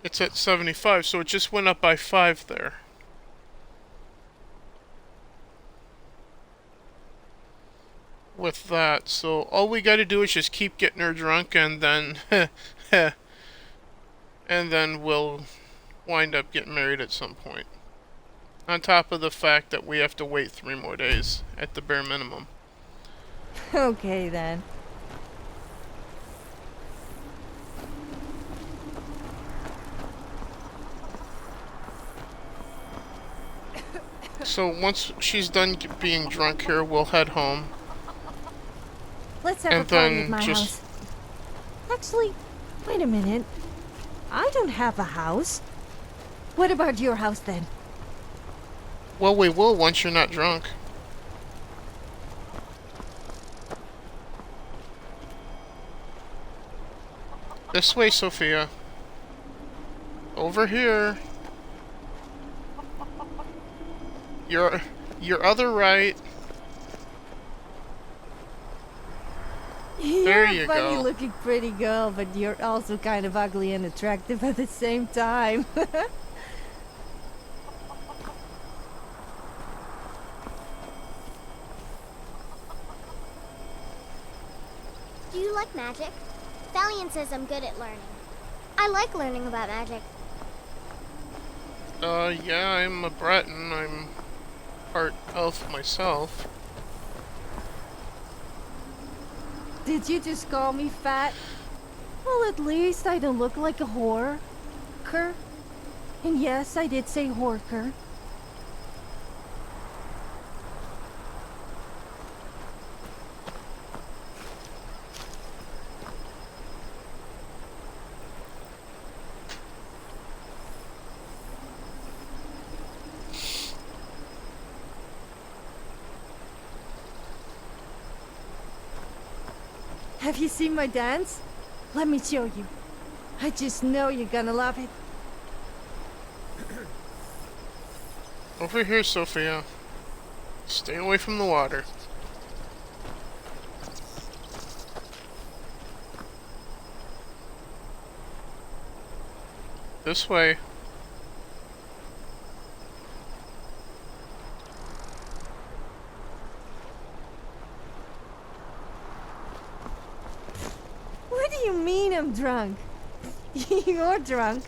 A: It's at 75, so it just went up by 5 there. With that, so all we gotta do is just keep getting her drunk, and then... and then we'll wind up getting married at some point. On top of the fact that we have to wait 3 more days, at the bare minimum.
B: Okay, then.
A: So once she's done being drunk here, we'll head home.
B: Let's have
A: And
B: a party
A: then
B: at my
A: just-
B: house. Actually, wait a minute. I don't have a house. What about your house then?
A: Well, we will once you're not drunk. This way, Sophia. Over here. Your other right. There
B: You're
A: you
B: a funny
A: go.
B: looking pretty girl, but you're also kind of ugly and attractive at the same time.
K: Do you like magic? Valiant says I'm good at learning. I like learning about magic.
A: Yeah, I'm a Breton. I'm part elf myself.
B: Did you just call me fat? Well, at least I don't look like a whore. And yes, I did say whorker. Have you seen my dance? Let me show you. I just know you're gonna love it.
A: Over here, Sophia. Stay away from the water. This way.
B: do you mean I'm drunk? You're drunk.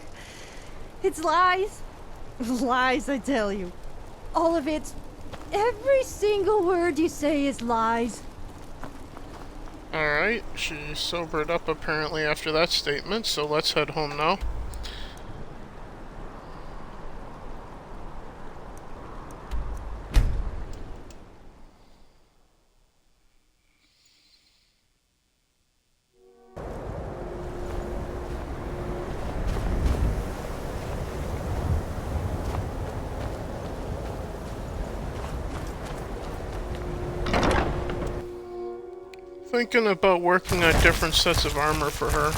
B: It's lies. Lies, I tell you. All of it. Every single word you say is lies.
A: Alright, she sobered up apparently after that statement, so let's head home now. Thinking about working on different sets of armor for her.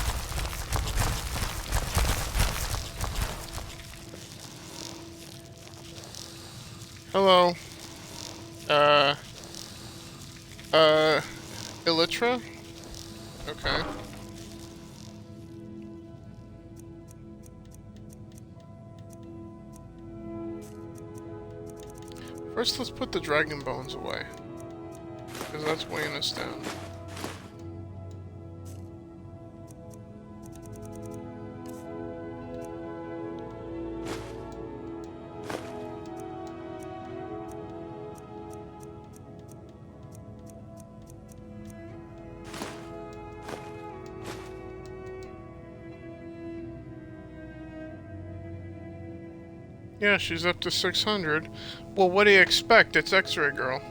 A: Hello. Elytra? Okay. First, let's put the dragon bones away. Because that's weighing us down. Yeah, she's up to 600. Well, what do you expect? It's X-Ray Girl.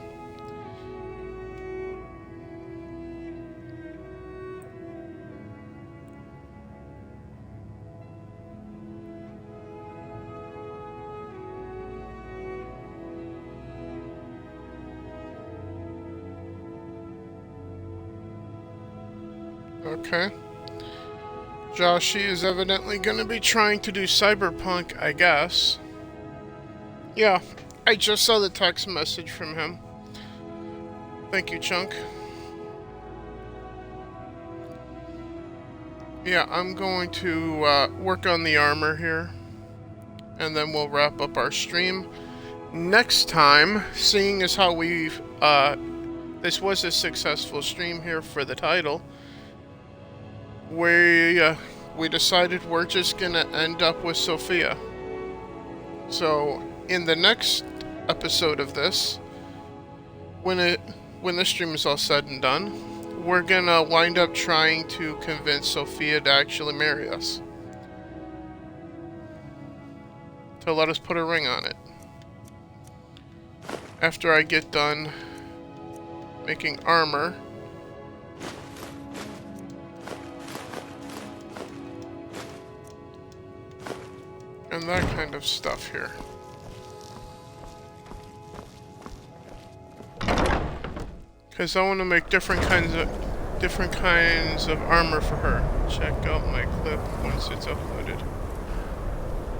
A: Okay. Joshi is evidently going to be trying to do cyberpunk, I guess. Yeah, I just saw the text message from him. Thank you, Chunk. Yeah, I'm going to work on the armor here. And then we'll wrap up our stream. Next time, seeing as how we've... this was a successful stream here for the title. We decided we're just gonna end up with Sophia. So, in the next episode of this, when the stream is all said and done, we're gonna wind up trying to convince Sophia to actually marry us. To let us put a ring on it. After I get done making armor. And that kind of stuff here. Because I want to make different kinds of armor for her. Check out my clip once it's uploaded.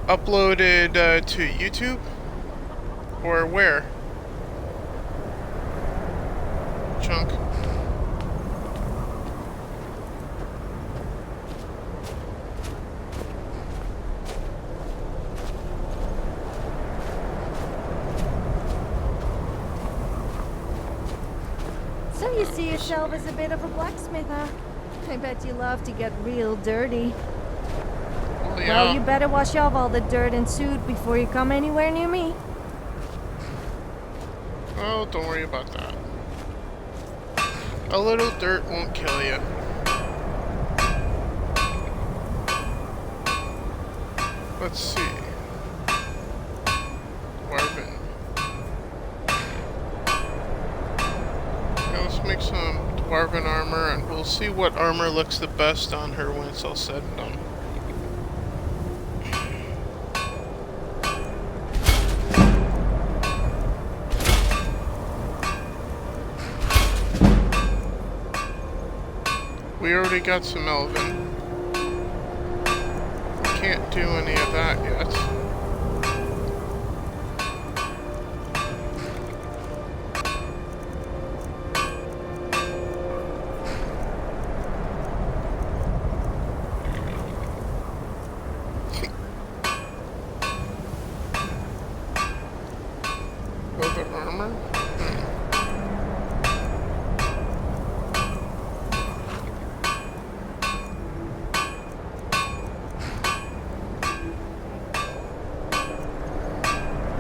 A: Uploaded to YouTube? Or where? Chunk.
B: So you see yourself as a bit of a blacksmith, huh? I bet you love to get real dirty.
A: Well, yeah.
B: Well, you better wash off all the dirt and soot before you come anywhere near me.
A: Oh, don't worry about that. A little dirt won't kill you. Let's see. Dwarven. Yeah, let's make some Dwarven armor, and we'll see what armor looks the best on her when it's all said and done. We already got some Elven. Can't do any of that yet. Velvet armor?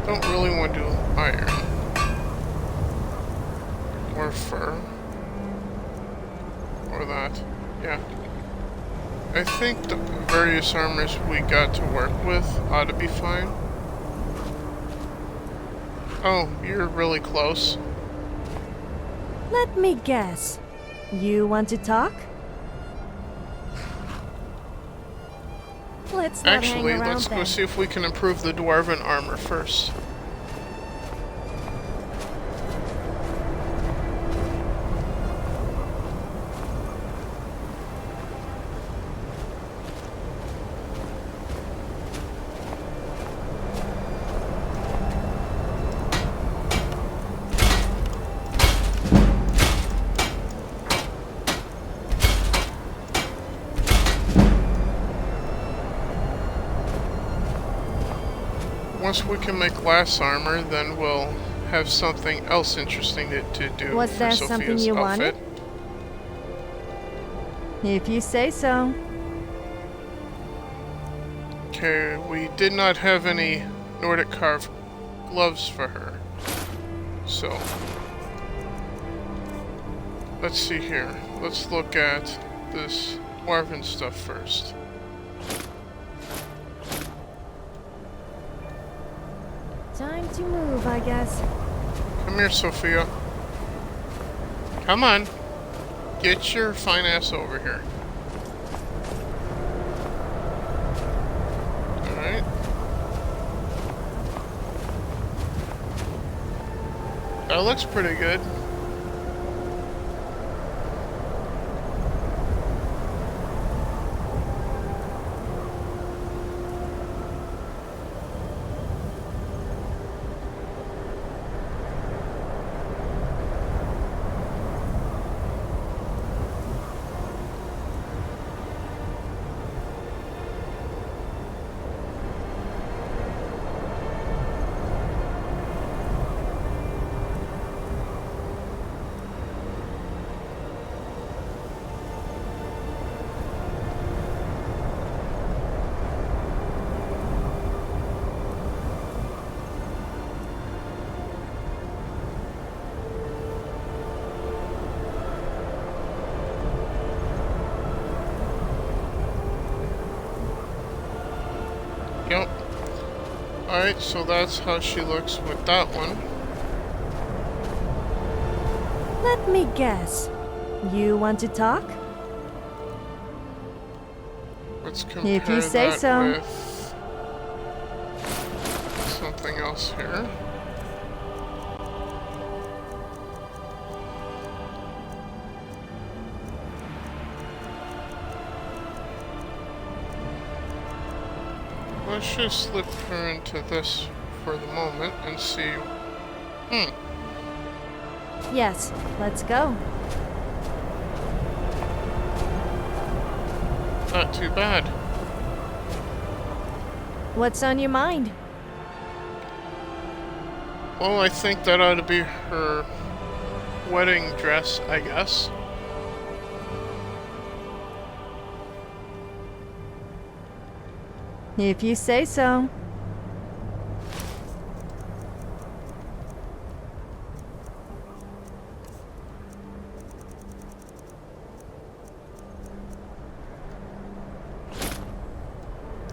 A: Don't really want to do iron. Or fur. Or that. Yeah. I think the various armors we got to work with ought to be fine. Oh, you're really close.
B: Let me guess. You want to talk? Let's not
A: Actually,
B: hang around
A: let's go
B: then.
A: see if we can improve the dwarven armor first. Once we can make glass armor, then we'll have something else interesting to do
B: Was
A: for
B: there
A: Sophia's
B: something you
A: outfit.
B: wanted? If you say so.
A: Okay, we did not have any Nordic carved gloves for her. So, let's see here. Let's look at this dwarven stuff first.
B: Time to move, I guess.
A: Come here, Sophia. Come on. Get your fine ass over here. Alright. That looks pretty good. Yep. Alright, so that's how she looks with that one.
B: Let me guess. You want to talk?
A: Let's compare
B: If you say
A: that
B: so.
A: with something else here. Let's just slip her into this for the moment and see.
B: Yes, let's go.
A: Not too bad.
B: What's on your mind?
A: Well, I think that ought to be her wedding dress, I guess.
B: If you say so.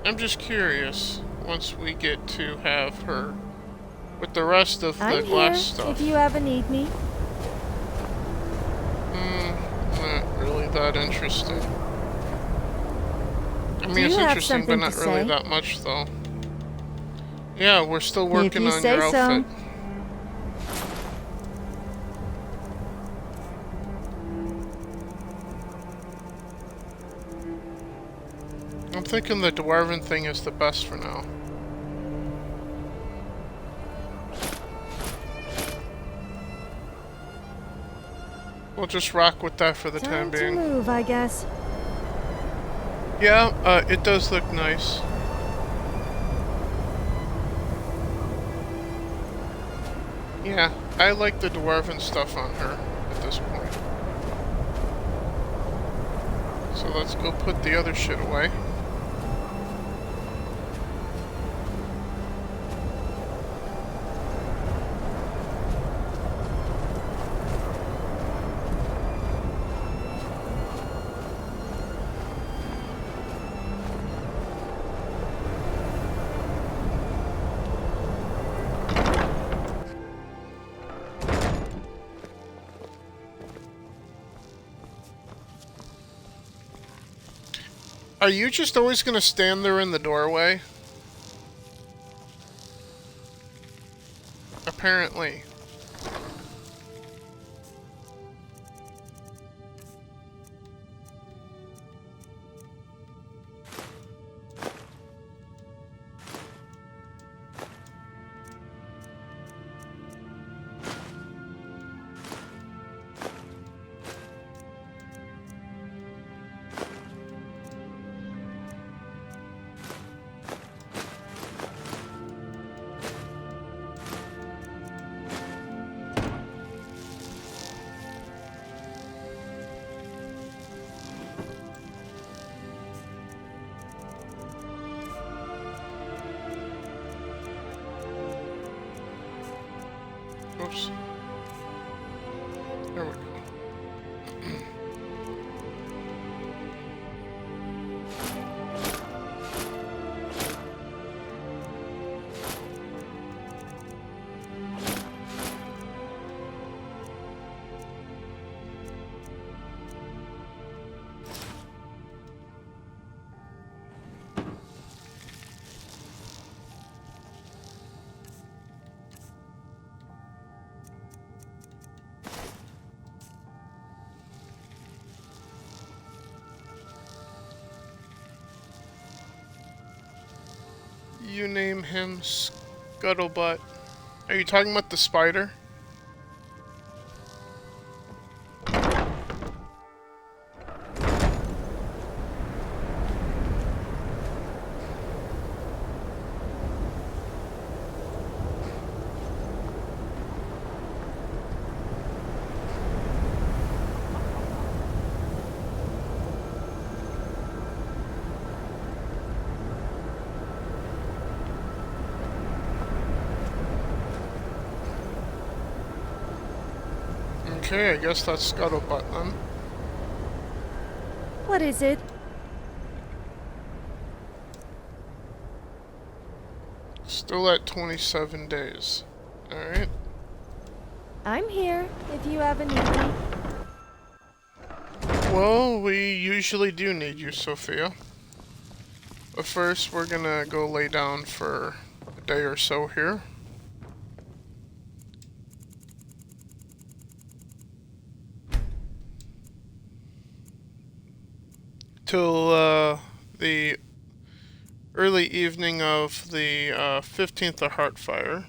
A: I'm just curious, once we get to have her with the rest of the
B: I'm
A: glass
B: here
A: stuff.
B: if you ever need me.
A: Not really that interesting. I mean,
B: Do
A: it's
B: you have
A: interesting, but
B: something
A: not
B: to
A: really
B: say?
A: that much, though. Yeah, we're still working
B: you
A: on
B: say
A: your
B: so.
A: outfit. I'm thinking the dwarven thing is the best for now. We'll just rock with that for the time
B: To
A: being.
B: move, I guess.
A: Yeah, it does look nice. Yeah, I like the dwarven stuff on her at this point. So let's go put the other shit away. Are you just always gonna stand there in the doorway? Apparently. Oops. There we go. You name him Scuttlebutt. Are you talking about the spider? Okay, I guess that's Scuttlebutt then.
B: What is it?
A: Still at 27 days. Alright.
B: I'm here, if you ever need me.
A: Well, we usually do need you, Sophia. But first, we're gonna go lay down for a day or so here. Till the early evening of the 15th of Heartfire.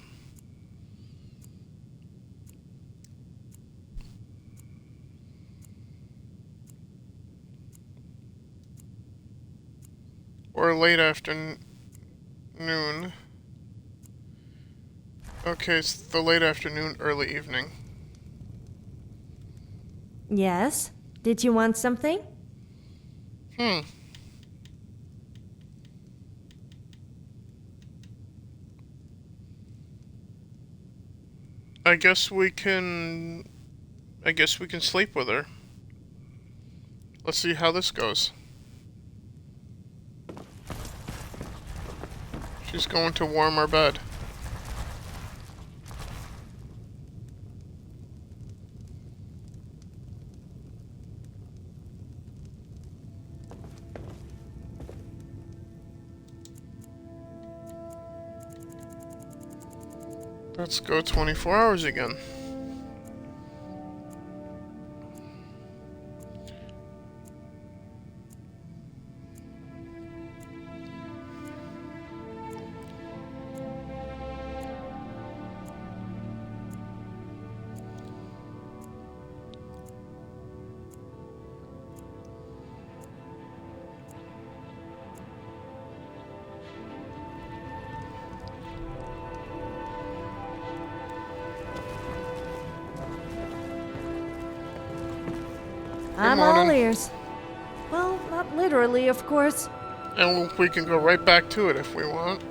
A: Or late afternoon. Okay, it's the late afternoon, early evening.
B: Yes? Did you want something?
A: I guess we can sleep with her. Let's see how this goes. She's going to warm our bed. Let's go 24 hours again.
B: I'm all ears. Well, not literally, of course.
A: And we can go right back to it if we want.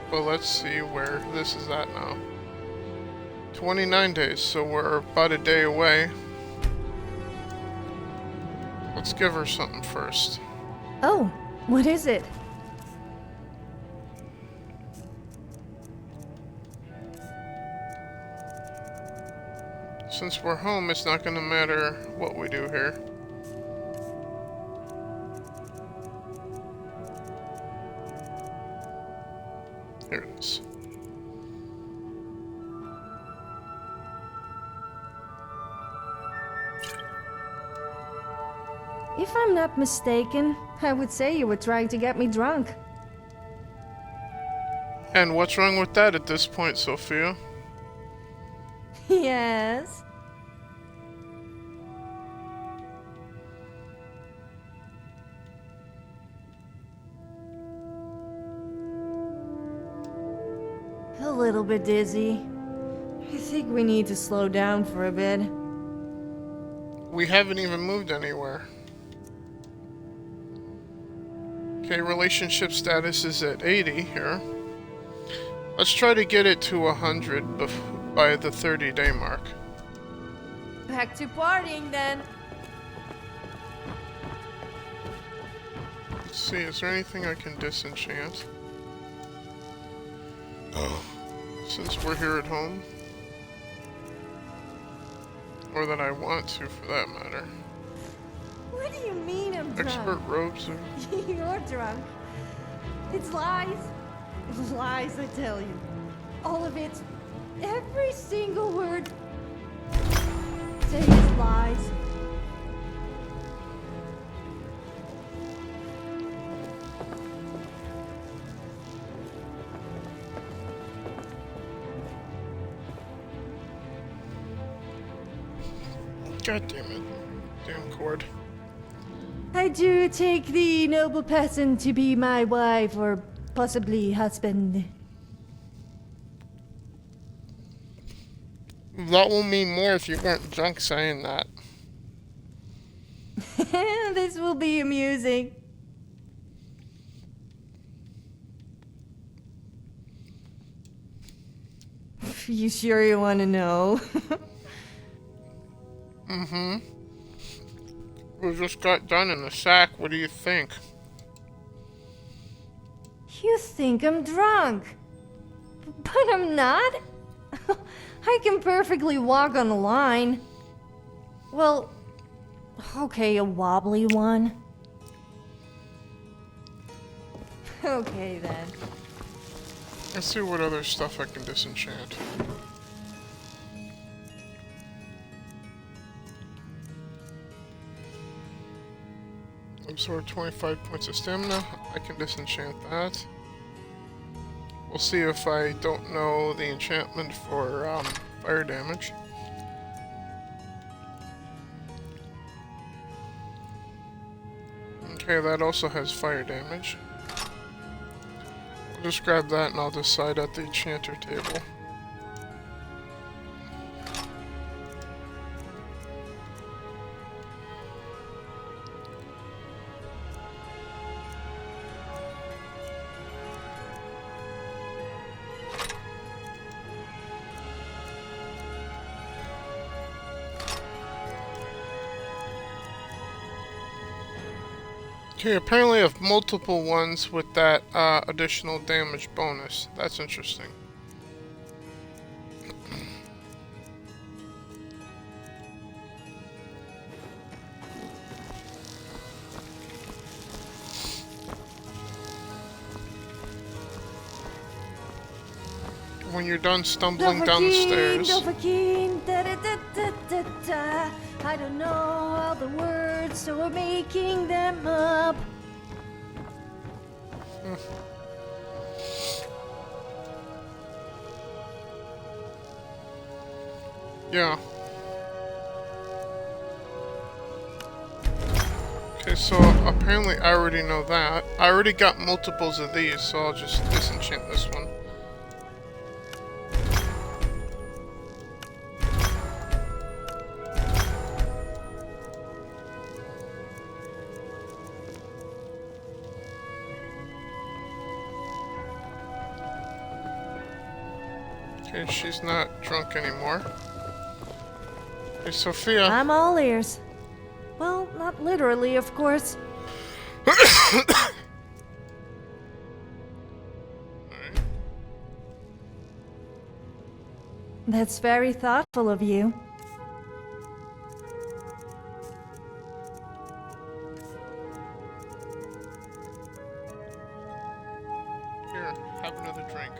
A: But let's see where this is at now. 29 days, so we're about a day away. Let's give her something first.
B: Oh, what is it?
A: Since we're home, it's not going to matter what we do here.
B: If I'm not mistaken, I would say you were trying to get me drunk.
A: And what's wrong with that at this point, Sophia?
B: Yes. A little bit dizzy. I think we need to slow down for a bit.
A: We haven't even moved anywhere. Okay, relationship status is at 80 here. Let's try to get it to 100 by the 30-day mark.
B: Back to partying then.
A: Let's see, is there anything I can disenchant? Oh. Since we're here at home. Or that I want to, for that matter.
B: What do you mean I'm drunk?
A: Expert robes or...
B: You're drunk. It's lies. Lies, I tell you. All of it. Every single word. Say it's lies.
A: God damn it. Damn cord.
B: I do take the noble peasant to be my wife or possibly husband.
A: That will mean more if you weren't drunk saying that.
B: This will be amusing. You sure you want to know?
A: Mm-hmm. We just got done in the sack. What do you think?
B: You think I'm drunk. But I'm not. I can perfectly walk on the line. Well, okay, a wobbly one. Okay then.
A: Let's see what other stuff I can disenchant. Absorb 25 points of stamina. I can disenchant that. We'll see if I don't know the enchantment for fire damage. Okay, that also has fire damage. I'll just grab that and I'll decide at the enchanter table. Okay, apparently I have multiple ones with that additional damage bonus. That's interesting. When you're done stumbling down the stairs.
B: Dovahkiin, da da da da da da. I don't know all the words, so we're making them up.
A: Yeah. Okay, so apparently I already know that. I already got multiples of these, so I'll just disenchant this one. Okay, she's not drunk anymore. Hey, Sophia.
B: I'm all ears. Well, not literally, of course. That's very thoughtful of you.
A: Here, have another drink.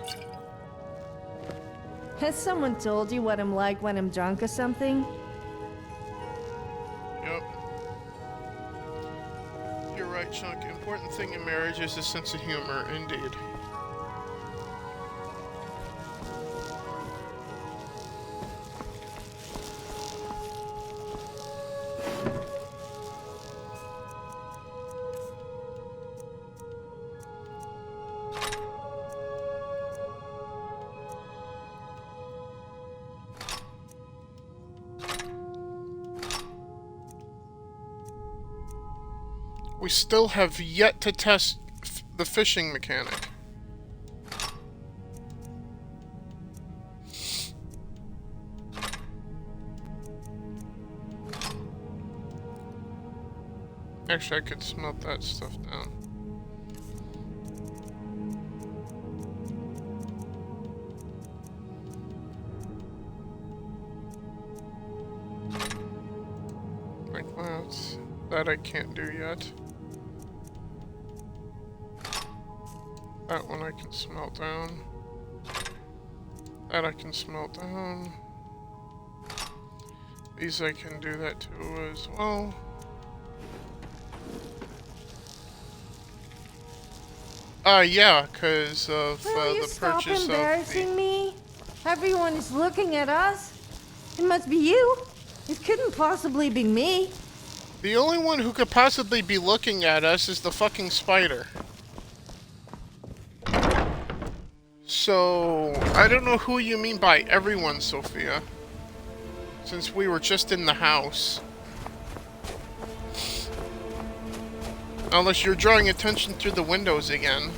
B: Has someone told you what I'm like when I'm drunk or something?
A: Yep. marriage is a sense of humor, indeed. We still have yet to test the fishing mechanic. Actually, I could smelt that stuff down. Like that. That I can't do yet. That one I can smelt down. That I can smelt down. These I can do that too as well. Yeah, because of
B: Will you
A: the
B: stop
A: purchase
B: embarrassing me? Everyone is looking at us. It must be you. It couldn't possibly be me.
A: The only one who could possibly be looking at us is the fucking spider. So, I don't know who you mean by everyone, Sophia. Since we were just in the house. Unless you're drawing attention through the windows again.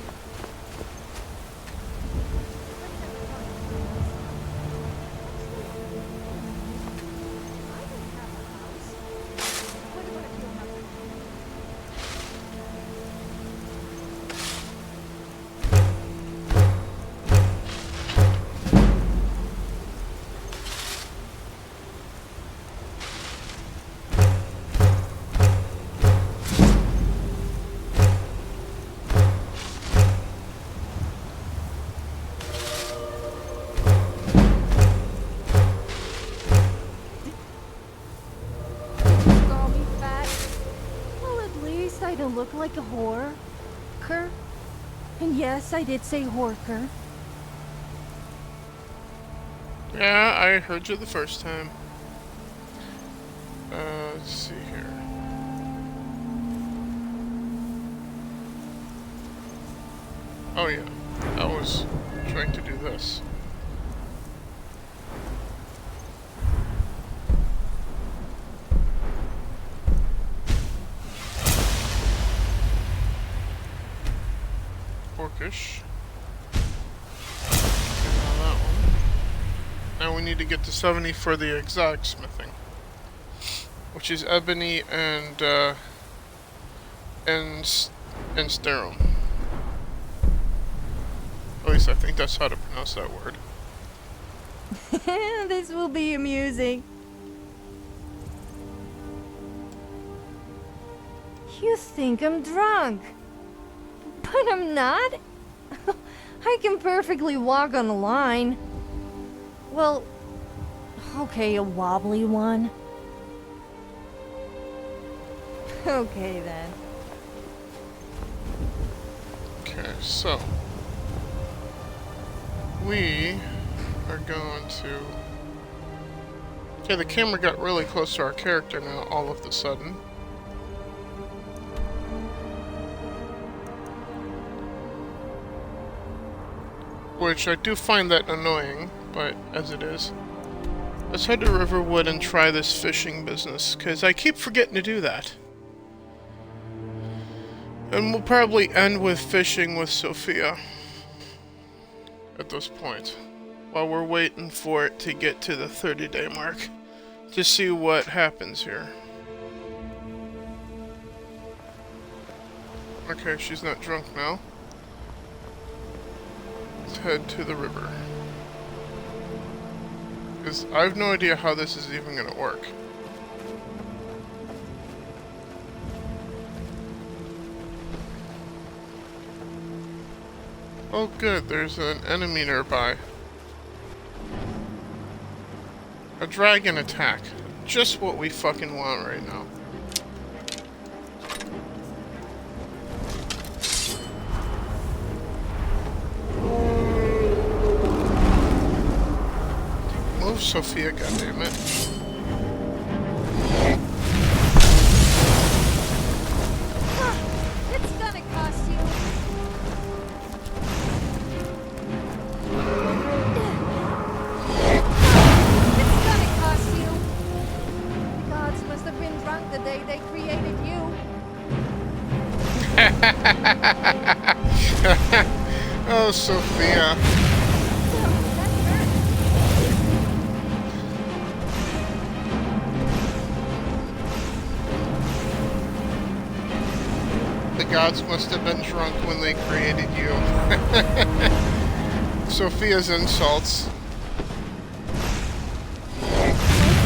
B: I don't look like a whore-ker. And yes, I did say whore-ker.
A: Yeah, I heard you the first time. Let's see here. Oh yeah, I was trying to do this. Orcish. That one. Now we need to get to 70 for the exact smithing, which is ebony and sterum. At least I think that's how to pronounce that word.
B: This will be amusing. You think I'm drunk, but I'm not. I can perfectly walk on a line. Well, okay, a wobbly one. Okay then.
A: Okay, so we are going to... Okay, the camera got really close to our character now, all of a sudden. Which I do find that annoying, but as it is. Let's head to Riverwood and try this fishing business, because I keep forgetting to do that. And we'll probably end with fishing with Sophia at this point, while we're waiting for it to get to the 30-day mark to see what happens here. Okay, she's not drunk now. Let's head to the river. Because I have no idea how this is even going to work. Oh good, there's an enemy nearby. A dragon attack. Just what we fucking want right now. Sophia, goddammit.
B: It's gonna cost you. It's gonna cost you. The gods must have been drunk the day they created you.
A: Oh, Sophia. The gods must have been drunk when they created you. Sophia's insults.
B: Most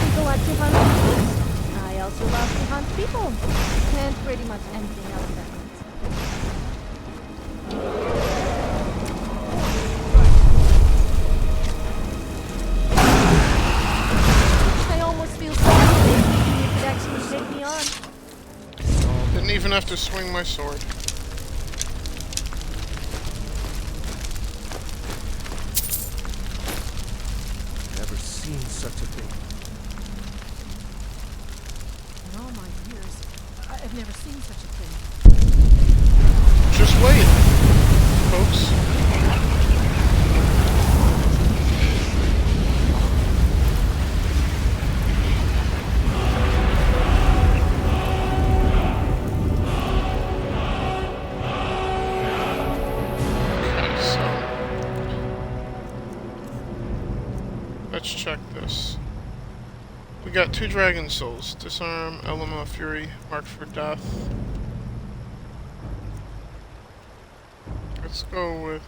B: people like to hunt monsters. I also love to hunt people. And pretty much anything else that means. I almost feel sorry thinking you could actually take me on.
A: Didn't even have to swing my sword.
H: Never seen such a thing.
M: In all my years, I've never seen such a thing.
A: Just wait, folks. Let's check this. We got 2 dragon souls. Disarm, Element of Fury, marked for death. Let's go with...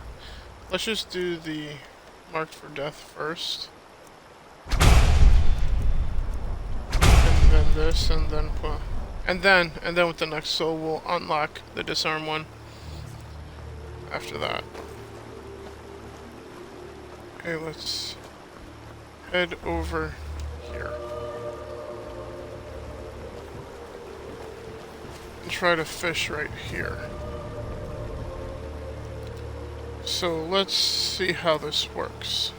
A: Let's just do the marked for death first. And then this, and then put... And then with the next soul we'll unlock the disarm one. After that. Okay, let's head over here. And try to fish right here. So let's see how this works.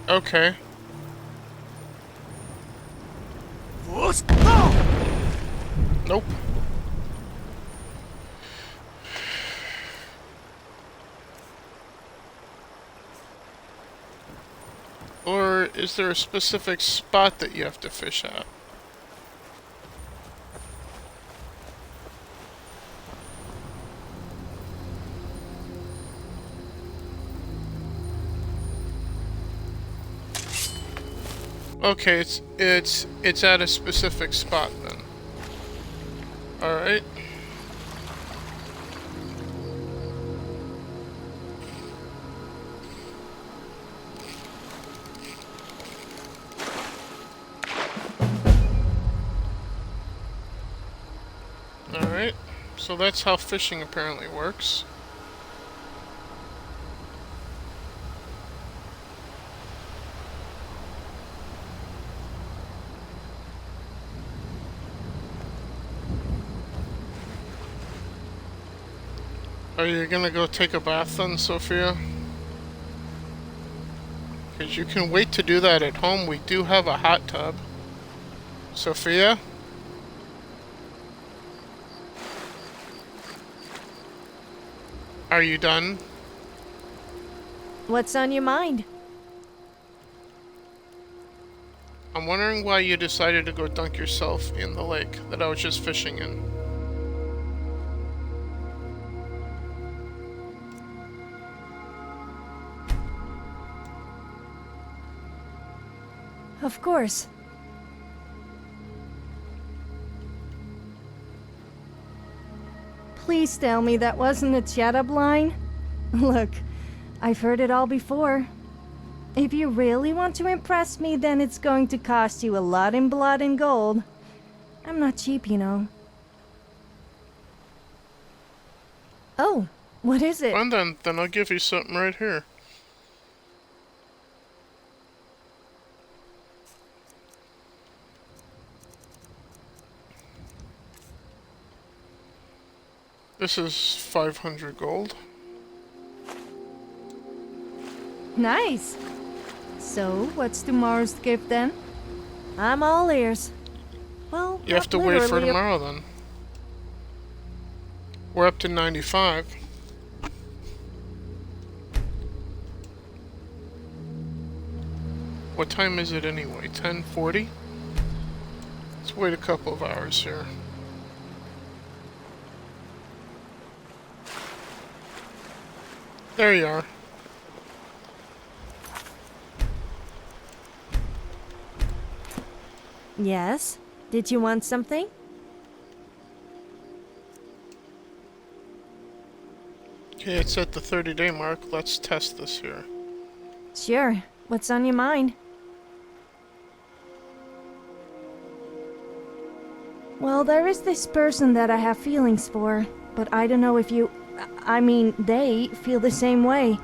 A: Okay. Nope. Or is there a specific spot that you have to fish at? Okay, it's at a specific spot then. All right. All right. So that's how fishing apparently works. Are you gonna go take a bath then, Sophia? Because you can wait to do that at home. We do have a hot tub. Sophia? Are you done?
B: What's on your mind?
A: I'm wondering why you decided to go dunk yourself in the lake that I was just fishing in.
B: Of course. Please tell me that wasn't a chat-up line? Look, I've heard it all before. If you really want to impress me, then it's going to cost you a lot in blood and gold. I'm not cheap, you know. Oh, what is it?
A: Fine then I'll give you something right here. This is 500 gold.
B: Nice. So, what's tomorrow's gift then? I'm all ears. Well,
A: You have to wait for tomorrow then. We're up to 95. What time is it anyway? 10:40? Let's wait a couple of hours here. There you are.
B: Yes? Did you want something?
A: Okay, it's at the 30-day mark. Let's test this here.
B: Sure. What's on your mind? Well, there is this person that I have feelings for, but I don't know if they feel the same way.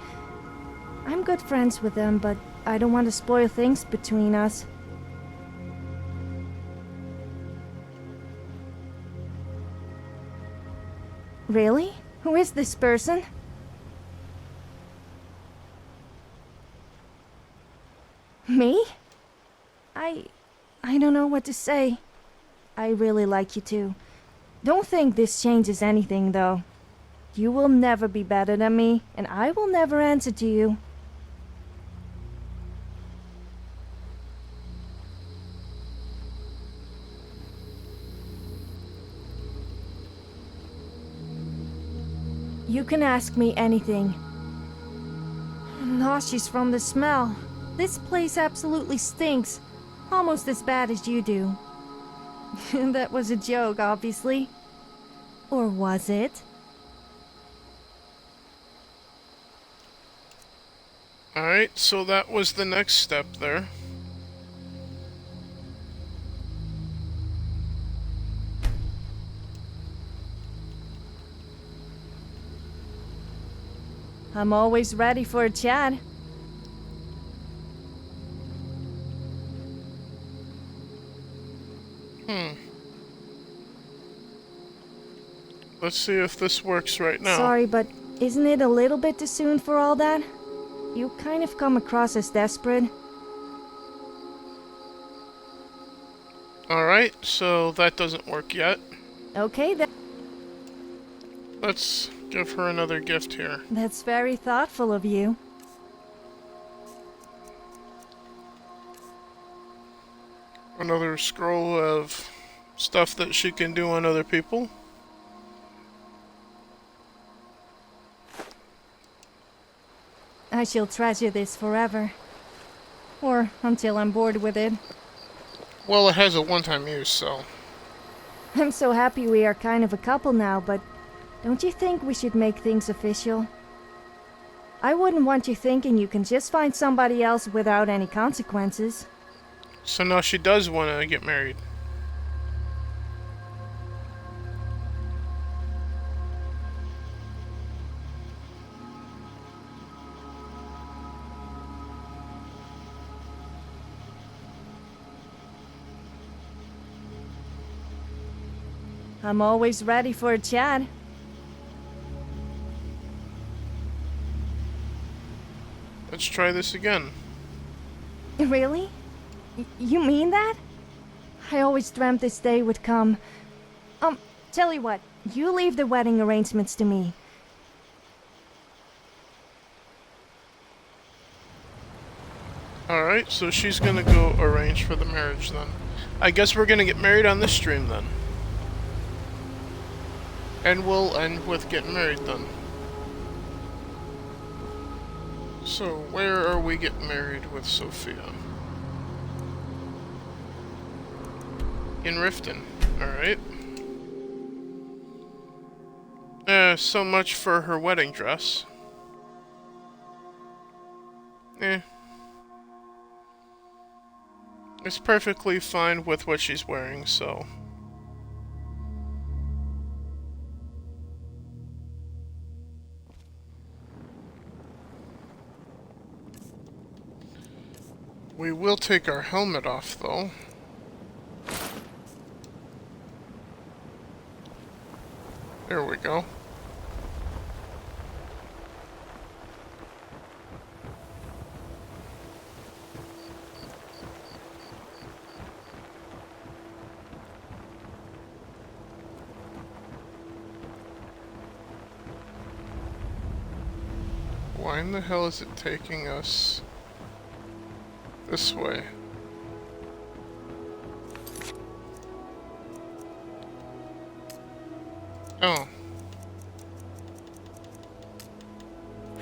B: I'm good friends with them, but I don't want to spoil things between us. Really? Who is this person? Me? I don't know what to say. I really like you too. Don't think this changes anything, though. You will never be better than me, and I will never answer to you. You can ask me anything. I'm nauseous from the smell. This place absolutely stinks. Almost as bad as you do. That was a joke, obviously. Or was it?
A: Alright, so that was the next step there.
B: I'm always ready for a chat.
A: Let's see if this works right now.
B: Sorry, but isn't it a little bit too soon for all that? You kind of come across as desperate.
A: Alright, so that doesn't work yet.
B: Okay, then.
A: Let's give her another gift here.
B: That's very thoughtful of you.
A: Another scroll of stuff that she can do on other people.
B: I shall treasure this forever. Or until I'm bored with it.
A: Well, it has a one-time use, so...
B: I'm so happy we are kind of a couple now, but don't you think we should make things official? I wouldn't want you thinking you can just find somebody else without any consequences.
A: So now she does want to get married.
B: I'm always ready for a chat.
A: Let's try this again.
B: Really? You mean that? I always dreamt this day would come. Tell you what, you leave the wedding arrangements to me.
A: Alright, so she's gonna go arrange for the marriage then. I guess we're gonna get married on this stream then. And we'll end with getting married then. So, where are we getting married with Sophia? In Riften. Alright. So much for her wedding dress. It's perfectly fine with what she's wearing, so... We will take our helmet off, though. There we go. why in the hell is it taking us this way? Oh.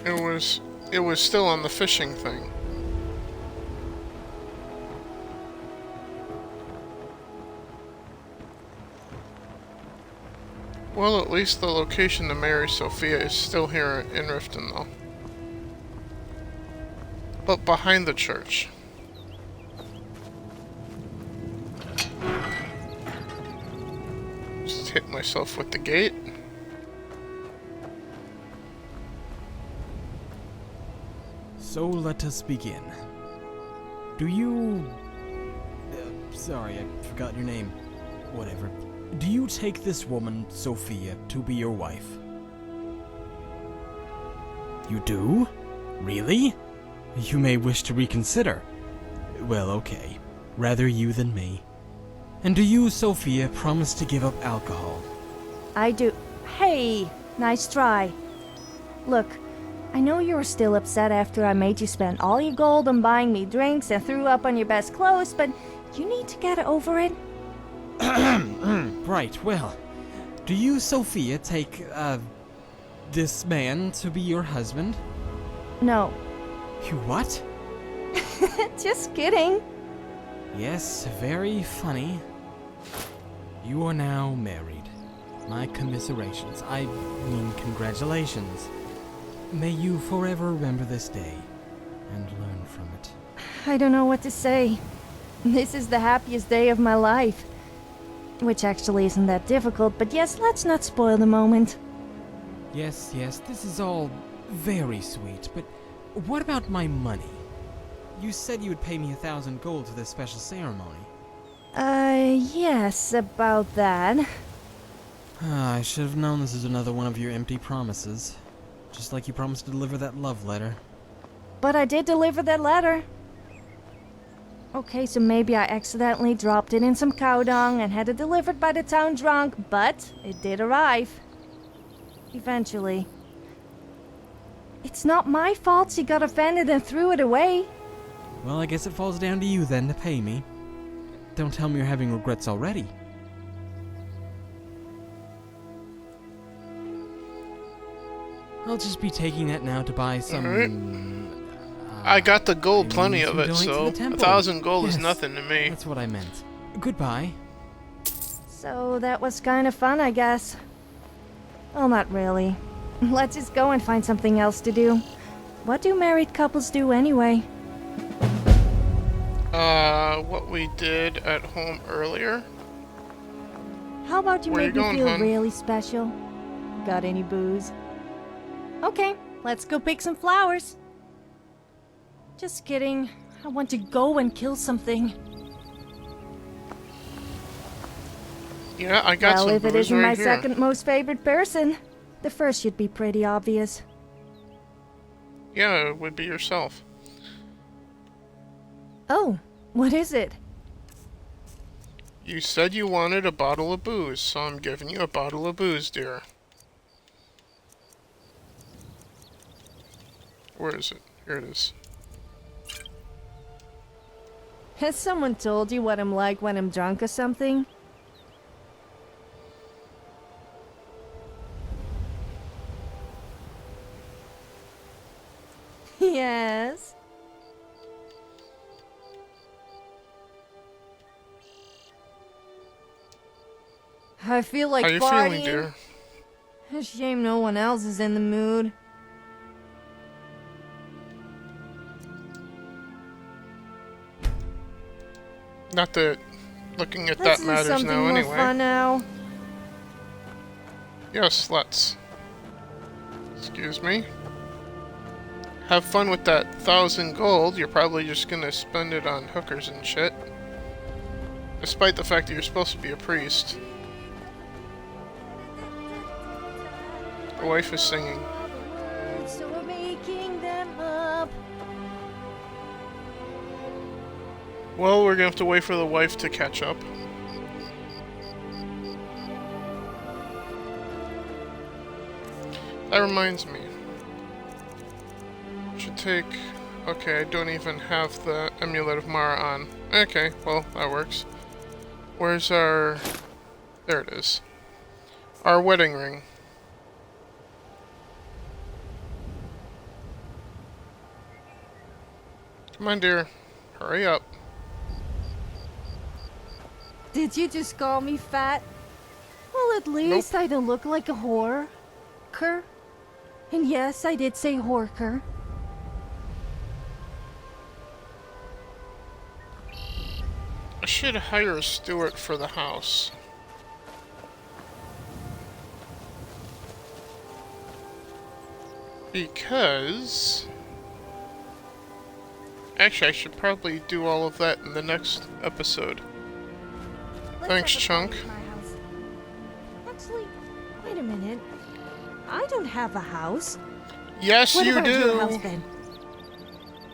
A: It was still on the fishing thing. Well, at least the location to marry Sophia is still here in Riften, though. But behind the church. Just hit myself with the gate.
S: So let us begin. Do you... sorry, I forgot your name. Whatever. Do you take this woman, Sophia, to be your wife? You do? Really? You may wish to reconsider. Well, okay. Rather you than me. And do you, Sophia, promise to give up alcohol?
B: I do. Hey, nice try. Look, I know you were still upset after I made you spend all your gold on buying me drinks and threw up on your best clothes, but you need to get over it.
S: Right, well, do you, Sophia, take, this man to be your husband?
B: No.
S: You what?
B: Just kidding.
S: Yes, very funny. You are now married. My commiserations. I mean, congratulations. May you forever remember this day and learn from it.
B: I don't know what to say. This is the happiest day of my life. Which actually isn't that difficult, but yes, let's not spoil the moment.
S: Yes, this is all very sweet, but what about my money? You said you would pay me 1,000 gold for this special ceremony.
B: Yes, about that.
S: I should have known this is another one of your empty promises. Just like you promised to deliver that love letter.
B: But I did deliver that letter. Okay, so maybe I accidentally dropped it in some cow dung and had it delivered by the town drunk, but it did arrive. Eventually. It's not my fault she got offended and threw it away.
S: Well, I guess it falls down to you then to pay me. Don't tell me you're having regrets already. I'll just be taking that now to buy some...
A: Alright. I got the gold, plenty of it, so 1,000 gold is nothing to me.
S: That's what I meant. Goodbye.
B: So that was kind of fun, I guess. Well, not really. Let's just go and find something else to do. What do married couples do anyway?
A: What we did at home earlier.
B: How about you
A: Where
B: make
A: you
B: me
A: going,
B: feel
A: hon?
B: really special? Got any booze? Okay, let's go pick some flowers. Just kidding. I want to go and kill something.
A: Yeah, I got some
B: Well, if
A: booze
B: it isn't
A: right
B: my
A: here.
B: second most favorite person, the first should be pretty obvious.
A: Yeah, it would be yourself.
B: Oh, what is it?
A: You said you wanted a bottle of booze, so I'm giving you a bottle of booze, dear. Where is it? Here it is.
B: Has someone told you what I'm like when I'm drunk or something? Yes. I feel like
A: How you
B: partying.
A: feeling, dear?
B: A shame no one else is in the mood.
A: Not that looking at
B: Let's
A: that
B: do
A: matters
B: something
A: now
B: more
A: anyway.
B: fun now.
A: Yes, let's. Excuse me. Have fun with that 1,000 gold. You're probably just gonna spend it on hookers and shit. Despite the fact that you're supposed to be a priest. The wife is singing.
B: So we're making them up.
A: Well, we're gonna have to wait for the wife to catch up. That reminds me. take... Okay, I don't even have the Amulet of Mara on. Okay, well, that works. Where's our... There it is. Our wedding ring. Come on, dear. Hurry up.
B: Did you just call me fat? Well, at least I don't look like a whore. And yes, I did say whorker.
A: I should hire a steward for the house. Because... Actually, I should probably do all of that in the next episode. Thanks, Chunk.
B: Actually, wait a minute. I don't have a house.
A: Yes,
B: what
A: you
B: about
A: do.
B: Your house, then?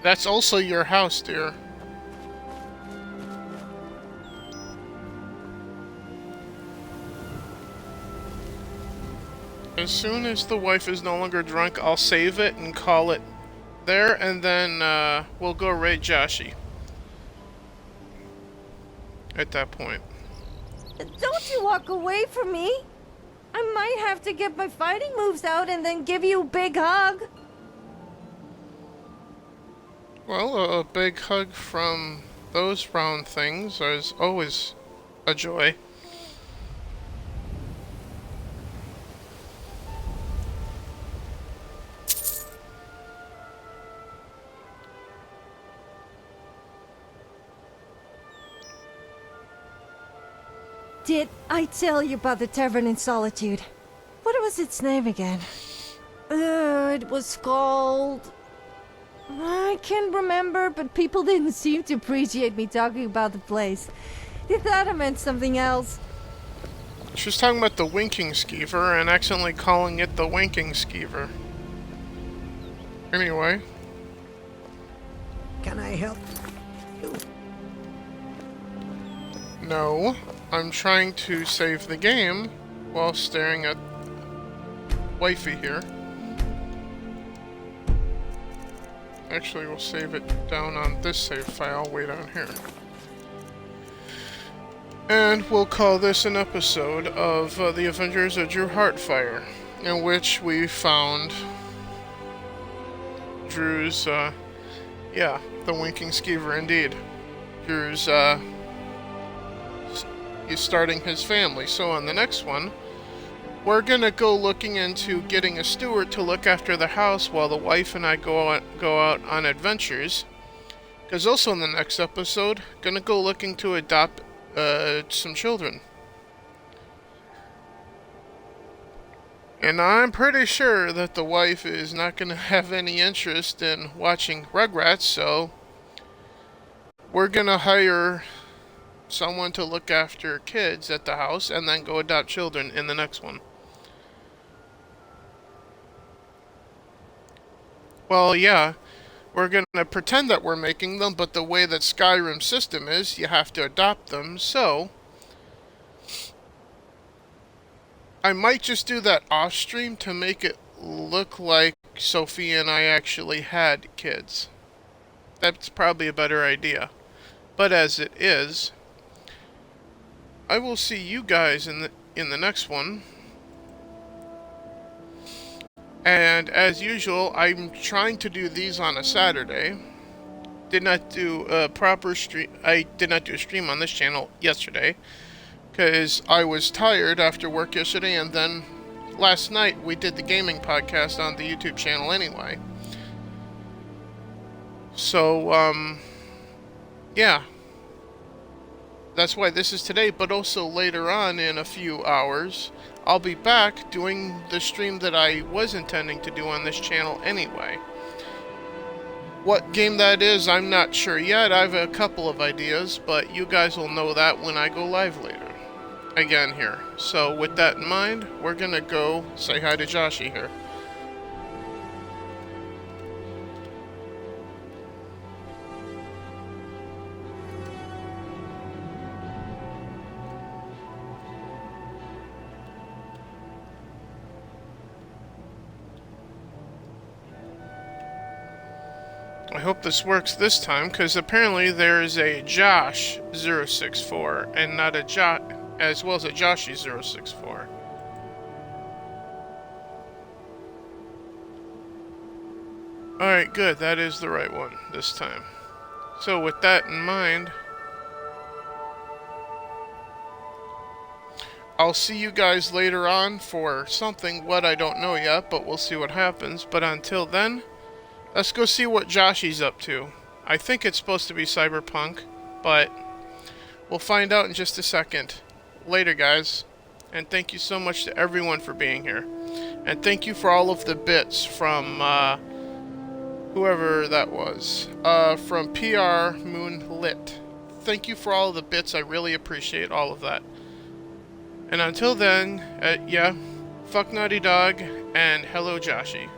A: That's also your house, dear. As soon as the wife is no longer drunk, I'll save it and call it there, and then we'll go raid Joshi. At that point.
B: Don't you walk away from me. I might have to get my fighting moves out and then give you a big hug.
A: Well, a big hug from those round things is always a joy.
B: Did I tell you about the tavern in Solitude? What was its name again? It was called... I can't remember, but people didn't seem to appreciate me talking about the place. They thought I meant something else.
A: She was talking about the Winking Skeever and accidentally calling it the Winking Skeever. Anyway.
T: Can I help you?
A: No. I'm trying to save the game while staring at wifey here. Actually, we'll save it down on this save file way down here. And we'll call this an episode of The Avengers of Drew Heartfire, in which we found Drew's, yeah, the Winking Skeever indeed. Drew's, he's starting his family. So on the next one, we're gonna go looking into getting a steward to look after the house while the wife and I go out on adventures. Because also in the next episode, gonna go looking to adopt some children. And I'm pretty sure that the wife is not gonna have any interest in watching Rugrats, so we're gonna hire someone to look after kids at the house and then go adopt children in the next one. Well, yeah, we're gonna pretend that we're making them, but the way that Skyrim's system is, you have to adopt them, so I might just do that off stream to make it look like Sophie and I actually had kids. That's probably a better idea. But as it is, I will see you guys in the next one. And as usual, I'm trying to do these on a Saturday. Did not do a proper stream. I did not do a stream on this channel yesterday because I was tired after work yesterday, and then last night we did the gaming podcast on the YouTube channel anyway. So, yeah. That's why this is today, but also later on in a few hours, I'll be back doing the stream that I was intending to do on this channel anyway. What game that is, I'm not sure yet. I have a couple of ideas, but you guys will know that when I go live later. Again here. So with that in mind, we're gonna go say hi to Joshi here. I hope this works this time, because apparently there is a Josh 064 and not a as well as a Joshy 064. Alright, good. That is the right one this time. So with that in mind, I'll see you guys later on for something, what I don't know yet, but we'll see what happens. But until then, let's go see what Joshy's up to. I think it's supposed to be Cyberpunk, but we'll find out in just a second. Later, guys. And thank you so much to everyone for being here. And thank you for all of the bits from, whoever that was. From PR Moonlit. Thank you for all of the bits. I really appreciate all of that. And until then, yeah, fuck Naughty Dog, and hello Joshy.